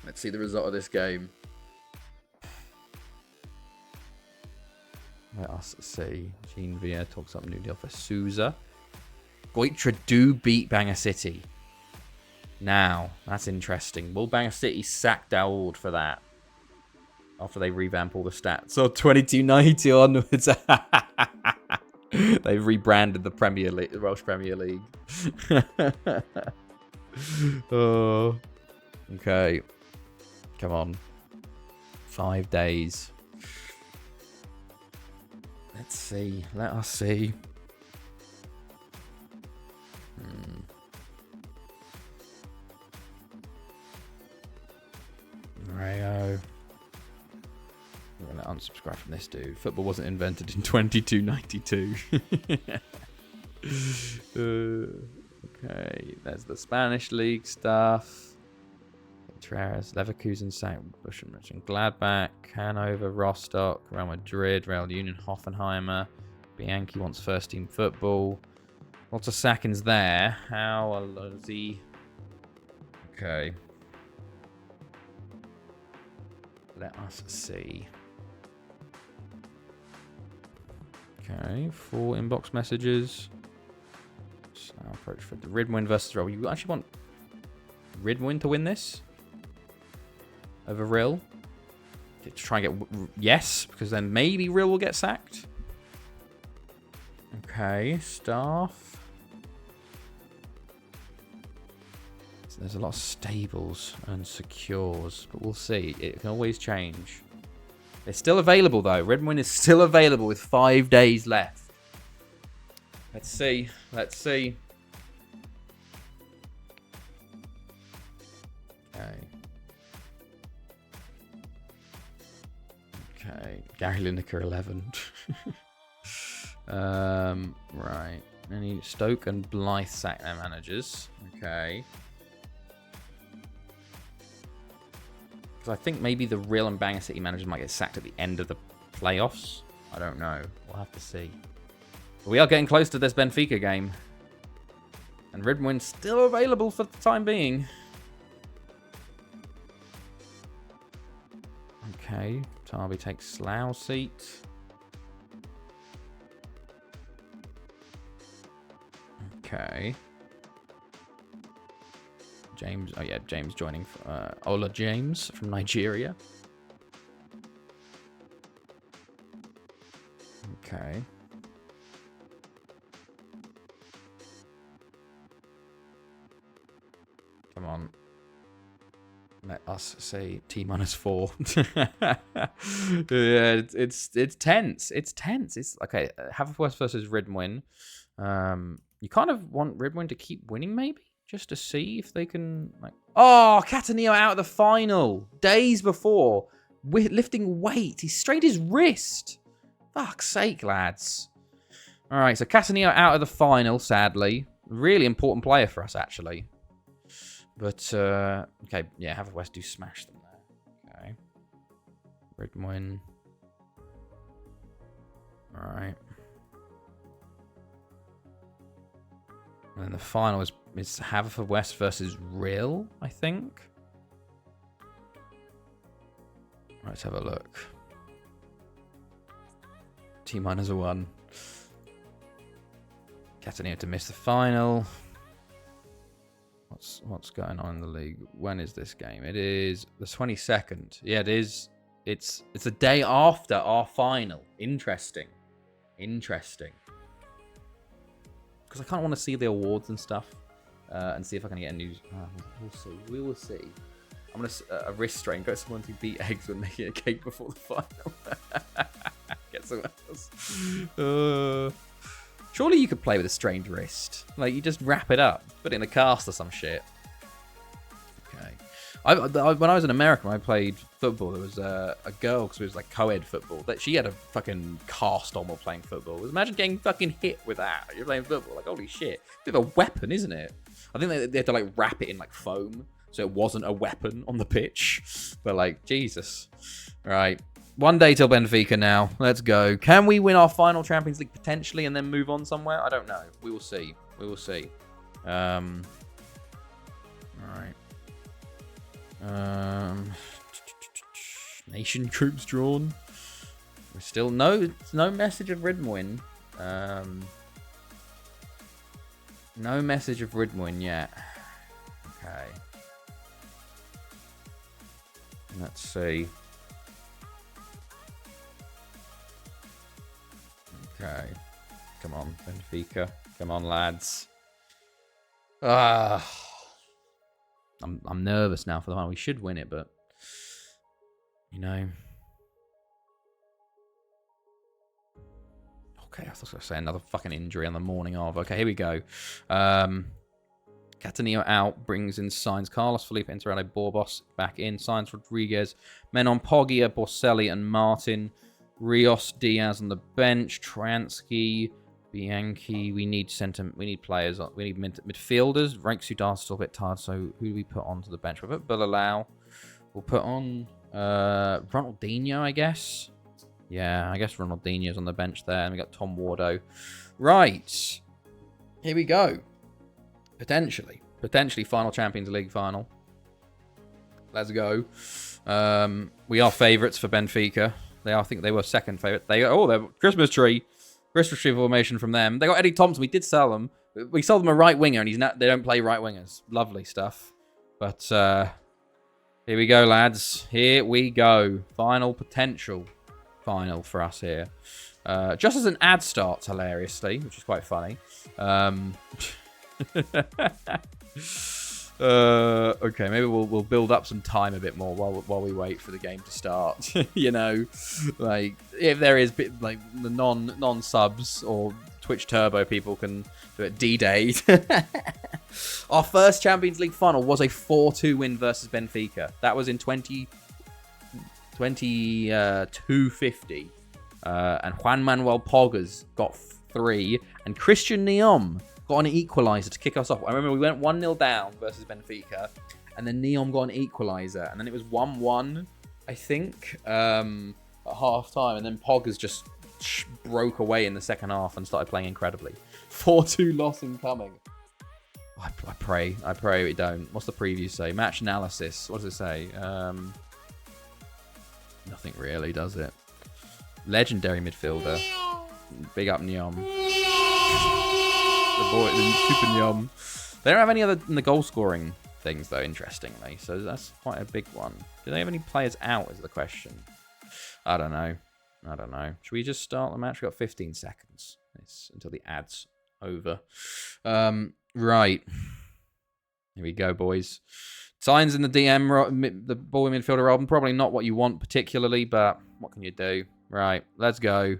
Let's see the result of this game. Let us see. Jean Villa talks up a new deal for Souza. Goitra do beat Bangor City. Now, that's interesting. Will Bangor City sack Daoud for that? After they revamp all the stats. So 2290 onwards. They've rebranded the Premier League, the Welsh Premier League. Oh. Okay. Come on. 5 days. Let's see. Let us see. Rayo. I'm going to unsubscribe from this dude. Football wasn't invented in 2292. Okay. There's the Spanish league stuff. Contreras, Leverkusen, St. Bushman, Gladbach, Hanover, Rostock, Real Madrid, Real Union, Hoffenheimer. Bianchi wants first team football. Lots of sackings there. How is he? Okay. Let us see. Okay, 4 inbox messages. So approach for the Ridwin versus Rill. You actually want Ridwin to win this? Over Rill? To try and get... Yes, because then maybe Rill will get sacked. Okay, staff. So there's a lot of stables and secures, but we'll see. It can always change. It's still available, though. Ridwin is still available with 5 days left. Let's see. Let's see. Okay. Okay. Gary Lineker 11. Right. Any Stoke and Blythe sack their managers. Okay. Because I think maybe the Real and Bangor City managers might get sacked at the end of the playoffs. I don't know. We'll have to see. But we are getting close to this Benfica game. And Ridwin's still available for the time being. Okay, Tarby takes Slough's seat. Okay. James, oh yeah, James joining, Ola James from Nigeria. Okay. Come on. Let us say T-4. Yeah, it's tense. It's tense. It's okay. Haverfordwest versus Ridwin. You kind of want Ridwin to keep winning, maybe, just to see if they can. Like, oh, Cataneo out of the final days before, lifting weight. He strained his wrist. Fuck's sake, lads. All right, so Cataneo out of the final, sadly. Really important player for us, actually. But, okay, yeah, Haverfordwest do smash them there. Okay. Ridwin. All right. And then the final is Haverfordwest versus Real, I think. Let's have a look. T-1. Cataneo to miss the final. What's going on in the league? When is this game? It is the 22nd. Yeah, it is. It's a day after our final. Interesting. Interesting. Because I kind of want to see the awards and stuff, and see if I can get a news. We'll see. We will see. I'm gonna a wrist strain. Go someone who beat eggs when making a cake before the final. Get someone else. Surely you could play with a strained wrist. Like, you just wrap it up, put it in a cast or some shit. Okay. When I was in America, when I played football, there was a girl, because it was like co-ed football, that she had a fucking cast on while playing football. Imagine getting fucking hit with that. You're playing football. Like, holy shit. It's a bit of a weapon, isn't it? I think they had to, like, wrap it in, like, foam, so it wasn't a weapon on the pitch. But, like, Jesus. All right. One day till Benfica now. Let's go. Can we win our final Champions League potentially and then move on somewhere? I don't know. We will see. We will see. All right. Nation troops drawn. We're still no message of Ridwin. No message of Ridwin yet. Okay. Let's see. Okay. Come on, Benfica. Come on, lads. I'm nervous now for the final. We should win it, but you know. Okay, I thought I was going to say another fucking injury on the morning of. Okay, here we go. Cataneo out, brings in Signs Carlos, Felipe Interrade, Borbos back in. Signs Rodriguez, Menon Poggia, Borselli, and Martin. Rios, Diaz on the bench. Transky, Bianchi. We need players. We need midfielders. Rank Sudar's still a bit tired, so who do we put onto the bench? We'll put Bilalau. We'll put on Ronaldinho, I guess. Yeah, I guess Ronaldinho's on the bench there. And we got Tom Wardo. Right. Here we go. Potentially final Champions League final. Let's go. We are favourites for Benfica. I think they were second favourite. They're Christmas tree formation from them. They got Eddie Thompson. We did sell them. We sold them a right winger, and they don't play right wingers. Lovely stuff. But here we go, lads. Here we go. Final potential final for us here. Just as an ad starts hilariously, which is quite funny. Okay, maybe we'll build up some time a bit more while we wait for the game to start. You know, like if there is like the non subs or Twitch Turbo people can do it D-Day. Our first Champions League final was a 4-2 win versus Benfica. That was in 250. And Juan Manuel Pogas got 3, and Christian Neom got an equaliser to kick us off. I remember we went 1-0 down versus Benfica, and then Neom got an equaliser, and then it was 1-1, I think, at half-time, and then Pogas just broke away in the second half and started playing incredibly. 4-2 loss incoming. I pray we don't. What's the preview say? Match analysis. What does it say? Nothing really, does it? Legendary midfielder. Big up Nyom. The super Nyom. They don't have any other in the goal scoring things though, interestingly. So that's quite a big one. Do they have any players out is the question. I don't know. Should we just start the match? We've got 15 seconds. It's until the ad's over. Right. Here we go, boys. Signs in the DM, the ball midfielder role. Probably not what you want particularly, but what can you do? Right, let's go.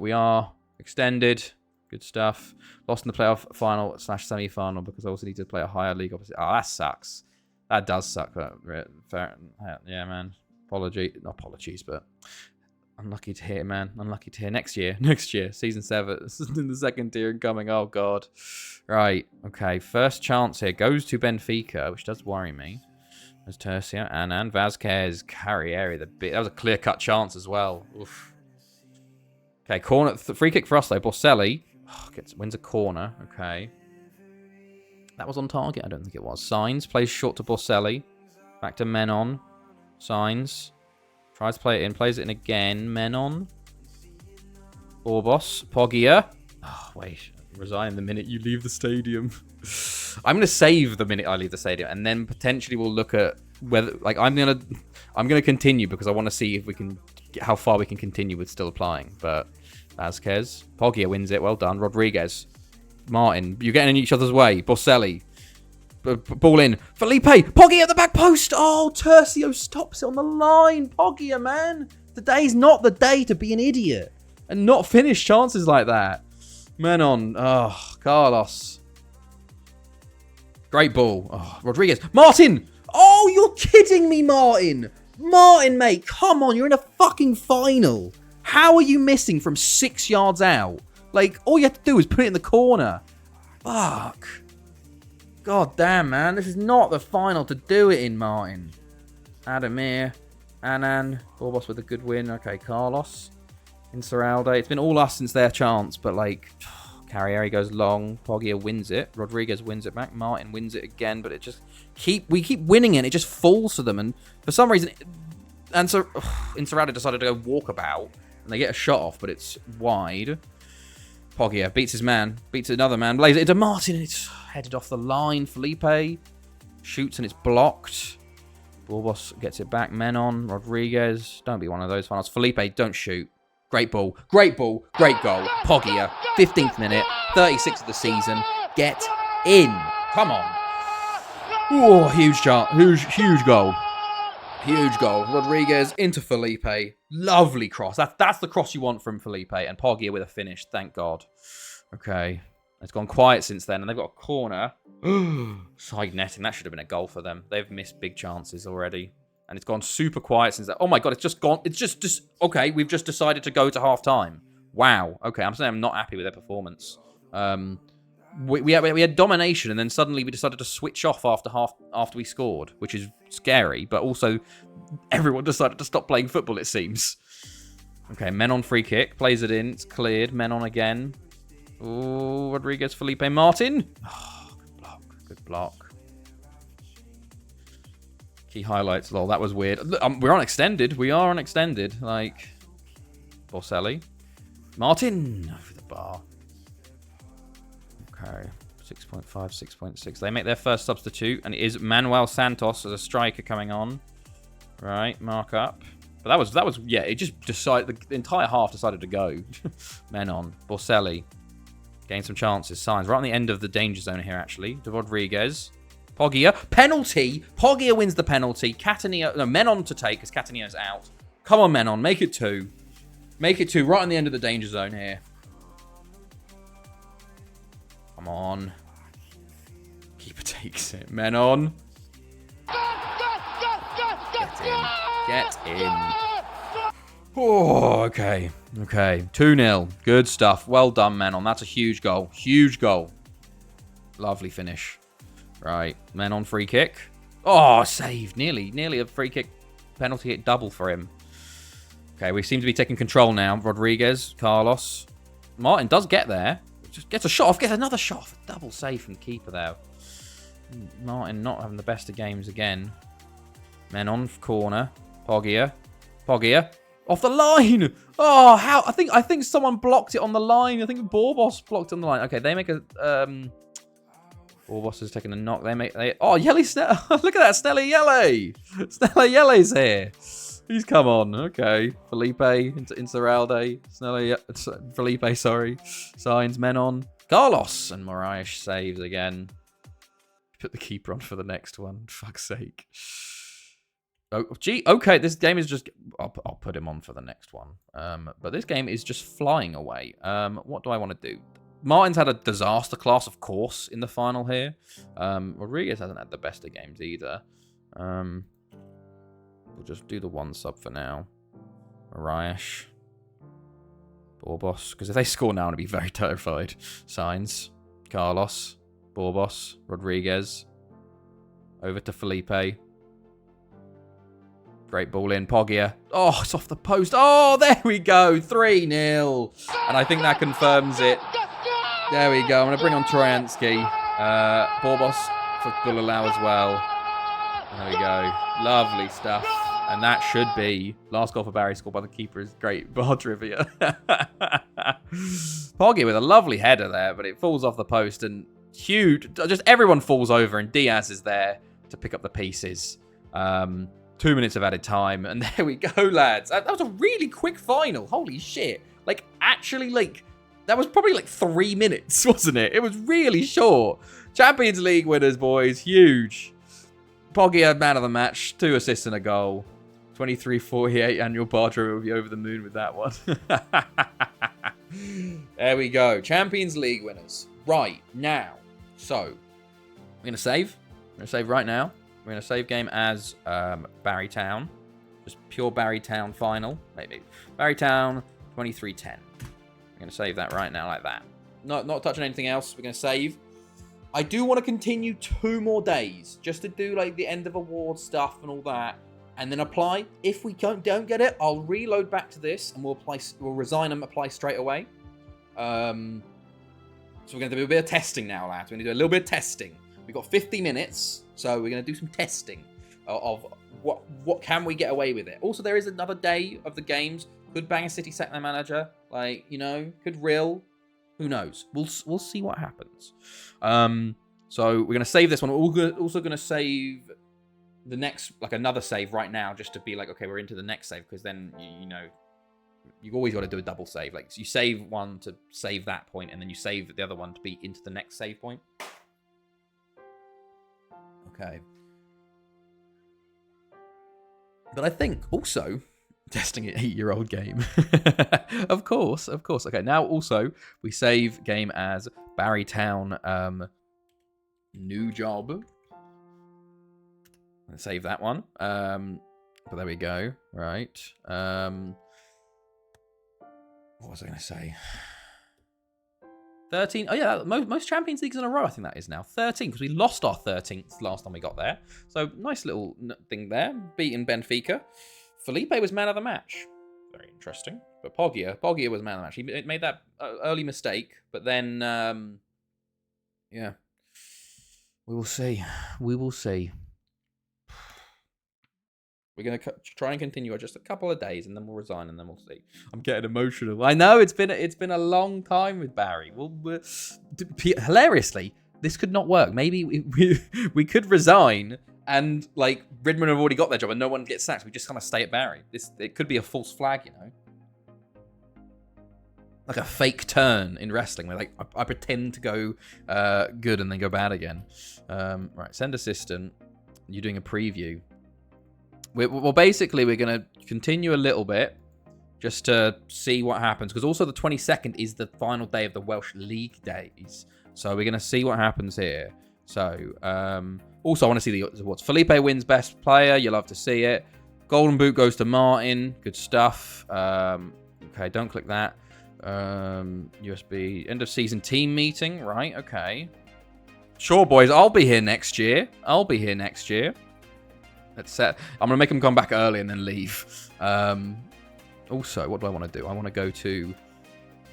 We are extended. Good stuff. Lost in the playoff final / semi-final because I also need to play a higher league opposite. Oh, that sucks. That does suck. Fair, yeah, man. Not apologies, but unlucky to hear, man. Unlucky to hear. Next year. Season 7. This is in the second tier and coming. Oh, God. Right. Okay. First chance here goes to Benfica, which does worry me. There's Tercia, Annan, Vazquez, Carrieri. That was a clear-cut chance as well. Oof. Okay, corner. Free kick for us, though. Borselli wins a corner. Okay. That was on target? I don't think it was. Signs. Plays short to Borselli. Back to Menon. Signs. Tries to play it in. Plays it in again. Menon. Orbos. Poggia. Oh, wait. Resign the minute you leave the stadium. I'm going to save the minute I leave the stadium. And then potentially we'll look at whether... Like, I'm going to continue because I want to see if we can... How far we can continue with still applying. But Vazquez. Poggia wins it. Well done. Rodriguez. Martin. You're getting in each other's way. Borselli. Ball in. Felipe. Poggia at the back post. Oh, Tercio stops it on the line. Poggia, man. Today's not the day to be an idiot. And not finish chances like that. Menon. Oh, Carlos. Great ball. Oh, Rodriguez. Martin. Oh, you're kidding me, Martin. Martin, mate. Come on. You're in a fucking final. How are you missing from 6 yards out? Like, all you have to do is put it in the corner. Fuck. God damn, man. This is not the final to do it in, Martin. Ademir. Annan. Orbos with a good win. Okay, Carlos. Insuralde. It's been all us since their chance, but like... Carrieri goes long. Poggia wins it. Rodriguez wins it back. Martin wins it again, but it just... We keep winning it. It just falls to them, and for some reason... Insuralde decided to go walkabout, and they get a shot off, but it's wide. Poggia beats his man, beats another man, lays it into Martin, and it's headed off the line. Felipe shoots, and it's blocked. Borbos gets it back. Menon, Rodriguez. Don't be one of those finals. Felipe, don't shoot. Great ball. Great ball. Great goal. Poggia, 15th minute, 36th of the season. Get in. Come on. Oh, huge goal. Huge goal. Rodriguez into Felipe. Lovely cross. That's the cross you want from Felipe. And Poggia with a finish. Thank God. Okay. It's gone quiet since then. And they've got a corner. Side netting. That should have been a goal for them. They've missed big chances already. And it's gone super quiet since then. Oh my God. It's just gone. It's just okay. We've just decided to go to half time. Wow. Okay. I'm saying I'm not happy with their performance. We had domination, and then suddenly we decided to switch off after we scored, which is scary. But also, everyone decided to stop playing football, it seems. Okay, Menon free kick. Plays it in. It's cleared. Menon again. Oh, Rodriguez, Felipe, Martin. Oh, good block. Good block. Key highlights. Lol, that was weird. We're on extended. We are on extended. Like, Borselli. Martin. Over the bar. Okay, 6.5, 6.6. They make their first substitute, and it is Manuel Santos as a striker coming on. Right, mark up. But that was yeah, it just decided, the entire half decided to go. Menon, Borselli. Gain some chances, signs. Right on the end of the danger zone here, actually. To Rodriguez. Poggia. Penalty! Poggia wins the penalty. Cataneo, no, Menon to take, because Cataneo's out. Come on, Menon, make it 2. Make it 2, right on the end of the danger zone here. Come on. Keeper takes it. Menon. Get in. Oh, okay. Okay. 2-0. Good stuff. Well done, Menon. That's a huge goal. Huge goal. Lovely finish. Right. Menon free kick. Oh, saved. Nearly a free kick penalty hit double for him. Okay, we seem to be taking control now. Rodriguez, Carlos. Martin does get there. Just gets a shot off, gets another shot off. Double save from the keeper there. Martin not having the best of games again. Menon corner. Poggia. Poggia. Off the line. Oh, how? I think someone blocked it on the line. I think Borbos blocked it on the line. Okay, they make a... Borbos is taking a knock. Oh, Yelly Snell. Look at that. Snella Yelly. Snella Yelly's here. He's come on. Okay. Felipe, Insuralde. Felipe, sorry. Signs, Menon. Carlos. And Moraes saves again. Put the keeper on for the next one. Fuck's sake. Oh, gee. Okay, this game is just... I'll put him on for the next one. But this game is just flying away. What do I want to do? Martin's had a disaster class, of course, in the final here. Rodriguez hasn't had the best of games either. We'll just do the one sub for now. Moraes. Borbos. Because if they score now, I'm going to be very terrified. Signs. Carlos. Borbos. Rodriguez. Over to Felipe. Great ball in. Poggia. Oh, it's off the post. Oh, there we go. 3-0. And I think that confirms it. There we go. I'm going to bring on Trojansky. Borbos for Bulalau as well. There we go. Lovely stuff. And that should be last goal for Barry, scored by the keeper, is great bar trivia. Poggia with a lovely header there, but it falls off the post and huge. Just everyone falls over and Diaz is there to pick up the pieces. 2 minutes of added time. And there we go, lads. That was a really quick final. Holy shit. Like, actually, like, that was probably like 3 minutes, wasn't it? It was really short. Champions League winners, boys. Huge. Poggia, man of the match. 2 assists and a goal. 23-48 annual Bartra will be over the moon with that one. There we go. Champions League winners. Right, now. So, we're going to save. We're going to save right now. We're going to save game as Barry Town. Just pure Barry Town final. Maybe. Barry Town 23-10. We're going to save that right now like that. Not touching anything else. We're going to save. I do want to continue 2 more days. Just to do like the end of award stuff and all that. And then apply. If we don't get it, I'll reload back to this and we'll resign and apply straight away. So we're going to do a bit of testing now, lads. We're going to do a little bit of testing. We've got 50 minutes, so we're going to do some testing of what can we get away with it. Also, there is another day of the games. Could Bangor City sack their manager? Like, you know, could Rill? Who knows? We'll see what happens. So we're going to save this one. We're also going to save the next, like another save right now, just to be like, okay, we're into the next save, because then, you know, you've always got to do a double save. Like, so you save one to save that point, and then you save the other one to be into the next save point. Okay. But I think also testing an 8-year-old game. Of course. Okay, now also we save game as Barry Town new job. And save that one. But there we go. Right. What was I going to say? 13. Oh, yeah. Most Champions Leagues in a row, I think that is now. 13, because we lost our 13th last time we got there. So, nice little thing there. Beating Benfica. Felipe was man of the match. Very interesting. But Poggia was man of the match. He made that early mistake. But then, yeah. We will see. We're going to try and continue just a couple of days, and then we'll resign, and then we'll see. I'm getting emotional. I know it's been a long time with Barry. Hilariously, this could not work. Maybe we could resign, and like Ridman have already got their job, and no one gets sacked. We just kind of stay at Barry. It could be a false flag, you know, like a fake turn in wrestling, where like I pretend to go good and then go bad again. Right, send assistant. You're doing a preview. Well, basically, we're going to continue a little bit just to see what happens. Because also the 22nd is the final day of the Welsh League days. So we're going to see what happens here. So, also, I want to see the awards. Felipe wins best player. You'll love to see it. Golden Boot goes to Martin. Good stuff. Okay, don't click that. USB. End of season team meeting. Right, okay. Sure, boys. I'll be here next year. Let's set. I'm going to make them come back early and then leave. Also, what do I want to do? I want to go to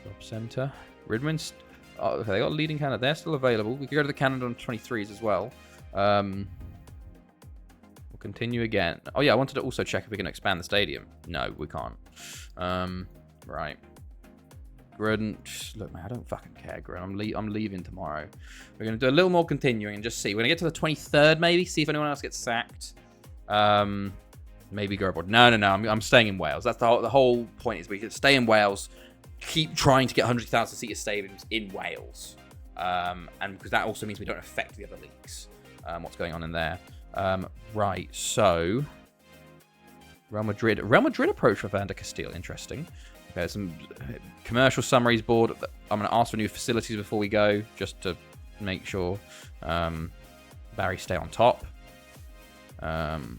Job Center. Ridman's. Oh, okay, they got a leading candidate. They're still available. We can go to the candidate on 23s as well. Okay, Continue again. Oh yeah, I wanted to also check if we can expand the stadium. No, we can't. Right. Gruden, look, man, I don't fucking care, Gruden. I'm leaving tomorrow. We're going to do a little more continuing and just see. We're going to get to the 23rd, maybe, see if anyone else gets sacked. Maybe go abroad. No. I'm staying in Wales. That's the whole point is we can stay in Wales, keep trying to get 100,000 seater stadiums in Wales. And because that also means we don't affect the other leagues. What's going on in there. Right, so Real Madrid approach for Van der Castile. Interesting. Okay, some commercial summaries board. I'm going to ask for new facilities before we go, just to make sure Barry stay on top. Right.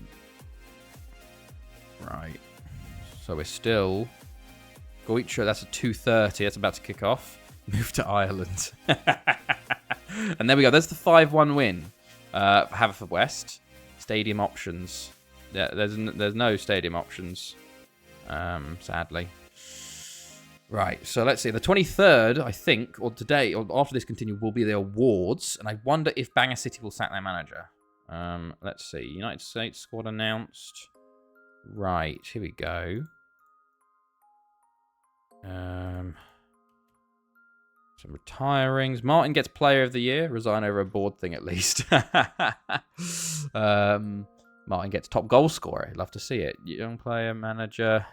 So we're still Goitre. That's a 2:30. That's about to kick off. Move to Ireland. And there we go. There's the 5-1 win for Haverfordwest. Stadium options. Yeah, there's no stadium options. Sadly. Right, so let's see. The 23rd, I think, or today, or after this continue, will be the awards. And I wonder if Bangor City will sack their manager. Let's see. United States squad announced. Right, here we go. Some retirings. Martin gets player of the year. Resign over a board thing, at least. Martin gets top goal scorer. Love to see it. Young player, manager.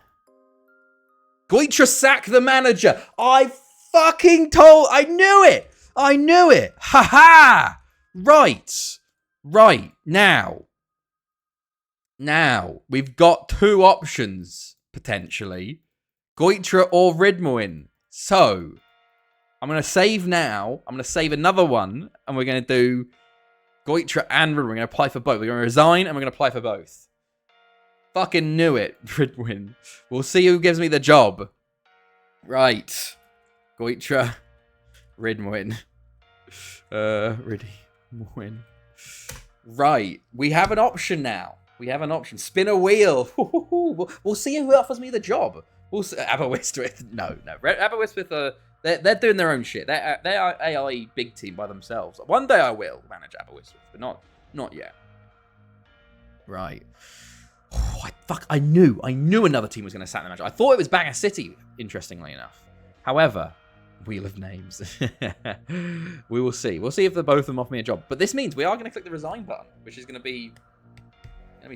Goitre sack the manager. I fucking told. I knew it. Ha ha. Right. Now we've got two options potentially, Goitre or Ridmoin. So I'm gonna save now. I'm gonna save another one, and we're gonna do Goitre and Ridmoin. We're gonna apply for both. We're gonna resign, and we're gonna apply for both. Fucking knew it, Ridwin. We'll see who gives me the job. Right. Goitre. Ridwin. Ridwin. Right. We have an option now. Spin a wheel. We'll see who offers me the job. We'll see. Aberystwyth. No. Aberystwyth, they're doing their own shit. They're AI big team by themselves. One day I will manage Aberystwyth, but not yet. Right. Oh, I knew another team was going to sack the manager. I thought it was Bangor City, interestingly enough. However, wheel of names. We will see. We'll see if both of them offer me a job. But this means we are going to click the resign button, which is going to be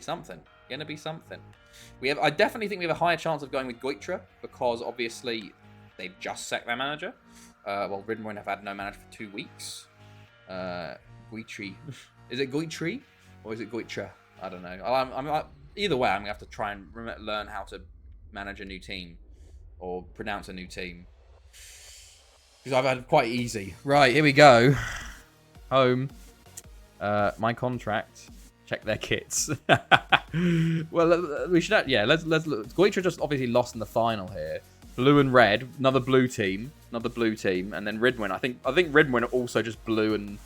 something. I definitely think we have a higher chance of going with Goitre because obviously they've just sacked their manager. Well, Ridmoin have had no manager for 2 weeks. Goitre. Is it Goitre or is it Goitre? I don't know. Either way, I'm going to have to try and learn how to manage a new team or pronounce a new team. Because I've had quite easy. Right, here we go. Home. My contract. Check their kits. Well, we should. Yeah, let's look. Goitre just obviously lost in the final here. Blue and red, another blue team, and then Ridwin. I think Ridwin are also just blue and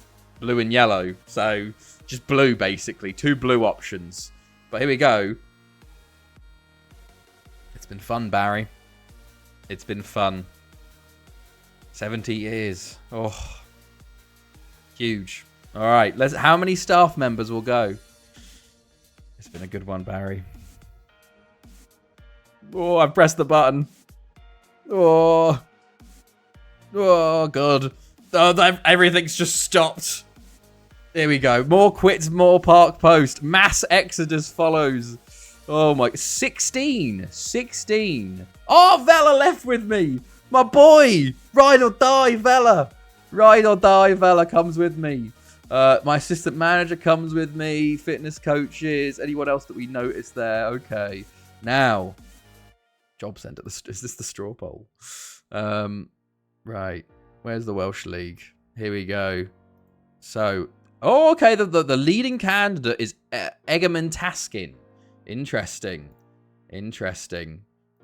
yellow. So just blue basically, 2 blue options. But here we go. It's been fun, Barry. It's been fun. 70 years. Oh, huge. All right, how many staff members will go? It's been a good one, Barry. Oh, I've pressed the button. Oh, God. Oh, everything's just stopped. Here we go. More quits, more Park Post. Mass exodus follows. Oh, my. 16. Oh, Vela left with me. My boy. Ride or die, Vela. Vela comes with me. My assistant manager comes with me. Fitness coaches. Anyone else that we noticed there? Okay. Now. Job centre. Is this the straw poll? Right. Where's the Welsh League? Here we go. So, okay. The leading candidate is Egerman Taskin. Interesting.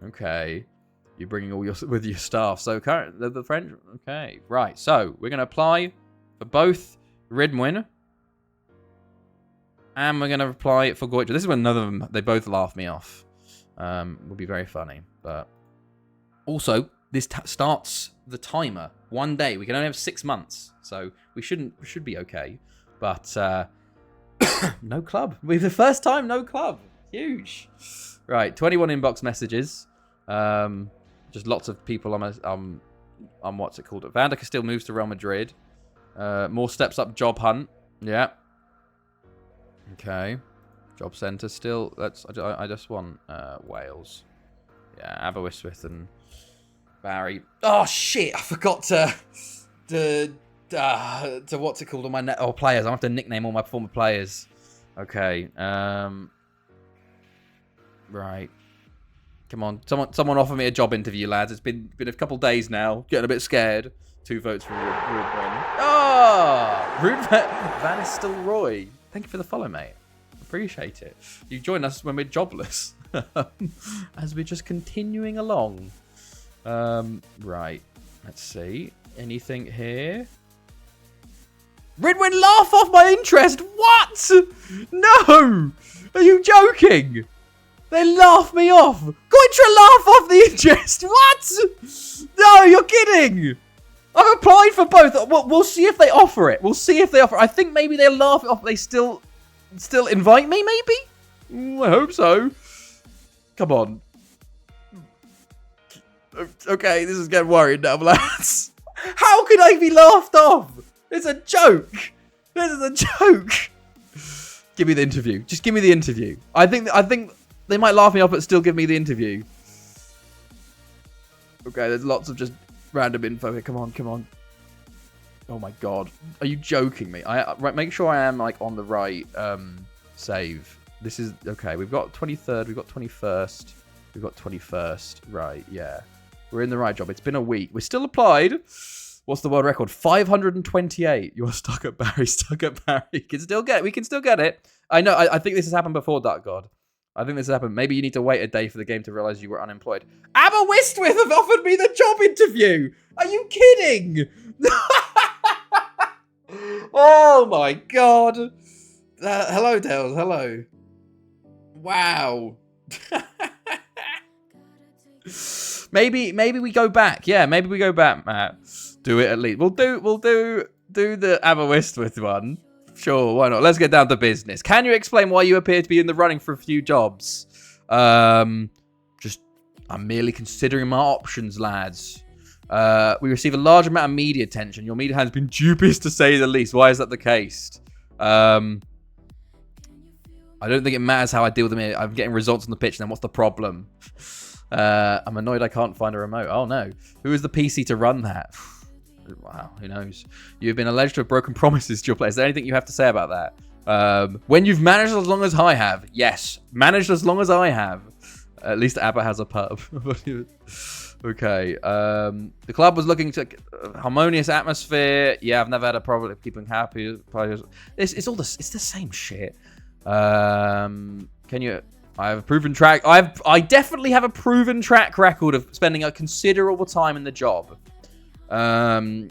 Okay. You're bringing all with your staff. So the French. Okay. Right. So we're gonna apply for both Ridwin, and we're gonna apply for Goitre. This is when none of them. They both laugh me off. Would be very funny, but also this starts the timer. 1 day. We can only have 6 months, so we should be okay. But No club. We're the first time no club. Huge. Right, 21 inbox messages. Just lots of people on what's it called? Vander Castile moves to Real Madrid. More steps up job hunt. Yeah. Okay. Job centre still. I just want Wales. Yeah, Aberystwyth and Barry. Oh shit! I forgot to what's it called on my players. I have to nickname all my former players. Okay. Right. Come on, someone offer me a job interview, lads. It's been a couple days now. Getting a bit scared. 2 votes for Ruben. Oh, Ruben Van Nistelrooy. Thank you for the follow, mate. Appreciate it. You join us when we're jobless, as we're just continuing along. Right. Let's see. Anything here? Ridwin, laugh off my interest. What? No. Are you joking? They laugh me off. Goitra laugh off the interest. What? No, you're kidding. I've applied for both. We'll see if they offer it. We'll see if they offer it. I think maybe they'll laugh it off. They still invite me, maybe? I hope so. Come on. Okay, this is getting worried now, lads. How could I be laughed off? It's a joke. This is a joke. Give me the interview. Just give me the interview. I think they might laugh me off, but still give me the interview. Okay, there's lots of just random info here. Come on. Oh my god. Are you joking me? Right, make sure I am like on the right save. This is okay. We've got 23rd, we've got 21st, we've got 21st. Right, yeah. We're in the right job. It's been a week. We're still applied. What's the world record? 528. You're stuck at Barry. We can still get it. I know. I think this has happened before, Dark God. I think this has happened. Maybe you need to wait a day for the game to realize you were unemployed. Aberystwyth have offered me the job interview. Are you kidding? Oh my god. Hello, Dales. Hello. Wow. Maybe we go back. Yeah, maybe we go back, Matt. Do it at least. We'll do the Aberystwyth one. Sure, why not? Let's get down to business. Can you explain why you appear to be in the running for a few jobs? I'm merely considering my options, lads. We receive a large amount of media attention. Your media has been dubious, to say the least. Why is that the case? I don't think it matters how I deal with them. I'm getting results on the pitch. Then what's the problem? I'm annoyed I can't find a remote. Oh no. Who is the PC to run that? Wow, who knows? You've been alleged to have broken promises to your players. Is there anything you have to say about that? When you've managed as long as I have. Yes, managed as long as I have. At least ABBA has a pub. Okay. The club was looking to harmonious atmosphere. Yeah, I've never had a problem with keeping happy. It's the same shit. Can you... I have a proven track... I definitely have a proven track record of spending a considerable time in the job. When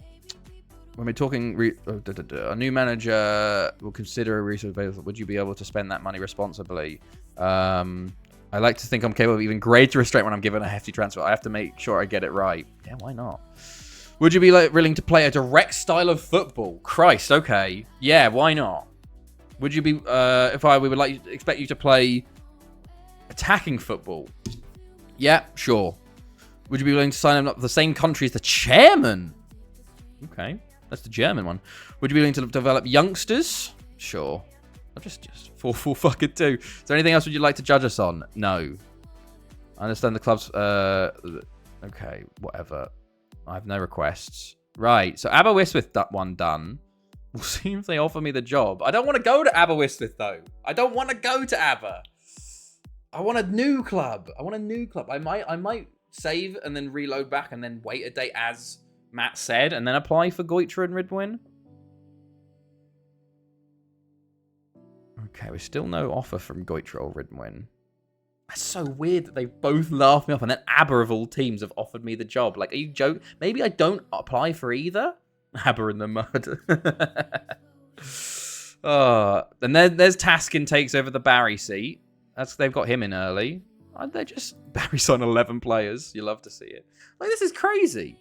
we're talking... a new manager will consider a resource available. Would you be able to spend that money responsibly? I like to think I'm capable of even greater restraint when I'm given a hefty transfer. I have to make sure I get it right. Yeah, why not? Would you be willing to play a direct style of football? Christ, okay. Yeah, why not? Would you be... we would expect you to play... attacking football. Yeah, sure. Would you be willing to sign up for the same country as the chairman? Okay, that's the German one. Would you be willing to develop youngsters? Sure. I'll just 4-4 fucking 2. Is there anything else would you like to judge us on? No. I understand the club's... okay, whatever. I have no requests. Right, so Aberystwyth one done. We'll see if they offer me the job. I don't want to go to Aberystwyth, though. I don't want to go to Aber. I want a new club. I might save and then reload back and then wait a day, as Matt said, and then apply for Goitra and Ridwin. Okay, we're still no offer from Goitra or Ridwin. That's so weird that they both laughed me off, and then Aber of all teams have offered me the job. Like, are you joking? Maybe I don't apply for either? Aber in the mud. And then there's Taskin takes over the Barry seat. They've got him in early. They're just... Barry's on 11 players. You love to see it. Like, this is crazy.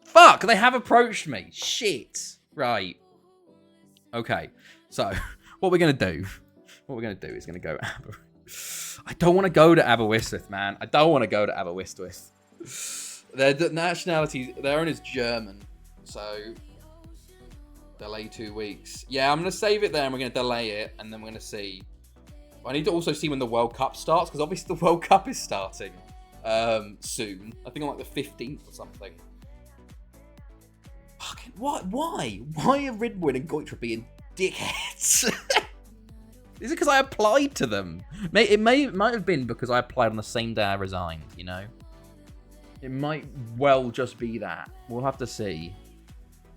Fuck, they have approached me. Shit. Right. Okay. So, what we're going to do... What we're going to do is going to go... I don't want to go to Aberystwyth, man. I don't want to go to Aberystwyth. Their nationality... Their own is German. So... Delay 2 weeks. Yeah, I'm going to save it there and we're going to delay it. And then we're going to see... I need to also see when the World Cup starts, because obviously the World Cup is starting soon. I think on like the 15th or something. Fucking what? Why? Why are Ridwood and Goitra being dickheads? Is it because I applied to them? It might have been because I applied on the same day I resigned. You know, it might well just be that. We'll have to see.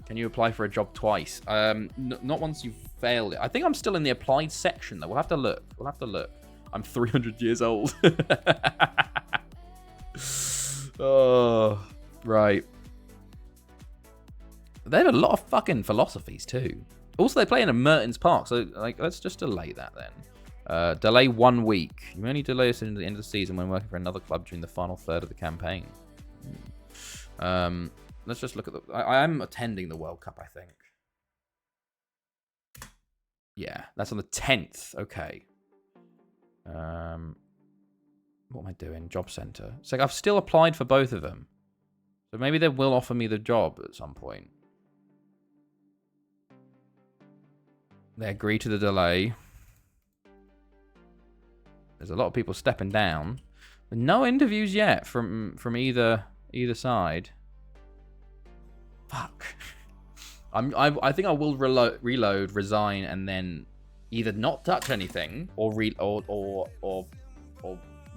Can you apply for a job twice? Not once you've failed it. I think I'm still in the applied section, though. We'll have to look. We'll have to look. I'm 300 years old. Oh, right. They have a lot of fucking philosophies, too. Also, they play in a Mertens Park, so like, let's just delay that, then. Delay 1 week. You only delay us into the end of the season when working for another club during the final third of the campaign. Let's just look at the... I am attending the World Cup, I think. Yeah, that's on the 10th. Okay. What am I doing? Job centre. It's like I've still applied for both of them. So maybe they will offer me the job at some point. They agree to the delay. There's a lot of people stepping down. But no interviews yet from either side. Fuck. I think I will reload, resign, and then either not touch anything or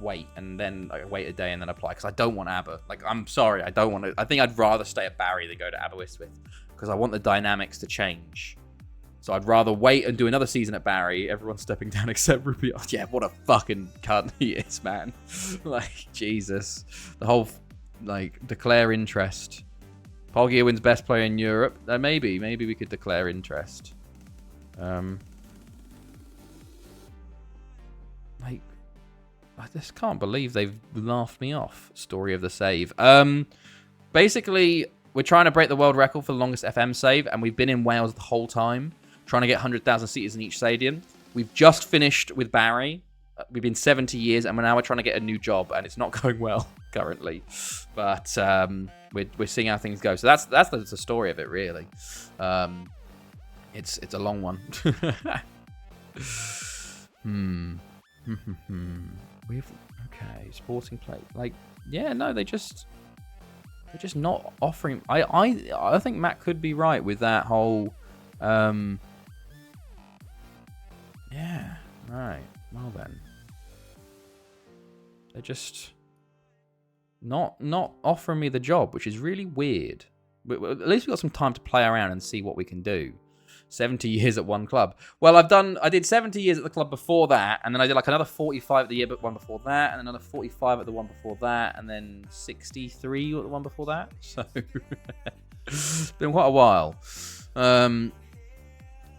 wait, and then wait a day and then apply, because I don't want Aber. Like, I'm sorry, I don't want to. I think I'd rather stay at Barry than go to Aberystwyth, because I want the dynamics to change. So I'd rather wait and do another season at Barry. Everyone's stepping down except Ruby. Oh, yeah, what a fucking cunt he is, man. Like, Jesus. The whole, like, declare interest. Poggia wins best player in Europe. Maybe we could declare interest. Like, I just can't believe they've laughed me off. Story of the save. Basically, we're trying to break the world record for the longest FM save, and we've been in Wales the whole time, trying to get 100,000 seaters in each stadium. We've just finished with Barry. We've been 70 years, and we're trying to get a new job, and it's not going well currently. But we're seeing how things go. So that's the story of it, really. It's a long one. Okay, sporting play. Like, yeah, no, they're just not offering. I think Matt could be right with that whole. Yeah, right. Well then, they're just not offering me the job, which is really weird. At least we've got some time to play around and see what we can do. 70 years at one club. Well, I did 70 years at the club before that, and then I did like another 45 at the year, but one before that, and another 45 at the one before that, and then 63 at the one before that. So it's been quite a while.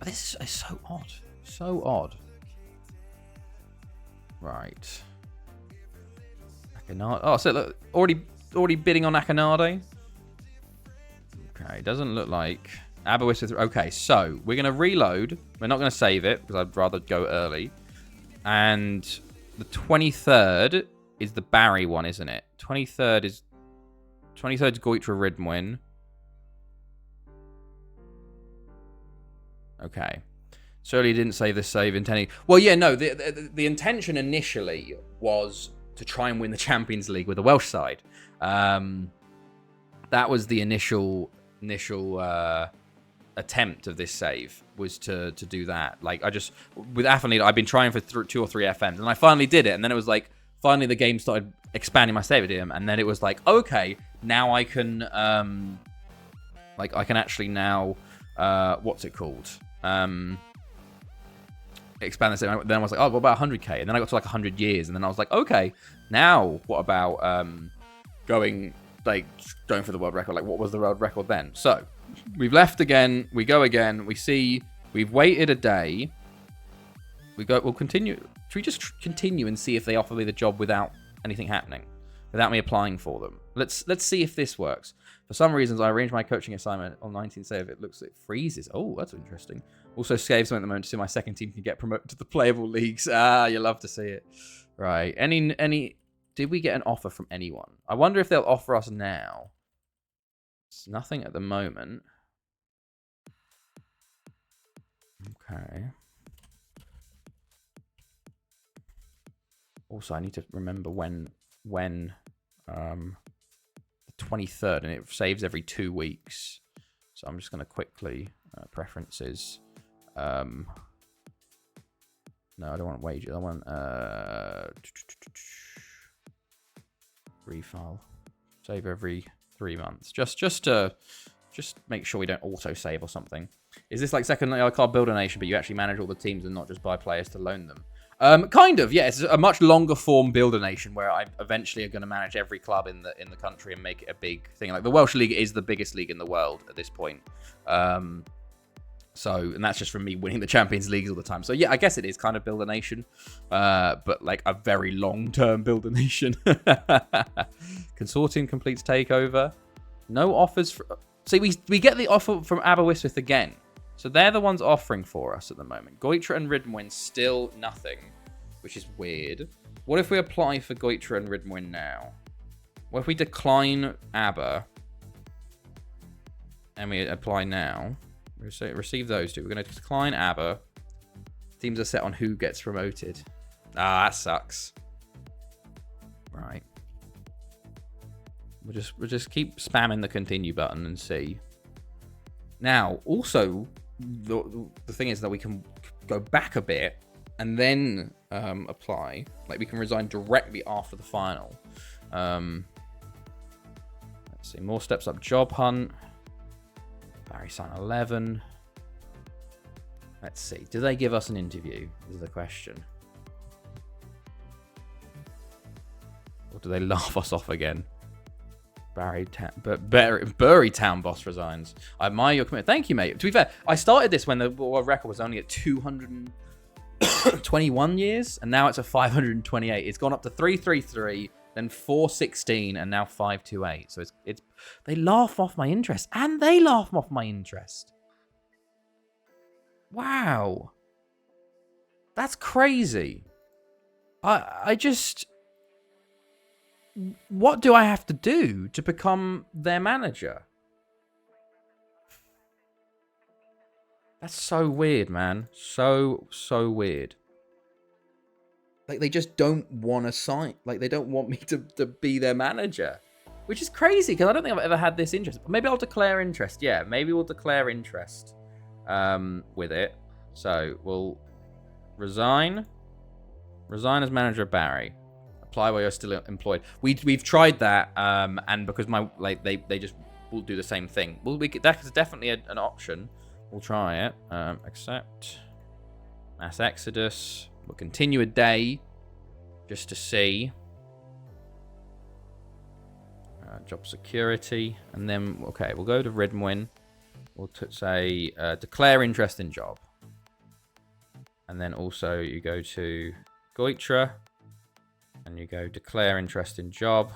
This is so odd. So odd. Right. Akinade. Oh, so look, already bidding on Akinade. Okay, doesn't look like Aberystwyth. Okay, so we're gonna reload. We're not gonna save it because I'd rather go early. And the 23rd is the Barry one, isn't it? 23rd is Goitra Ridwin. Okay. Surely didn't say the save intending. Well, yeah, no. The intention initially was to try and win the Champions League with the Welsh side. That was the initial attempt of this save, was to do that. Like, with Athlete, I've been trying for 2 or 3 FMs, and I finally did it. And then it was like, finally the game started expanding my save idiom, and then it was like, okay, now I can, I can actually now, what's it called? Expand this. Then I was like, oh, what about 100k? And then I got to like 100 years, and then I was like, okay, now what about going for the world record? Like, what was the world record then? So we've left again. We go again. We see we've waited a day. We'll continue. Should we just continue and see if they offer me the job without anything happening, without me applying for them? Let's see if this works. For some reasons, I arranged my coaching assignment on 19th save. It freezes. Oh, that's interesting. Also saves me at the moment to see my second team can get promoted to the playable leagues. Ah, you love to see it. Right. Did we get an offer from anyone? I wonder if they'll offer us now. It's nothing at the moment. Okay. Also, I need to remember when the 23rd, and it saves every 2 weeks. So I'm just going to quickly preferences. No, I don't want wages. I want refile. Save every 3 months. Just make sure we don't auto save or something. Is this like second card builder nation, but you actually manage all the teams and not just buy players to loan them? Kind of, yeah. It's a much longer form builder nation where I eventually are going to manage every club in the country and make it a big thing. Like the Welsh League is the biggest league in the world at this point. And that's just from me winning the Champions Leagues all the time. So yeah, I guess it is kind of builder nation, but like a very long-term builder nation. Consortium completes takeover. No offers for. See, we get the offer from Aberystwyth again. So they're the ones offering for us at the moment. Goitra and Rydmwyn still nothing, which is weird. What if we apply for Goitra and Rydmwyn now? What if we decline Aber and we apply now? Receive those two. We're going to decline Aber. Teams are set on who gets promoted. Ah, that sucks. Right. We'll just keep spamming the continue button and see. Now, also, the thing is that we can go back a bit and then apply. Like we can resign directly after the final. Let's see, more steps up job hunt. Barry sign 11. Let's see, do they give us an interview? Is the question. Or do they laugh us off again? Bury Town boss resigns. I admire your commitment. Thank you, mate. To be fair, I started this when the world record was only at 221 years, and now it's at 528. It's gone up to 333, then 416, and now 528. So it's they laugh off my interest, and they laugh off my interest. Wow, that's crazy. I just. What do I have to do to become their manager? That's so weird, man. So weird. Like, they just don't want to sign. Like, they don't want me to be their manager. Which is crazy, because I don't think I've ever had this interest. Maybe I'll declare interest. Yeah, maybe we'll declare interest with it. So, we'll resign. Resign as manager of Barry. Apply while you're still employed. We've tried that, and because they just will do the same thing. That's definitely an option. We'll try it. Accept. Mass Exodus. We'll continue a day just to see. Job security, and then okay, we'll go to Rydmwyn. We'll say declare interest in job, and then also you go to Goitra. And you go declare interest in job.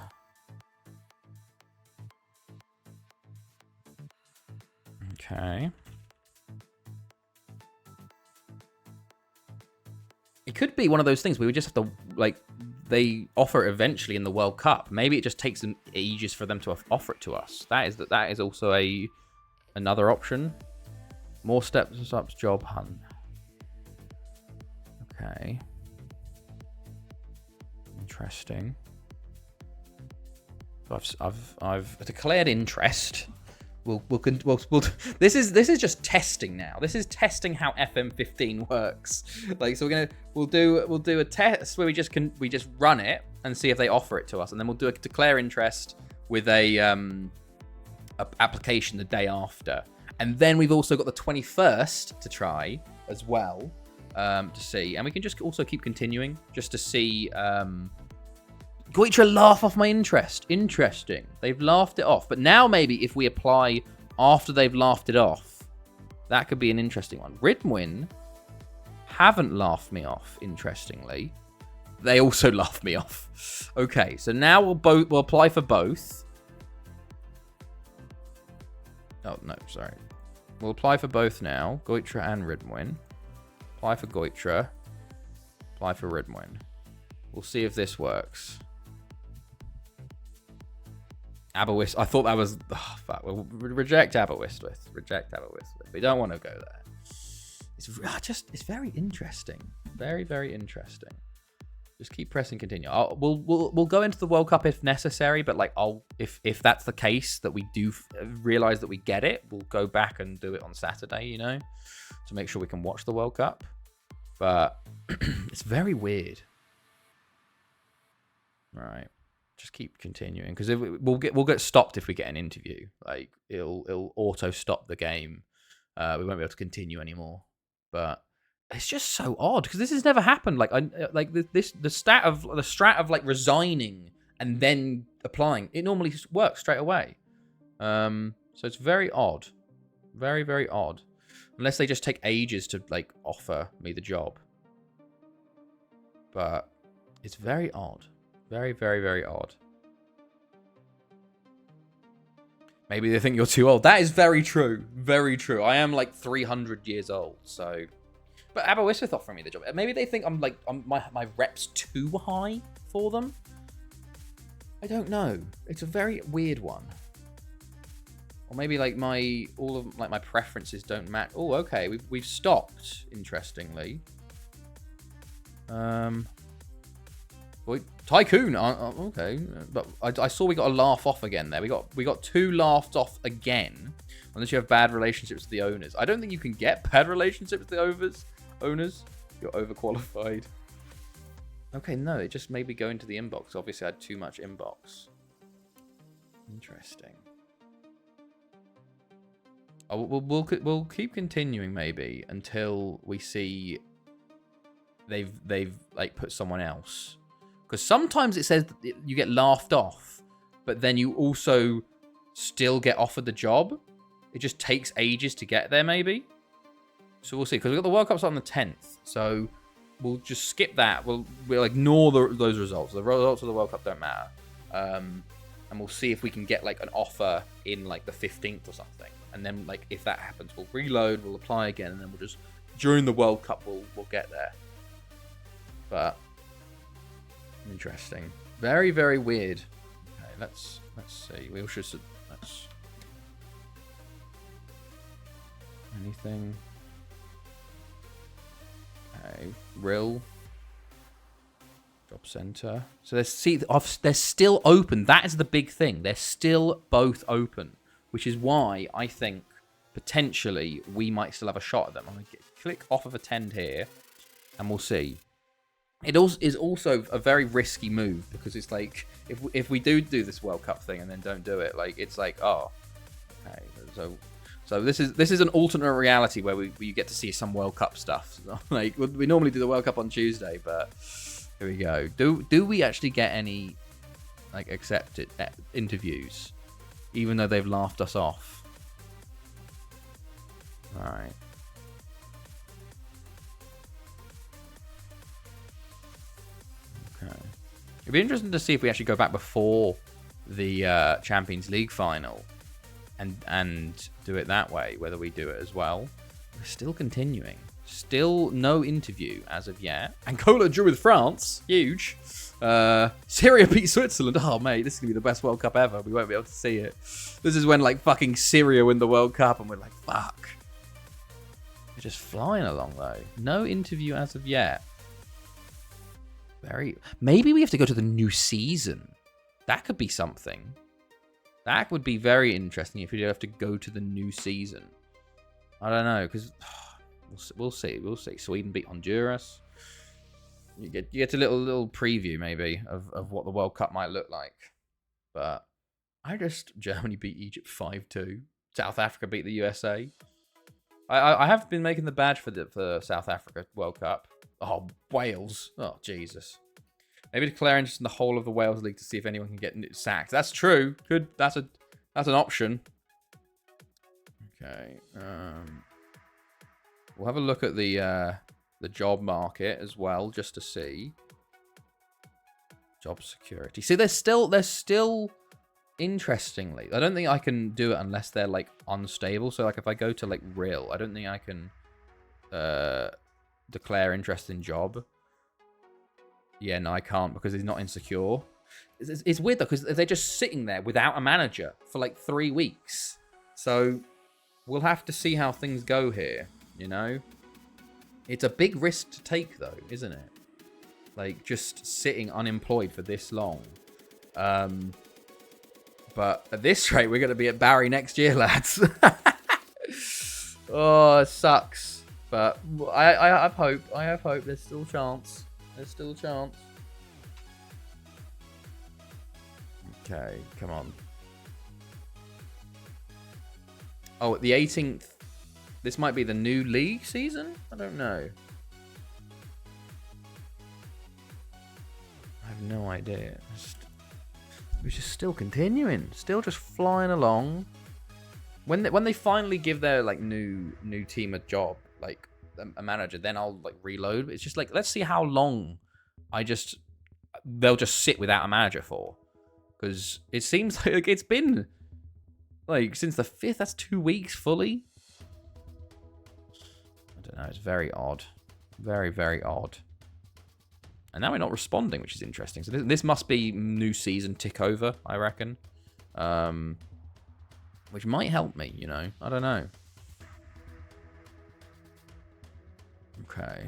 Okay. It could be one of those things where we just have to, like, they offer it eventually in the World Cup. Maybe it just takes them ages for them to offer it to us. That is also another option. More steps up job hunt. Okay. Interesting. So I've declared interest. We'll this is just testing now. This is testing how FM15 works. Like, so we'll do a test where we just run it and see if they offer it to us, and then we'll do a declare interest with a application the day after, and then we've also got the 21st to try as well to see, and we can just also keep continuing just to see. Goitra laugh off my interest. Interesting. They've laughed it off. But now maybe if we apply after they've laughed it off, that could be an interesting one. Rydmwyn haven't laughed me off, interestingly. They also laughed me off. Okay, so now we'll apply for both. Oh, no, sorry. We'll apply for both now. Goitra and Ridwin. Apply for Goitra. Apply for Ridwin. We'll see if this works. Aberystwyth. I thought that was... Oh, fuck. We'll reject Aberystwyth. Reject Aberystwyth. We don't want to go there. It's very interesting. Very, very interesting. Just keep pressing continue. We'll go into the World Cup if necessary, but like if that's the case that we do realize that we get it, we'll go back and do it on Saturday, you know, to make sure we can watch the World Cup. But it's very weird. All right, just keep continuing because we'll get stopped if we get an interview. Like it'll auto stop the game. We won't be able to continue anymore. But it's just so odd because this has never happened. Like the strat of like resigning and then applying. It normally works straight away. So it's very odd, very, very odd. Unless they just take ages to like offer me the job. But it's very odd, very, very, very odd. Maybe they think you're too old. That is very true, very true. I am like 300 years old, so. But Aberystwyth offering me the job. Maybe they think my rep's too high for them. I don't know. It's a very weird one. Or maybe like my preferences don't match. Oh, okay. We've stopped. Interestingly. Wait, Tycoon. Okay, but I saw we got a laugh off again there. We got 2 laughed off again. Unless you have bad relationships with the owners. I don't think you can get bad relationships with the owners. You're overqualified. Okay, no, it just made me go into the inbox. Obviously, I had too much inbox. Interesting. Oh, we'll keep continuing maybe until we see they've like put someone else. Because sometimes it says that you get laughed off, but then you also still get offered the job. It just takes ages to get there, maybe. So we'll see. Because we've got the World Cup's on the 10th. So we'll just skip that. We'll ignore those results. The results of the World Cup don't matter. And we'll see if we can get like an offer in like the 15th or something. And then like if that happens, we'll reload, we'll apply again, and then we'll just during the World Cup we'll get there. But interesting. Very, very weird. Okay, let's see. We should let's anything. Okay, Rill. Job center. So they're still open. That is the big thing. They're still both open, which is why I think potentially we might still have a shot at them. I'm going to click off of attend here, and we'll see. It is also a very risky move because it's like if we do this World Cup thing and then don't do it, like it's like okay, so this is an alternate reality where you get to see some World Cup stuff. Like we normally do the World Cup on Tuesday, but here we go. Do we actually get any like accepted interviews, even though they've laughed us off? All right. Okay. It'd be interesting to see if we actually go back before the Champions League final and do it that way, whether we do it as well. We're still continuing. Still no interview as of yet. Angola drew with France. Huge. Syria beat Switzerland. Oh, mate, this is going to be the best World Cup ever. We won't be able to see it. This is when, like, fucking Syria win the World Cup and we're like, fuck. We're just flying along, though. No interview as of yet. Maybe we have to go to the new season. That could be something. That would be very interesting if we have to go to the new season. I don't know, because we'll see. We'll see. Sweden beat Honduras. You get a little preview maybe of what the World Cup might look like. But Germany beat Egypt 5-2. South Africa beat the USA. I have been making the badge for the South Africa World Cup. Oh, Wales. Oh, Jesus. Maybe declare interest in the whole of the Wales League to see if anyone can get sacked. That's true. That's an option. Okay. We'll have a look at the job market as well, just to see. Job security. See, there's still interestingly, I don't think I can do it unless they're like unstable. So like if I go to like real, I don't think I can declare interest in job. Yeah, no, I can't because he's not insecure. It's weird though because they're just sitting there without a manager for like 3 weeks. So we'll have to see how things go here, you know? It's a big risk to take though, isn't it? Like just sitting unemployed for this long. But at this rate, we're going to be at Barry next year, lads. Oh, it sucks. But I have hope. I have hope. There's still a chance. There's still a chance. Okay, come on. Oh, the 18th. This might be the new league season? I don't know. I have no idea. Which is still continuing, still just flying along. When they finally give their like new team a job, like a manager, then I'll like reload. It's just like let's see how long they'll just sit without a manager for, because it seems like it's been like since the 5th. That's 2 weeks fully. I don't know. It's very odd, very very odd. And now we're not responding, which is interesting. So this must be new season tick over, I reckon. Which might help me, you know. I don't know. Okay.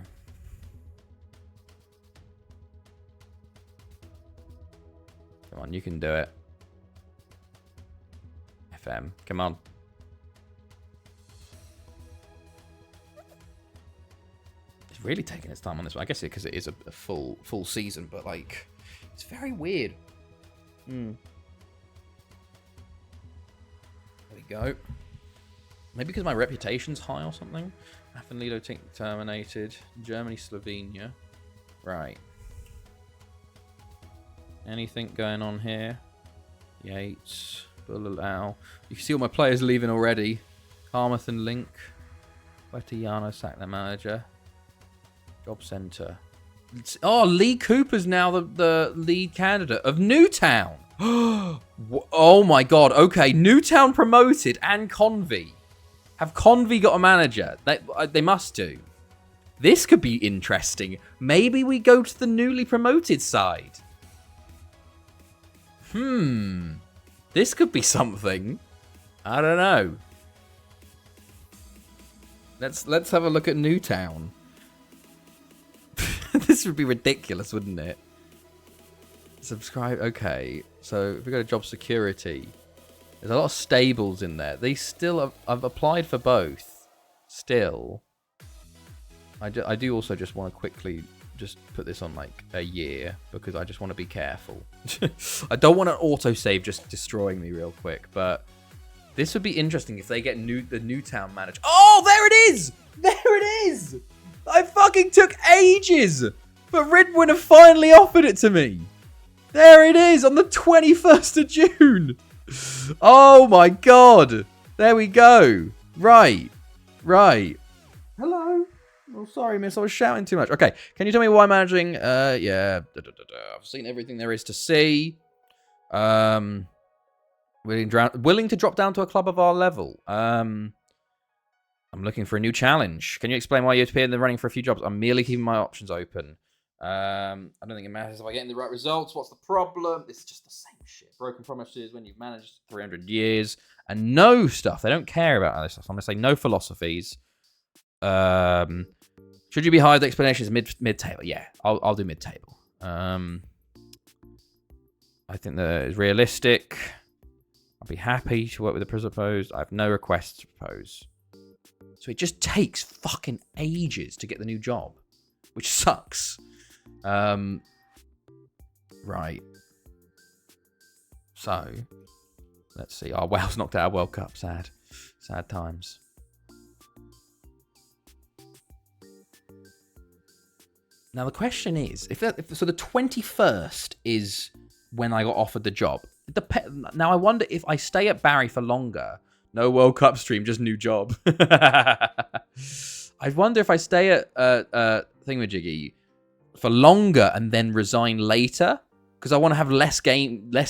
Come on, you can do it. FM, come on. Really taking its time on this one. I guess because it is a full season, but like it's very weird. There we go. Maybe because my reputation's high or something. Affenlido terminated. Germany, Slovenia. Right. Anything going on here? Yates, Bulalau. You can see all my players leaving already. Carmouth and Link. Wettiano sacked their manager. Job Centre. Oh, Lee Cooper's now the lead candidate of Newtown. Oh my god. Okay, Newtown promoted and Convy. Have Convy got a manager? They must do. This could be interesting. Maybe we go to the newly promoted side. This could be something. I don't know. Let's have a look at Newtown. This would be ridiculous, wouldn't it? Subscribe. Okay, so if we go to job security, there's a lot of stables in there. They still I've applied for both. Still, I do also just want to quickly just put this on like a year because I just want to be careful. I don't want an autosave just destroying me real quick, but this would be interesting if they get the Newtown manager. Oh, there it is! There it is! I fucking took ages, but Ridwin have finally offered it to me. There it is on the 21st of June. Oh my god. There we go. Right. Hello. Oh, sorry, miss. I was shouting too much. Okay. Can you tell me why I'm managing? Yeah. I've seen everything there is to see. Willing to drop down to a club of our level. I'm looking for a new challenge. Can you explain why you appear in the running for a few jobs? I'm merely keeping my options open. I don't think it matters if I get the right results. What's the problem? It's just the same shit. Broken promises when you've managed 300 years and no stuff. They don't care about this stuff. I'm going to say no philosophies. Should you be hired? The explanation is mid-table. Yeah, I'll do mid-table. I think that is realistic. I'll be happy to work with the proposed. I have no requests to propose. So it just takes fucking ages to get the new job, which sucks. Right. So, let's see. Oh, Wales knocked out World Cup. Sad. Sad times. Now, the question is, so the 21st is when I got offered the job. Now, I wonder if I stay at Barry for longer. No World Cup stream, just new job. I wonder if I stay at Thingamajiggy for longer and then resign later. because I want to have less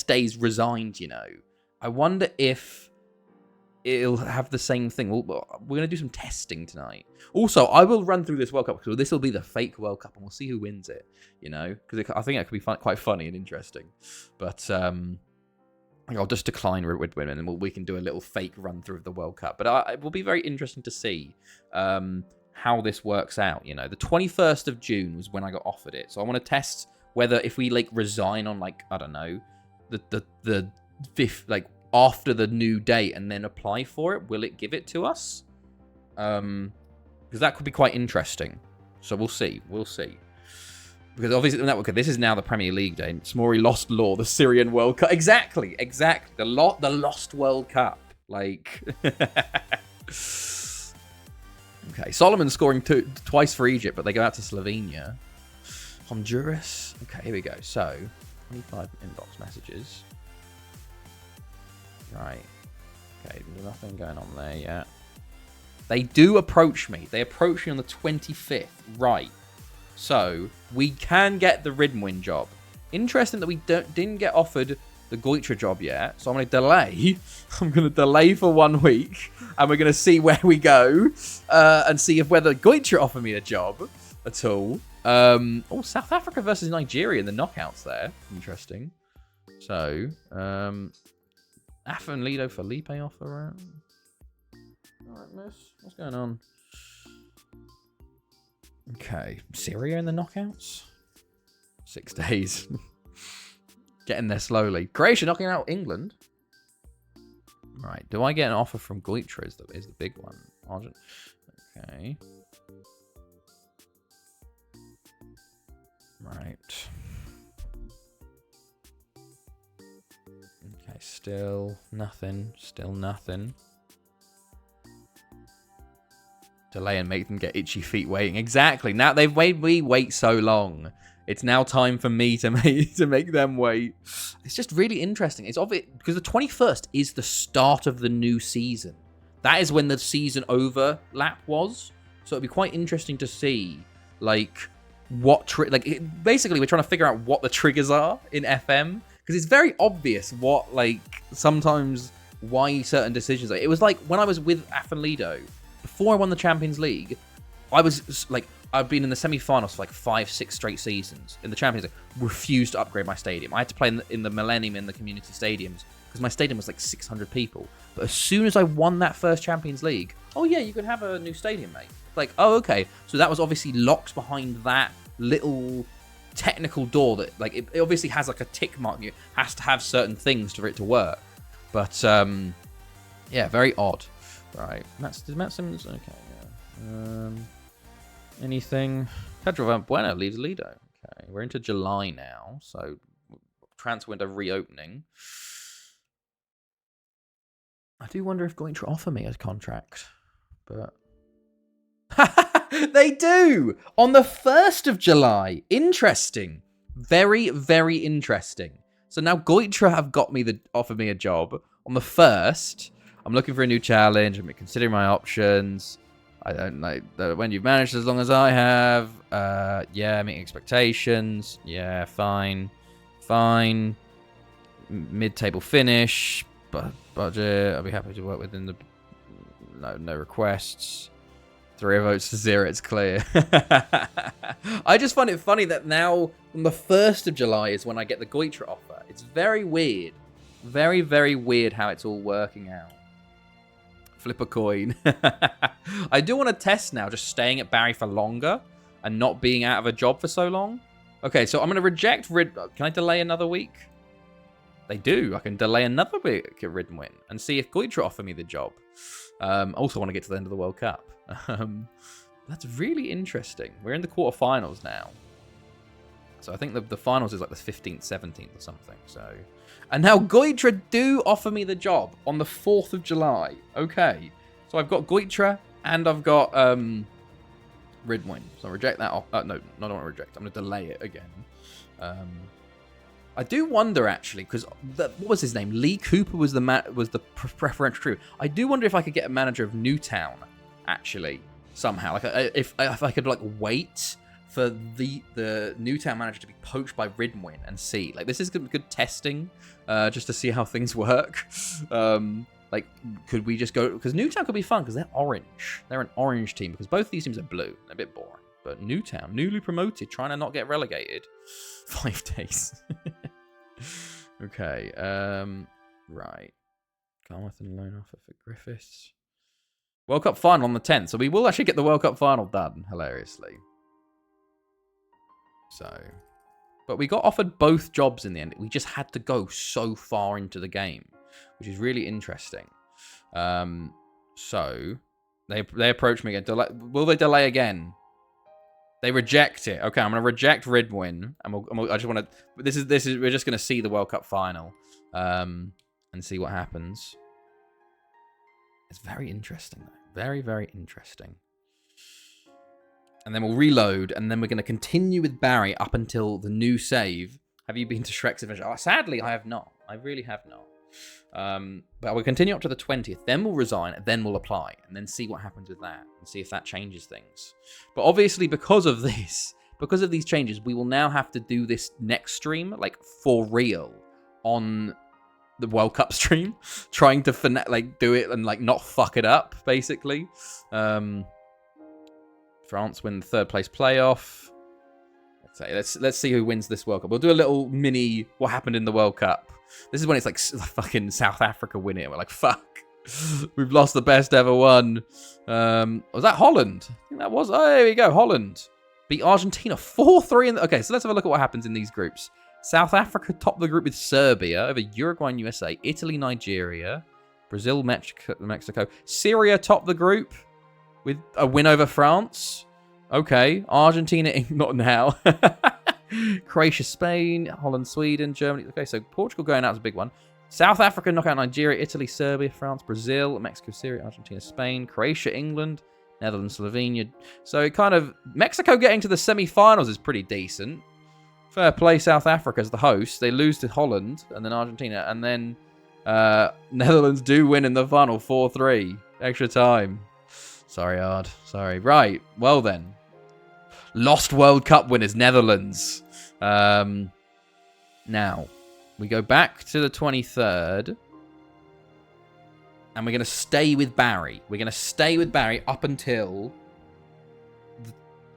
days resigned, you know. I wonder if it'll have the same thing. We're going to do some testing tonight. Also, I will run through this World Cup because this will be the fake World Cup and we'll see who wins it, you know, because I think that could be quite funny and interesting. But I'll just decline Ridwin and we can do a little fake run through of the World Cup. But it will be very interesting to see how this works out, you know. The 21st of June was when I got offered it. So I want to test whether if we, like, resign on, like, I don't know, the 5th, like, after the new date and then apply for it, will it give it to us? Because that could be quite interesting. So we'll see. We'll see. Because obviously, this is now the Premier League day. Smori lost law, the Syrian World Cup. Exactly. The lost World Cup. Like... Okay, Solomon scoring twice for Egypt, but they go out to Slovenia. Honduras. Okay, here we go. So, 25 inbox messages. Right. Okay, there's nothing going on there yet. They do approach me. They approach me on the 25th. Right. So, we can get the Ridwin job. Interesting that we didn't get offered the Goitra job yet. So, I'm going to delay. I'm going to delay for 1 week. And we're going to see where we go. And see if whether Goitra offer me a job at all. Oh, South Africa versus Nigeria in the knockouts there. Interesting. So, Afan Lido Felipe offer. Alright, miss. What's going on? Okay. Syria in the knockouts? 6 days. Getting there slowly. Croatia knocking out England. Right. Do I get an offer from Goitra is the big one. Okay. Right. Okay, still nothing. Still nothing. Delay and make them get itchy feet waiting. Exactly. Now they've made me wait so long. It's now time for me to make them wait. It's just really interesting. It's obvious because the 21st is the start of the new season. That is when the season overlap was. So it'd be quite interesting to see, like, basically we're trying to figure out what the triggers are in FM because it's very obvious what, like, sometimes why certain decisions are. It was like when I was with Afan Lido before I won the Champions League. I was like, I've been in the semi-finals for like 5-6 straight seasons in the Champions League. Refused to upgrade my stadium. I had to play in the Millennium in the community stadiums because my stadium was like 600 people. But as soon as I won that first Champions League, oh yeah, you can have a new stadium, mate. Like, oh okay. So that was obviously locked behind that little technical door that, like, it obviously has like a tick mark. It has to have certain things for it to work. But yeah, very odd. Right, Matt Simmons. Okay, yeah. Anything? Pedro Van Buena leaves Lido. Okay, we're into July now, so transfer window reopening. I do wonder if going to offer me a contract, but they do on the 1st of July. Interesting, very, very interesting. So now Goitra have offered me a job on the 1st. I'm looking for a new challenge. I'm considering my options. I don't like when you've managed as long as I have. Yeah, meeting expectations. Yeah, fine. Mid-table finish. Budget. I'll be happy to work within the... No requests. 3 votes to 0. It's clear. I just find it funny that now on the 1st of July is when I get the Goitra offer. It's very weird. Very, very weird how it's all working out. Flip a coin. I do want to test now just staying at Barry for longer and not being out of a job for so long. Okay, so I'm going to reject Can I delay another week? They do. I can delay another week at Ridwin and see if Goitra offer me the job. Also want to get to the end of the World Cup. That's really interesting. We're in the quarterfinals now. So I think the finals is like the 15th, 17th or something. So... And now Goitra do offer me the job on the 4th of July. Okay. So I've got Goitra and I've got Ridwin. So I reject that. No, I don't want to reject. I'm going to delay it again. I do wonder, actually, because what was his name? Lee Cooper was the preferential crew. I do wonder if I could get a manager of Newtown, actually, somehow. Like if I could, like, wait for the Newtown manager to be poached by Ridwin and see. Like, this is good testing, just to see how things work. Like, could we just go... Because Newtown could be fun, because they're orange. They're an orange team, because both these teams are blue. They're a bit boring. But Newtown, newly promoted, trying to not get relegated. 5 days. Okay, right. Garmouth and loan offer for Griffiths. World Cup final on the 10th, so we will actually get the World Cup final done, hilariously. So, but we got offered both jobs in the end. We just had to go so far into the game, which is really interesting. So, they approached me again. Will they delay again? They reject it. Okay, I'm gonna reject Ridwin, and I just want to. This is. We're just gonna see the World Cup final, and see what happens. It's very interesting, though. Very, very interesting. And then we'll reload, and then we're gonna continue with Barry up until the new save. Have you been to Shrek's Adventure? Oh, sadly, I have not. I really have not. But we'll continue up to the 20th, then we'll resign, then we'll apply, and then see what happens with that, and see if that changes things. But obviously, because of this, because of these changes, we will now have to do this next stream, like, for real, on the World Cup stream, trying to do it and, like, not fuck it up, basically. France win the 3rd place playoff. Let's see who wins this World Cup. We'll do a little mini what happened in the World Cup. This is when it's like fucking South Africa win it. We're like, fuck. We've lost the best ever one. Was that Holland? I think that was. Oh, there we go. Holland beat Argentina 4-3. Okay, so let's have a look at what happens in these groups. South Africa top the group with Serbia over Uruguay and USA. Italy, Nigeria. Brazil, Mexico. Syria top the group with a win over France. Okay. Argentina, not now. Croatia, Spain, Holland, Sweden, Germany. Okay, so Portugal going out is a big one. South Africa knock out Nigeria, Italy, Serbia, France, Brazil, Mexico, Syria, Argentina, Spain, Croatia, England, Netherlands, Slovenia. So it kind of... Mexico getting to the semi-finals is pretty decent. Fair play, South Africa as the host. They lose to Holland and then Argentina. And then Netherlands do win in the final 4-3. Extra time. Sorry, Ard. Sorry. Right. Well then. Lost World Cup winners, Netherlands. Now, we go back to the 23rd. And we're going to stay with Barry. We're going to stay with Barry up until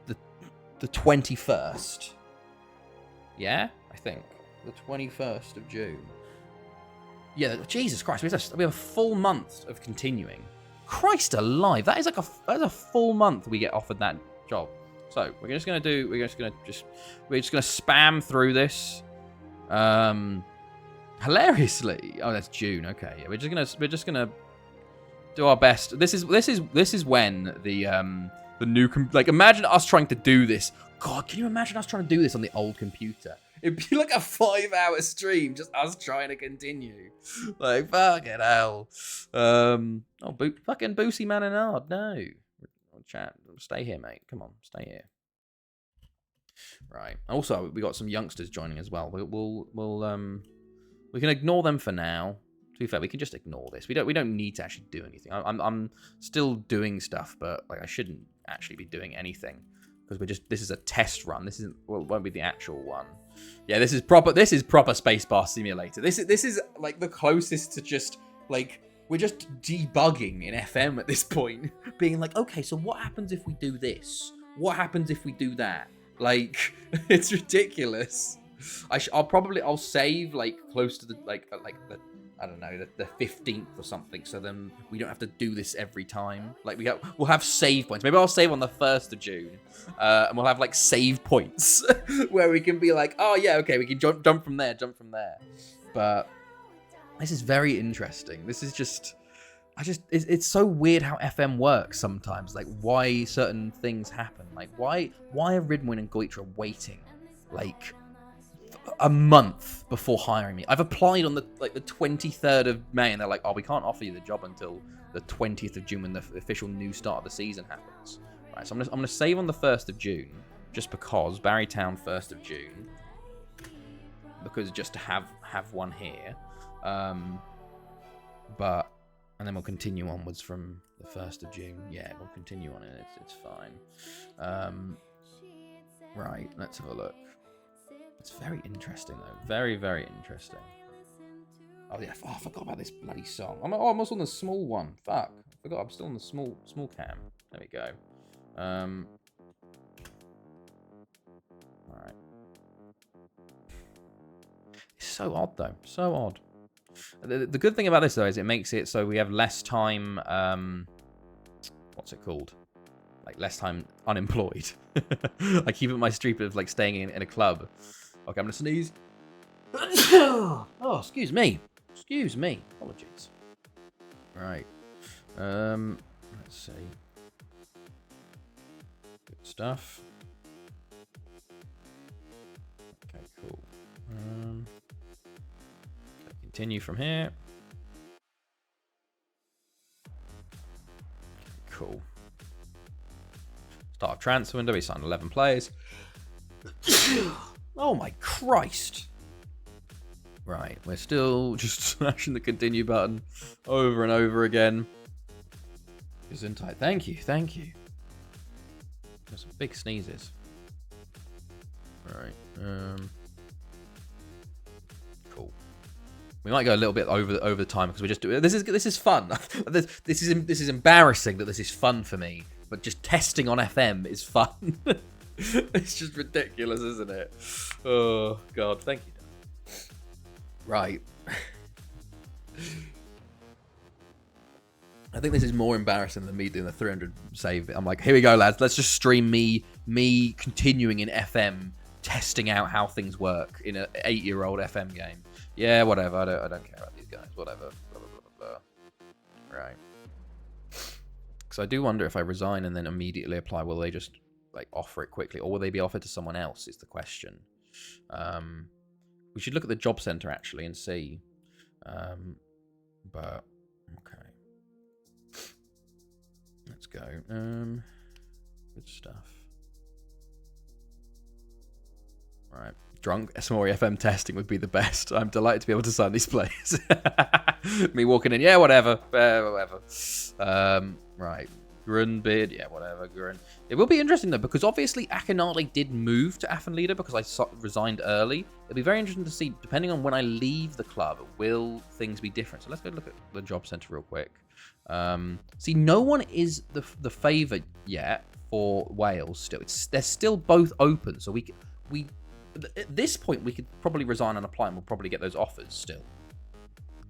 the 21st. Yeah? I think. The 21st of June. Yeah, Jesus Christ. We have a full month of continuing. Christ alive. That is like a full month we get offered that job. So we're just gonna spam through this. Hilariously. Oh, that's June. Okay. Yeah, we're just gonna do our best. This is when the new like, imagine us trying to do this. God, can you imagine us trying to do this on the old computer? It'd be like a 5-hour stream, just us trying to continue. Like, fucking hell. Fucking Boosie Man and Ard, no. Chat, stay here, mate. Come on, stay here. Right. Also, we got some youngsters joining as well. We can ignore them for now. To be fair, we can just ignore this. We don't need to actually do anything. I'm still doing stuff, but like I shouldn't actually be doing anything because this is a test run. This isn't. Well, it won't be the actual one. Yeah, this is proper. This is proper Spacebar Simulator. This is like the closest to just like. We're just debugging in FM at this point, being like, okay, so what happens if we do this? What happens if we do that? Like, it's ridiculous. I'll save like close to the I don't know, the 15th or something, so then we don't have to do this every time. Like we'll have save points. Maybe I'll save on the 1st of June, and we'll have like save points where we can be like, oh yeah, okay, we can jump from there. But this is very interesting. This is just, it's so weird how FM works sometimes. Like why certain things happen. Like why are Ridwin and Goitra waiting like a month before hiring me? I've applied on the 23rd of May, and they're like, oh, we can't offer you the job until the 20th of June when the official new start of the season happens. Right, so I'm gonna save on the 1st of June just because Barrytown 1st of June, because just to have one here. And then we'll continue onwards from the 1st of June. Yeah, we'll continue on it. It's fine. Right, let's have a look. It's very interesting, though. Very, very interesting. Oh, yeah. Oh, I forgot about this bloody song. I'm almost on the small one. Fuck. I forgot I'm still on the small cam. There we go. Alright. It's so odd, though. So odd. The good thing about this, though, is it makes it so we have less time... what's it called? Like, less time unemployed. I keep it my streak of, like, staying in a club. Okay, I'm gonna sneeze. Oh, excuse me. Excuse me. Apologies. Right. Let's see. Good stuff. Okay, cool. Okay, continue from here. Okay, cool. Start transfer window. We signed 11 players. Oh my Christ. Right, we're still just smashing the continue button over and over again. Gesundheit. Thank you, thank you. There's some big sneezes. Right, cool. We might go a little bit over the time because we're just doing this is fun. this is embarrassing that this is fun for me, but just testing on FM is fun. It's just ridiculous, isn't it? Oh God, thank you. Right. I think this is more embarrassing than me doing the 300 save. I'm like, here we go, lads. Let's just stream me continuing in FM, testing out how things work in an 8-year-old FM game. Yeah, whatever. I don't care about these guys. Whatever. Blah, blah, blah, blah. Right. Because I do wonder if I resign and then immediately apply, will they just like offer it quickly, or will they be offered to someone else? Is the question. We should look at the job center actually and see. But okay, let's go. Good stuff. All right, drunk SMORE FM testing would be the best. I'm delighted to be able to sign these players. Me walking in, yeah, whatever. Right. Grunbid, yeah, whatever, Grun. It will be interesting, though, because obviously Akinade did move to Affenlieder because I resigned early. It'll be very interesting to see, depending on when I leave the club, will things be different? So let's go look at the job centre real quick. See, no one is the favourite yet for Wales still. They're still both open, so we at this point, we could probably resign and apply, and we'll probably get those offers still.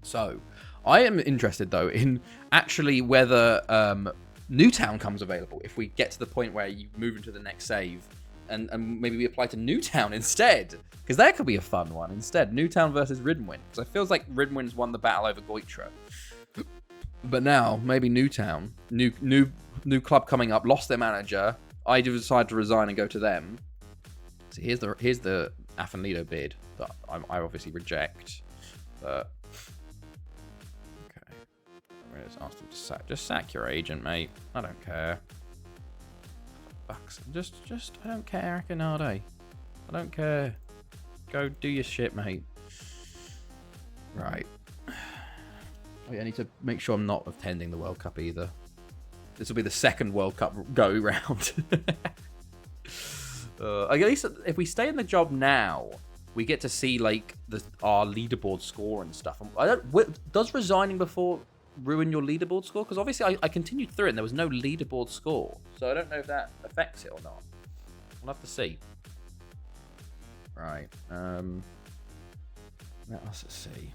So, I am interested, though, in actually whether... Newtown comes available if we get to the point where you move into the next save and maybe we apply to Newtown instead, because that could be a fun one instead. Newtown versus Riddenwin, because it feels like Riddenwin's won the battle over Goitra, but now maybe Newtown, new club coming up, lost their manager. I decide to resign and go to them. So here's the Affenlieder bid that I obviously reject, but ask them to just sack your agent, mate. I don't care. Just I don't care, Akinade. I don't care. Go do your shit, mate. Right. I need to make sure I'm not attending the World Cup either. This will be the second World Cup go round. At least if we stay in the job now, we get to see like our leaderboard score and stuff. Does resigning before ruin your leaderboard score? Because obviously I continued through it and there was no leaderboard score, so I don't know if that affects it or not. We'll have to see. Right. Let us see. Right.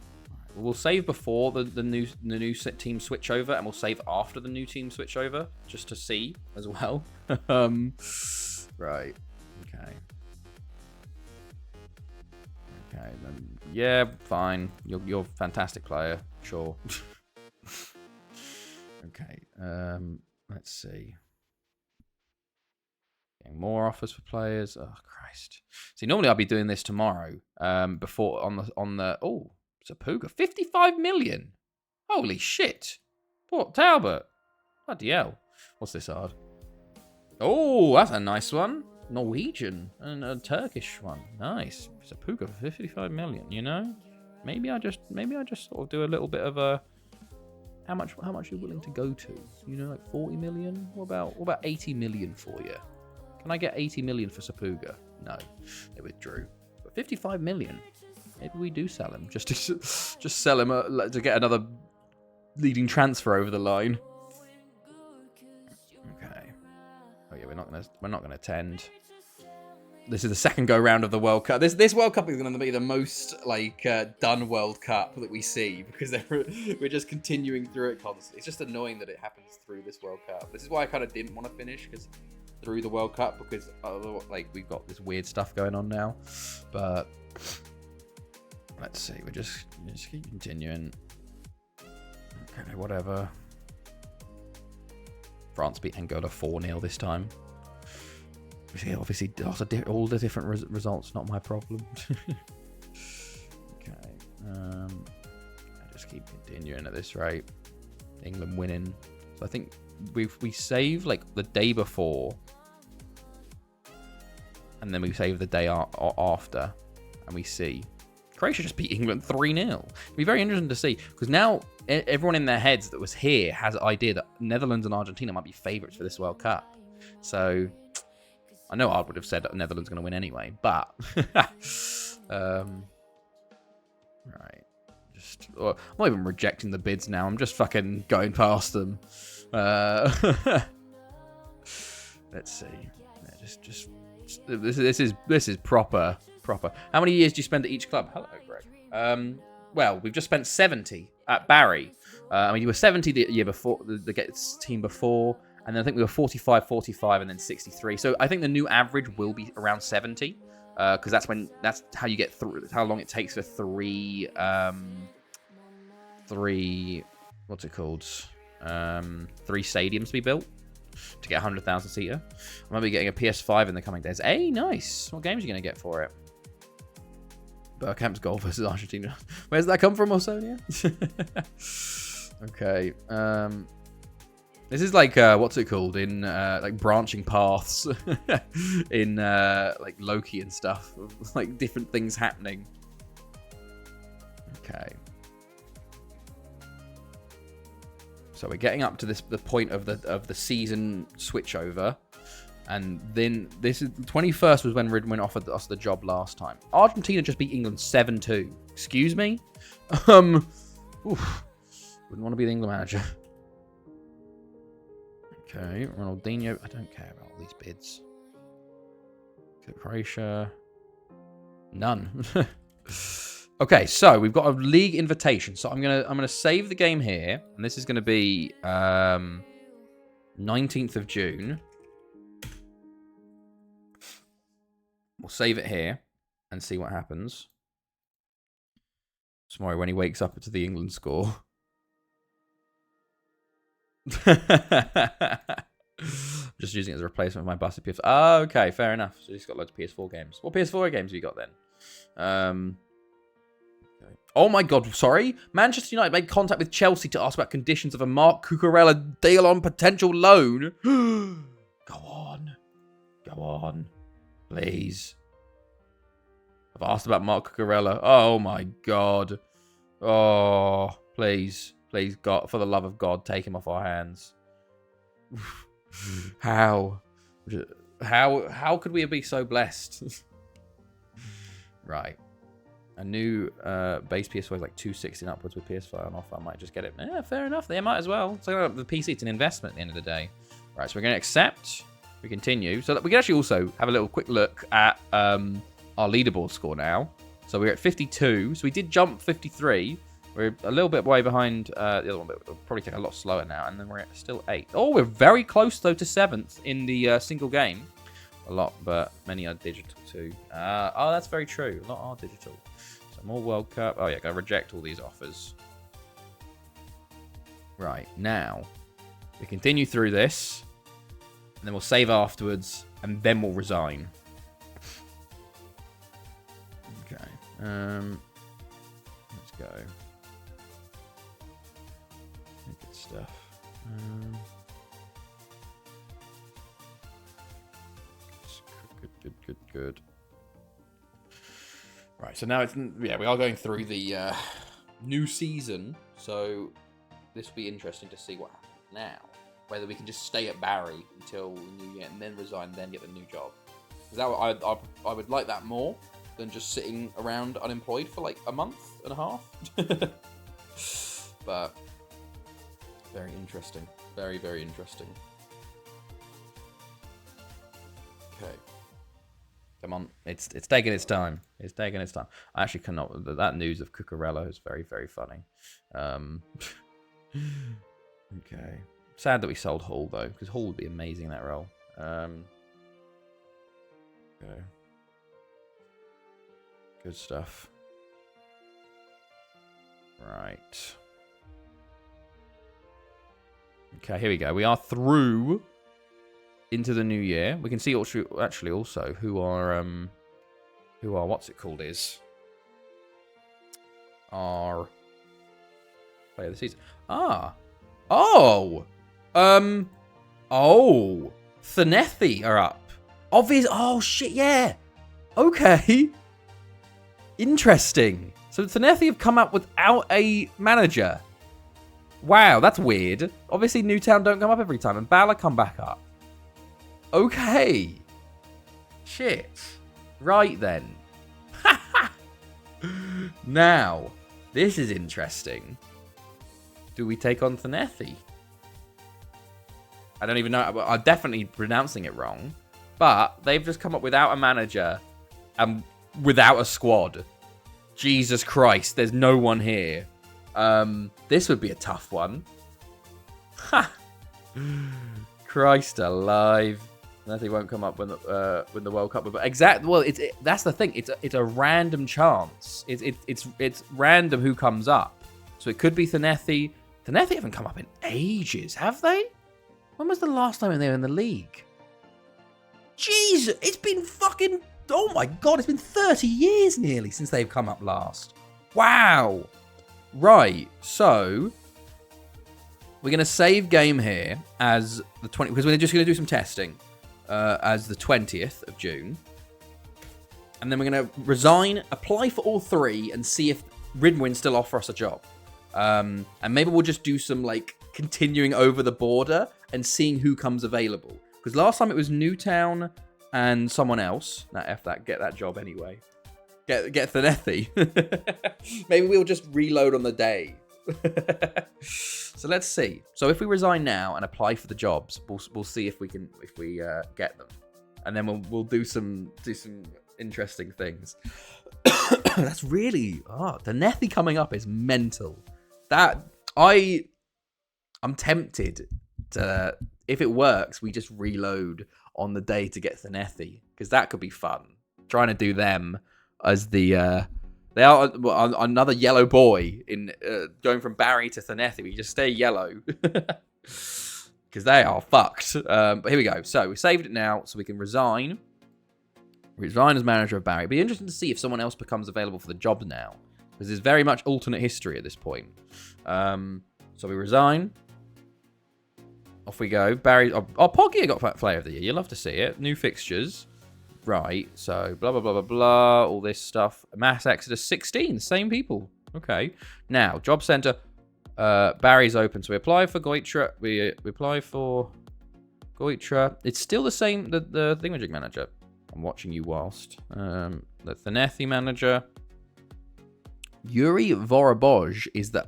We'll save before the new team switch over, and we'll save after the new team switch over, just to see as well. Right. Okay. Okay. Then yeah, fine. You're a fantastic player. Sure. Okay, let's see. Getting more offers for players. Oh Christ! See, normally I'd be doing this tomorrow. Before on the oh, Zapuga, 55 million. Holy shit! Port Talbot. Bloody hell! What's this hard? Oh, that's a nice one. Norwegian and a Turkish one. Nice. Zapuga for 55 million. You know, maybe I just sort of do a little bit of a. How much are you willing to go to? You know, like 40 million? What about 80 million for you? Can I get 80 million for Sapuga? No, they withdrew. But 55 million. Maybe we do sell him. Just sell him to get another leading transfer over the line. Okay. Oh yeah, we're not gonna attend. This is the second go round of the World Cup. This World Cup is going to be the most like done World Cup that we see because we're just continuing through it constantly. It's just annoying that it happens through this World Cup. This is why I kind of didn't want to finish through the World Cup because like we've got this weird stuff going on now. But let's see. We just keep continuing. Okay, whatever. France beat Angola 4-0 this time. Yeah, obviously, all the different results, not my problem. Okay. I just keep continuing at this rate. England winning. So I think we save like the day before. And then we save the day after. And we see. Croatia just beat England 3-0. It'll be very interesting to see. Because now everyone in their heads that was here has an idea that Netherlands and Argentina might be favourites for this World Cup. So I know I would have said that Netherlands going to win anyway, but right. I'm not even rejecting the bids now. I'm just fucking going past them. Let's see. This is proper. How many years do you spend at each club? Hello, Greg. Well, we've just spent 70 at Barry. I mean, you were 70 the year before, the team before. And then I think we were 45, 45, and then 63. So I think the new average will be around 70, because that's how you get through. How long it takes for three. What's it called? 3 stadiums to be built to get a 100,000 seater. I might be getting a PS5 in the coming days. Hey, nice. What games are you gonna get for it? Bergkamp's goal versus Argentina. Where's that come from, Orsonia? Okay. This is like, what's it called? In, like, branching paths. In, like, Loki and stuff. Like, different things happening. Okay. So we're getting up to the point of the season switchover. And then this is... 21st was when Ridman offered us the job last time. Argentina just beat England 7-2. Excuse me? Oof. Wouldn't want to be the England manager. Okay, Ronaldinho. I don't care about all these bids. Okay, Croatia. None. Okay, so we've got a league invitation. So I'm gonna save the game here, and this is gonna be 19th of June. We'll save it here and see what happens tomorrow when he wakes up to the England score. Just using it as a replacement for my busted PS4. Oh, okay, fair enough. So he's got loads of PS4 games. What PS4 games have you got then? Okay. Oh my god, sorry. Manchester United made contact with Chelsea to ask about conditions of a Marc Cucurella deal on potential loan. Go on. Go on. Please. I've asked about Marc Cucurella. Oh my god. Oh, please. Please, God, for the love of God, take him off our hands. How could we be so blessed? Right. A new base PS4 is like 260 and upwards with PS5 on offer. I might just get it. Yeah, fair enough. They might as well. So the PC, it's an investment at the end of the day. Right, so we're going to accept. We continue. So that we can actually also have a little quick look at our leaderboard score now. So we're at 52. So we did jump 53. We're a little bit way behind the other one, but it'll probably take a lot slower now. And then we're at still 8. Oh, we're very close, though, to 7th in the single game. A lot, but many are digital, too. Oh, that's very true. A lot are digital. So more World Cup. Oh, yeah, gotta reject all these offers. Right, now, we continue through this. And then we'll save afterwards. And then we'll resign. Okay. Let's go. Good stuff. Good. Right, so now it's... Yeah, we are going through the new season. So this will be interesting to see what happens now. whether we can just stay at Barry until the new year and then resign, then get the new job. Because I would like that more than just sitting around unemployed for like a month and a half. But very interesting. Very, very interesting. Okay. Come on. It's taking its time. It's taking its time. I actually cannot... That news of Cucurella is very, very funny. Okay. Sad that we sold Hall, though, because Hall would be amazing in that role. Okay. Good stuff. Right. Okay, here we go. We are through into the new year. We can see actually also who our what's it called is our player of the season. Thanethi are up. Obvious. Oh shit, yeah. Okay. Interesting. So Thanethi have come up without a manager. Wow, that's weird. Obviously, Newtown don't come up every time, and Bala come back up. Okay. Shit. Right then. Now, this is interesting. Do we take on Thanethi? I don't even know. I'm definitely pronouncing it wrong. But they've just come up without a manager and without a squad. Jesus Christ, there's no one here. This would be a tough one. Ha! Christ alive. Thanethi won't come up when the World Cup. But well, that's the thing. It's a random chance. It's random who comes up. So it could be Thanethi. Thanethi haven't come up in ages, have they? When was the last time they were in the league? Jesus, it's been fucking... Oh my God, it's been 30 years nearly since they've come up last. Wow. Right, so... We're going to save game here as the 20th... Because we're just going to do some testing as the 20th of June. And then we're going to resign, apply for all three, and see if Ridwin still offer us a job. And maybe we'll just do some, like, continuing over the border and seeing who comes available. Because last time it was Newtown and someone else. Now, get that job anyway. Get Thanethi. Maybe we'll just reload on the day. So let's see. So if we resign now and apply for the jobs, we'll see if we get them, and then we'll do some interesting things. That's really Thanethi coming up is mental. That I'm tempted to, if it works, we just reload on the day to get Thanethi, because that could be fun. Trying to do them as the they are another yellow boy in going from Barry to Thanethi. We just stay yellow because they are fucked. But here we go. So we saved it now, so we can resign. Resign as manager of Barry. It'd be interesting to see if someone else becomes available for the job now, because there's very much alternate history at this point. So we resign. Off we go. Barry. Oh, Poggy got player of the year. You'll love to see it. New fixtures. Right. So blah, blah, blah, blah, blah. All this stuff. Mass Exodus 16. Same people. Okay. Now, job center. Barry's open. So we apply for Goitra. We apply for Goitra. It's still the same. The thingamajig manager. I'm watching you whilst. The Thanethi manager. Yuri Voroboj is the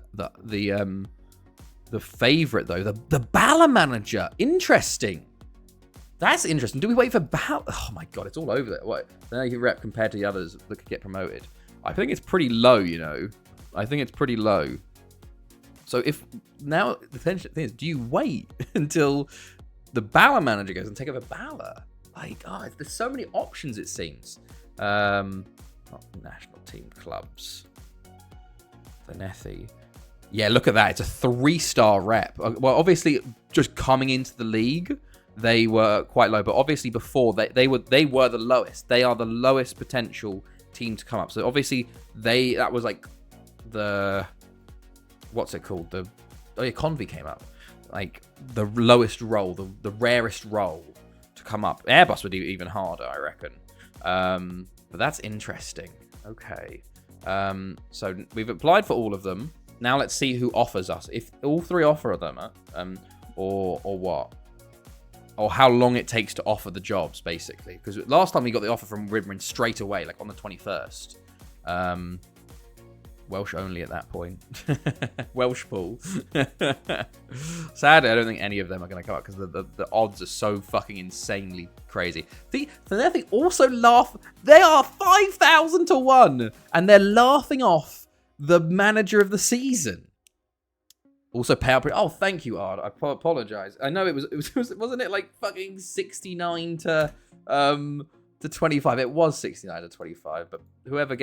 favorite though. The Bala manager. Interesting. That's interesting. Do we wait for Bala? Oh my God, it's all over there. What? Thanethi rep compared to the others that could get promoted. I think it's pretty low, you know. I think it's pretty low. So if now the thing is, do you wait until the Bala manager goes and take over Bala? Like, there's so many options, it seems. National team clubs. Thanethi. Yeah, look at that. It's a 3-star rep. Well, obviously, just coming into the league, they were quite low. But obviously, before, they were the lowest. They are the lowest potential team to come up. So obviously, that was like the... What's it called? Convy came up. Like, the lowest role, the rarest role to come up. Airbus would be even harder, I reckon. But that's interesting. Okay. So we've applied for all of them. Now let's see who offers us. If all three offer them, or what? Or how long it takes to offer the jobs, basically. Because last time we got the offer from Ridman straight away, like on the 21st. Welsh only at that point. Welsh pool. Sadly, I don't think any of them are going to come up because the odds are so fucking insanely crazy. They also laugh. They are 5,000 to 1, and they're laughing off the manager of the season. Also, payout. Oh, thank you, Ard. I apologize. I know it was wasn't it like fucking 69 to 25. It was 69 to 25, but whoever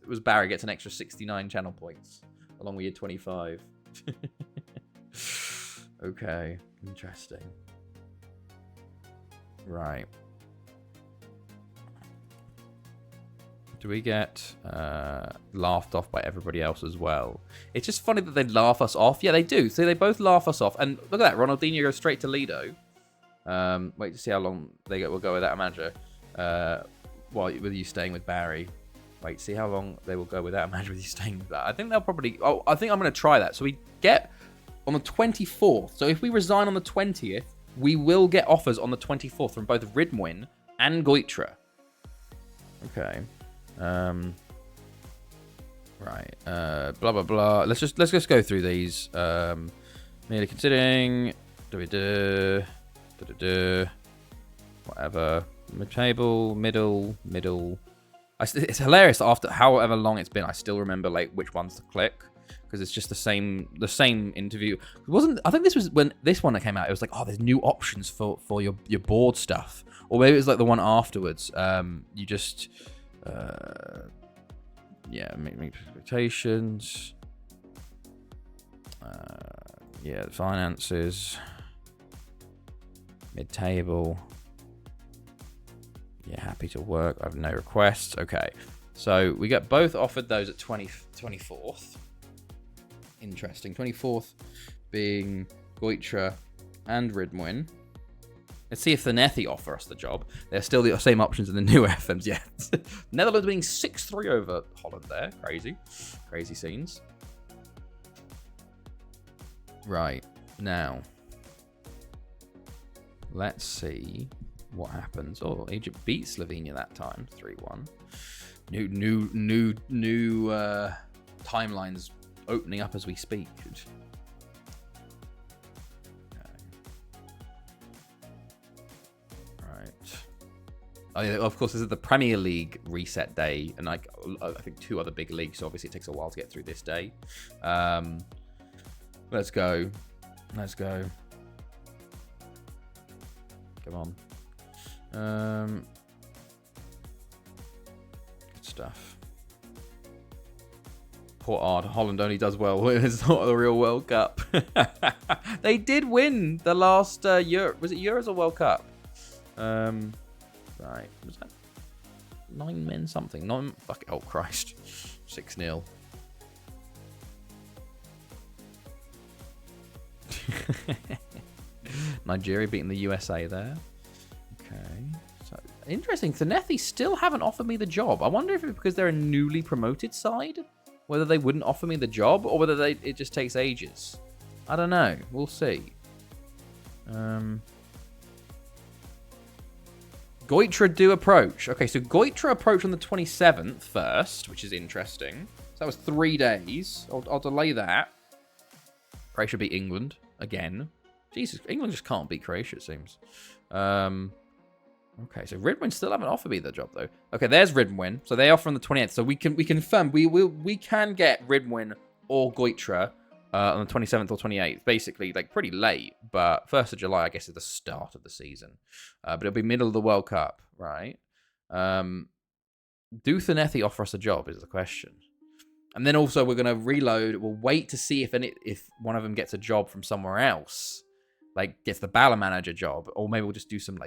was Barry gets an extra 69 channel points along with your 25. Okay, interesting. Right. Do we get laughed off by everybody else as well? It's just funny that they laugh us off. Yeah, they do. So they both laugh us off. And look at that. Ronaldinho goes straight to Lido. Wait to see how long will go without a manager. With you staying with Barry. Wait, see how long they will go without a manager with you staying with that. I think they'll probably... Oh, I think I'm going to try that. So we get on the 24th. So if we resign on the 20th, we will get offers on the 24th from both Ridmwin and Goitra. Okay. Right. Blah blah blah. Let's just go through these. Merely considering. Whatever. Mid-table, middle. It's hilarious that after however long it's been, I still remember like which ones to click because it's just the same interview. I think this was when this one that came out. It was like, oh, there's new options for your board stuff, or maybe it was like the one afterwards. You just. Yeah, meet expectations. Yeah, the finances. Mid-table. Yeah, happy to work. I have no requests. Okay, so we get both offered those at 24th. Interesting. 24th being Goitra and Ridmwin. Let's see if the Nethy offer us the job. They're still the same options in the new FMs, yeah. Netherlands winning 6-3 over Holland there. Crazy. Crazy scenes. Right. Now. Let's see what happens. Oh, Egypt beat Slovenia that time. 3-1. New timelines opening up as we speak. Oh, yeah, of course, this is the Premier League reset day, and I think 2 other big leagues, so obviously it takes a while to get through this day. Let's go. Come on. Good stuff. Poor Ard. Holland only does well when it's not the real World Cup. They did win the last Euro. Was it Euros or World Cup? Right, was that 9 men something? Fuck it, oh Christ. 6-0. Nigeria beating the USA there. Okay. So interesting. Thanethi still haven't offered me the job. I wonder if it's because they're a newly promoted side, whether they wouldn't offer me the job or whether it just takes ages. I don't know. We'll see. Goitra do approach. Okay, so Goitra approach on the 27th first, which is interesting. So that was 3 days. I'll delay that. Croatia beat England again. Jesus, England just can't beat Croatia, it seems. Okay, so Ridwin still haven't offered me the job though. Okay, there's Ridwin. So they offer on the 28th. So we confirm we can get Ridwin or Goitra on the 27th or 28th. Basically, like pretty late, but 1st of July, I guess, is the start of the season. But it'll be middle of the World Cup, right? Do Thanethi offer us a job is the question. And then also we're going to reload. We'll wait to see if one of them gets a job from somewhere else. Like gets the Bala manager job, or maybe we'll just do some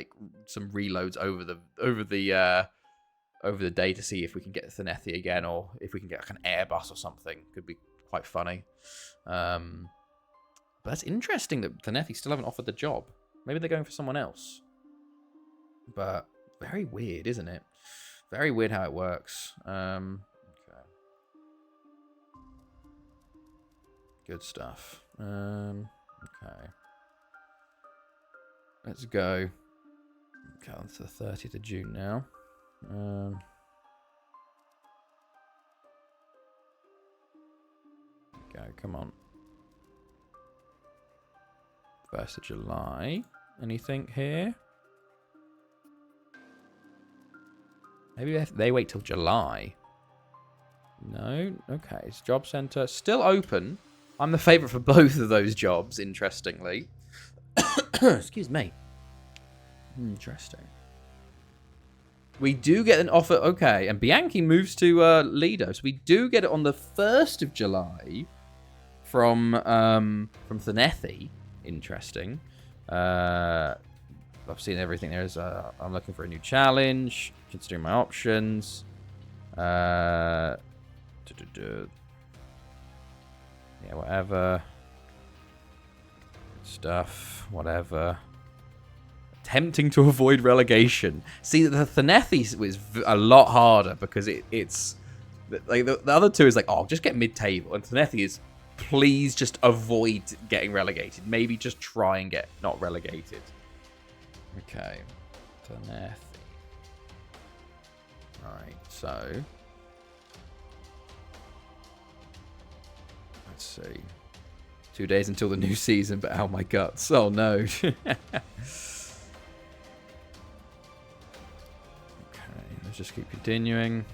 reloads over the day to see if we can get Thanethi again, or if we can get like an Airbus or something. Could be quite funny. But that's interesting that Thanethi still haven't offered the job. Maybe they're going for someone else. But very weird, isn't it? Very weird how it works. Okay. Good stuff. Okay. Let's go. Okay, on to the 30th of June now. Go, come on. 1st of July. Anything here? Maybe they wait till July. No? Okay, it's job center. Still open. I'm the favorite for both of those jobs, interestingly. Excuse me. Interesting. We do get an offer. Okay, and Bianchi moves to Lido. So we do get it on the 1st of July from Thanethi. Interesting. I've seen everything there is. I'm looking for a new challenge. Considering my options. Yeah, whatever. Stuff. Whatever. Attempting to avoid relegation. See, the Thanethi was a lot harder because it's like the other two is like, oh, just get mid-table, and Thanethi is, please just avoid getting relegated. Maybe just try and get not relegated. Okay, Thanethi. Right, so let's see. 2 days until the new season, but oh my guts! Oh no. Let's just keep continuing.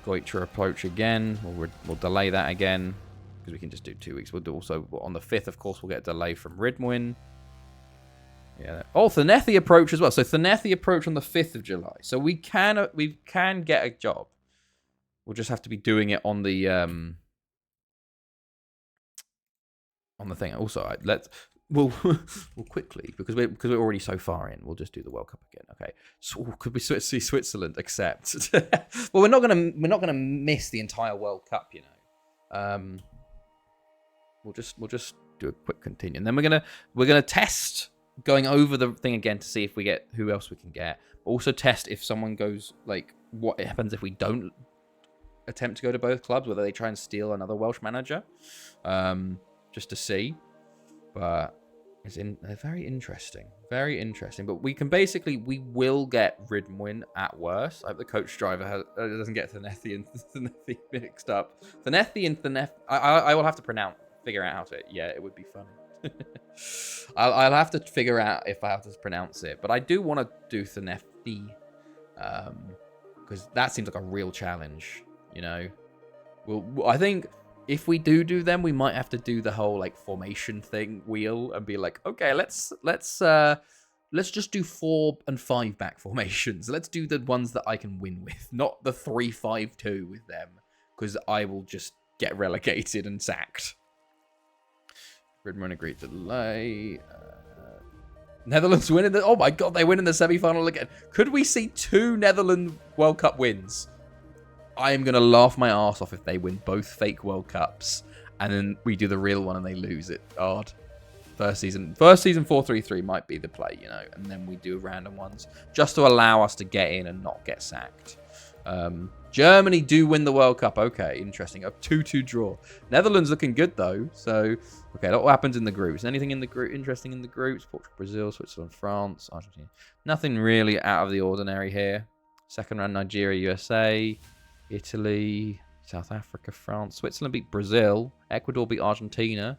Goitra approach again. We'll delay that again because we can just do 2 weeks. We'll do also on the 5th, of course, we'll get a delay from Ridwin. Yeah. Oh, Thanethi approach as well. So Thanethi approach on the 5th of July. So we can get a job. We'll just have to be doing it on the thing. Also, we'll quickly because we're already so far in. We'll just do the World Cup again. Okay. So could we see Switzerland accept? Well, we're not gonna miss the entire World Cup, you know. We'll just do a quick continue, and then we're gonna test going over the thing again to see if we get who else we can get. Also test if someone goes, like, what happens if we don't attempt to go to both clubs, whether they try and steal another Welsh manager. Just to see, but it's very interesting, But we will get Ridwin at worst. I hope the coach driver doesn't get Thanethi and Thanethi mixed up. Thanethi and Thanethi. I will have to figure out how to. Yeah, it would be funny. I'll have to figure out if I have to pronounce it, but I do want to do Thanethi, because that seems like a real challenge. You know, I think. If we do them, we might have to do the whole like formation thing wheel and be like, okay, let's just do 4 and 5 back formations. Let's do the ones that I can win with, not the 3-5-2 with them, because I will just get relegated and sacked. Ridman agreed to delay. Netherlands winning oh my god, they win in the semi-final again. Could we see 2 Netherlands World Cup wins? I am going to laugh my ass off if they win both fake World Cups and then we do the real one and they lose it. Odd. First season 4-3-3 might be the play, you know, and then we do random ones just to allow us to get in and not get sacked. Germany do win the World Cup. Okay, interesting. A 2-2 draw. Netherlands looking good though. So, okay, what happens in the groups? Anything in the group interesting in the groups? Portugal, Brazil, Switzerland, France, Argentina. Nothing really out of the ordinary here. Second round, Nigeria, USA. Italy, South Africa, France. Switzerland beat Brazil. Ecuador beat Argentina.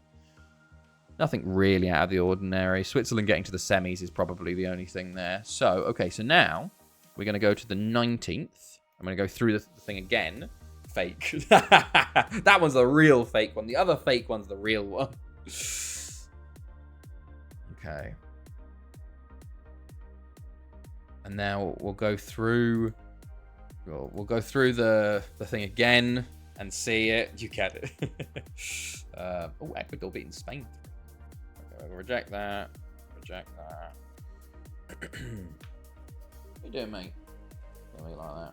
Nothing really out of the ordinary. Switzerland getting to the semis is probably the only thing there. So, okay, so now we're going to go to the 19th. I'm going to go through the thing again. Fake. That one's the real fake one. The other fake one's the real one. Okay. And now we'll go through... We'll go through the thing again and see it. You get it. Oh, Ecuador beating Spain. Okay, we'll reject that. Reject that. What are you doing, mate? Something like that.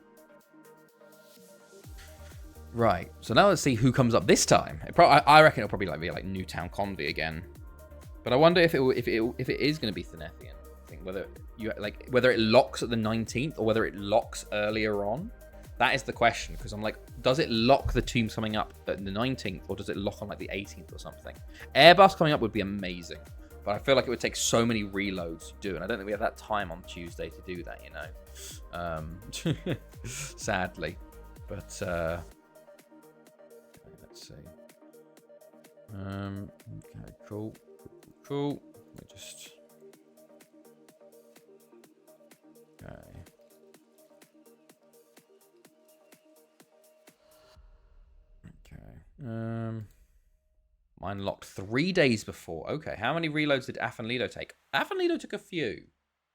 Right. So now let's see who comes up this time. I reckon it'll probably be like Newtown Convy again. But I wonder if it is going to be Thanethian. Whether it locks at the 19th or whether it locks earlier on. That is the question, because I'm like, does it lock the teams coming up at the 19th, or does it lock on like the 18th or something? Airbus coming up would be amazing, but I feel like it would take so many reloads to do, and I don't think we have that time on Tuesday to do that, you know. Sadly. But let's see. Okay, cool. Let me just. Okay. Mine locked 3 days before. Okay, how many reloads did Affenlido take? Affenlido took a few.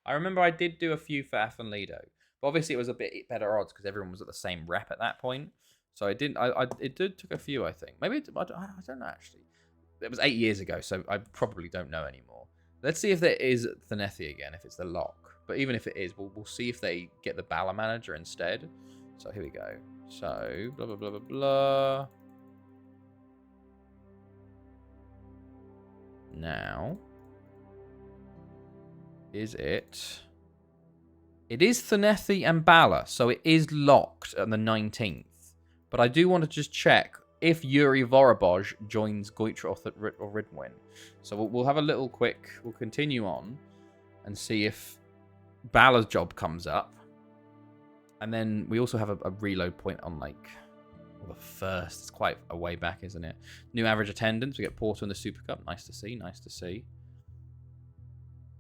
I remember I did do a few for Affenlido. But obviously it was a bit better odds because everyone was at the same rep at that point. So it took a few, I think. Maybe, I don't know actually. It was 8 years ago, so I probably don't know anymore. Let's see if there is Thanethi again, if it's the lock. But even if it is, we'll see if they get the Bala manager instead. So here we go. So, blah, blah, blah, blah, blah. Now, is it? It is Thanethi and Bala, so it is locked on the 19th. But I do want to just check if Yuri Voroboj joins Goitra or Ridwin. So we'll have a little quick, we'll continue on and see if Bala's job comes up. And then we also have a reload point on like the first. It's quite a way back, isn't it? New average attendance. We get Porto in the Super Cup. Nice to see. Nice to see.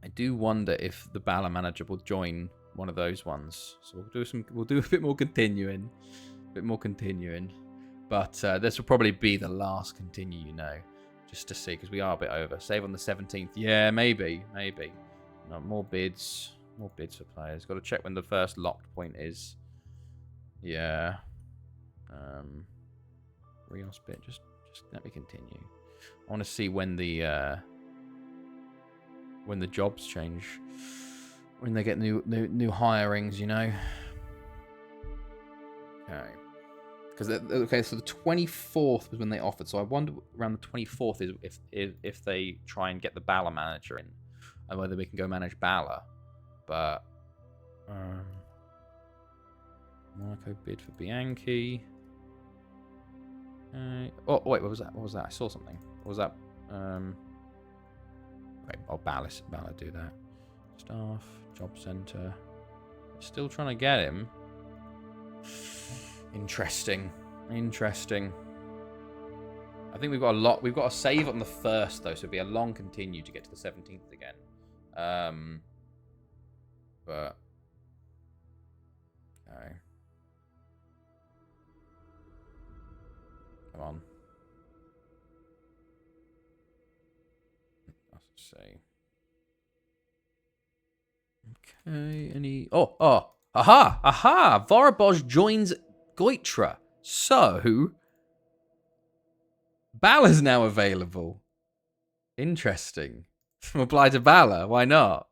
I do wonder if the Bala manager will join one of those ones. So we'll do a bit more continuing. But this will probably be the last continue, you know, just to see, because we are a bit over. Save on the 17th. Yeah, maybe. No, more bids for players. Got to check when the first locked point is. Yeah. Rios bit. Just let me continue. I want to see when the jobs change, when they get new hirings, you know. Okay. Because so the 24th was when they offered. So I wonder around the 24th is if they try and get the Bala manager in, and whether we can go manage Bala. But Monaco bid for Bianchi. Oh wait, what was that? I saw something. What was that? Wait, Bala do that. Staff, job center. Still trying to get him. Interesting. I think we've got a lot. We've got to save on the first though, so it'll be a long continue to get to the 17th again. But okay. Come on. Let's see. Okay. Any? Oh. Aha! Voroboj joins Goitra. So Bala's now available. Interesting. Apply to Bala. Why not?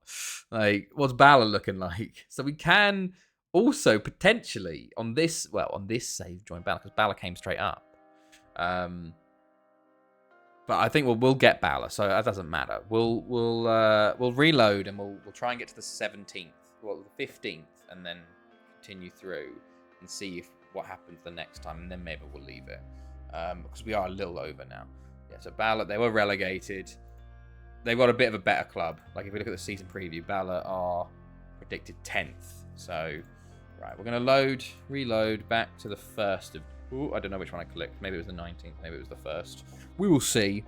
Like, what's Bala looking like? So we can also potentially on this save join Bala, because Bala came straight up. But I think we'll get Bala, so that doesn't matter. We'll reload and we'll try and get to the 17th, well the 15th, and then continue through and see what happens the next time, and then maybe we'll leave it because we are a little over now. Yeah, so Bala, they were relegated. They've got a bit of a better club. Like if we look at the season preview, Bala are predicted 10th. So right, we're gonna reload back to the 1st of. Ooh, I don't know which one I clicked. Maybe it was the 19th. Maybe it was the 1st. We will see.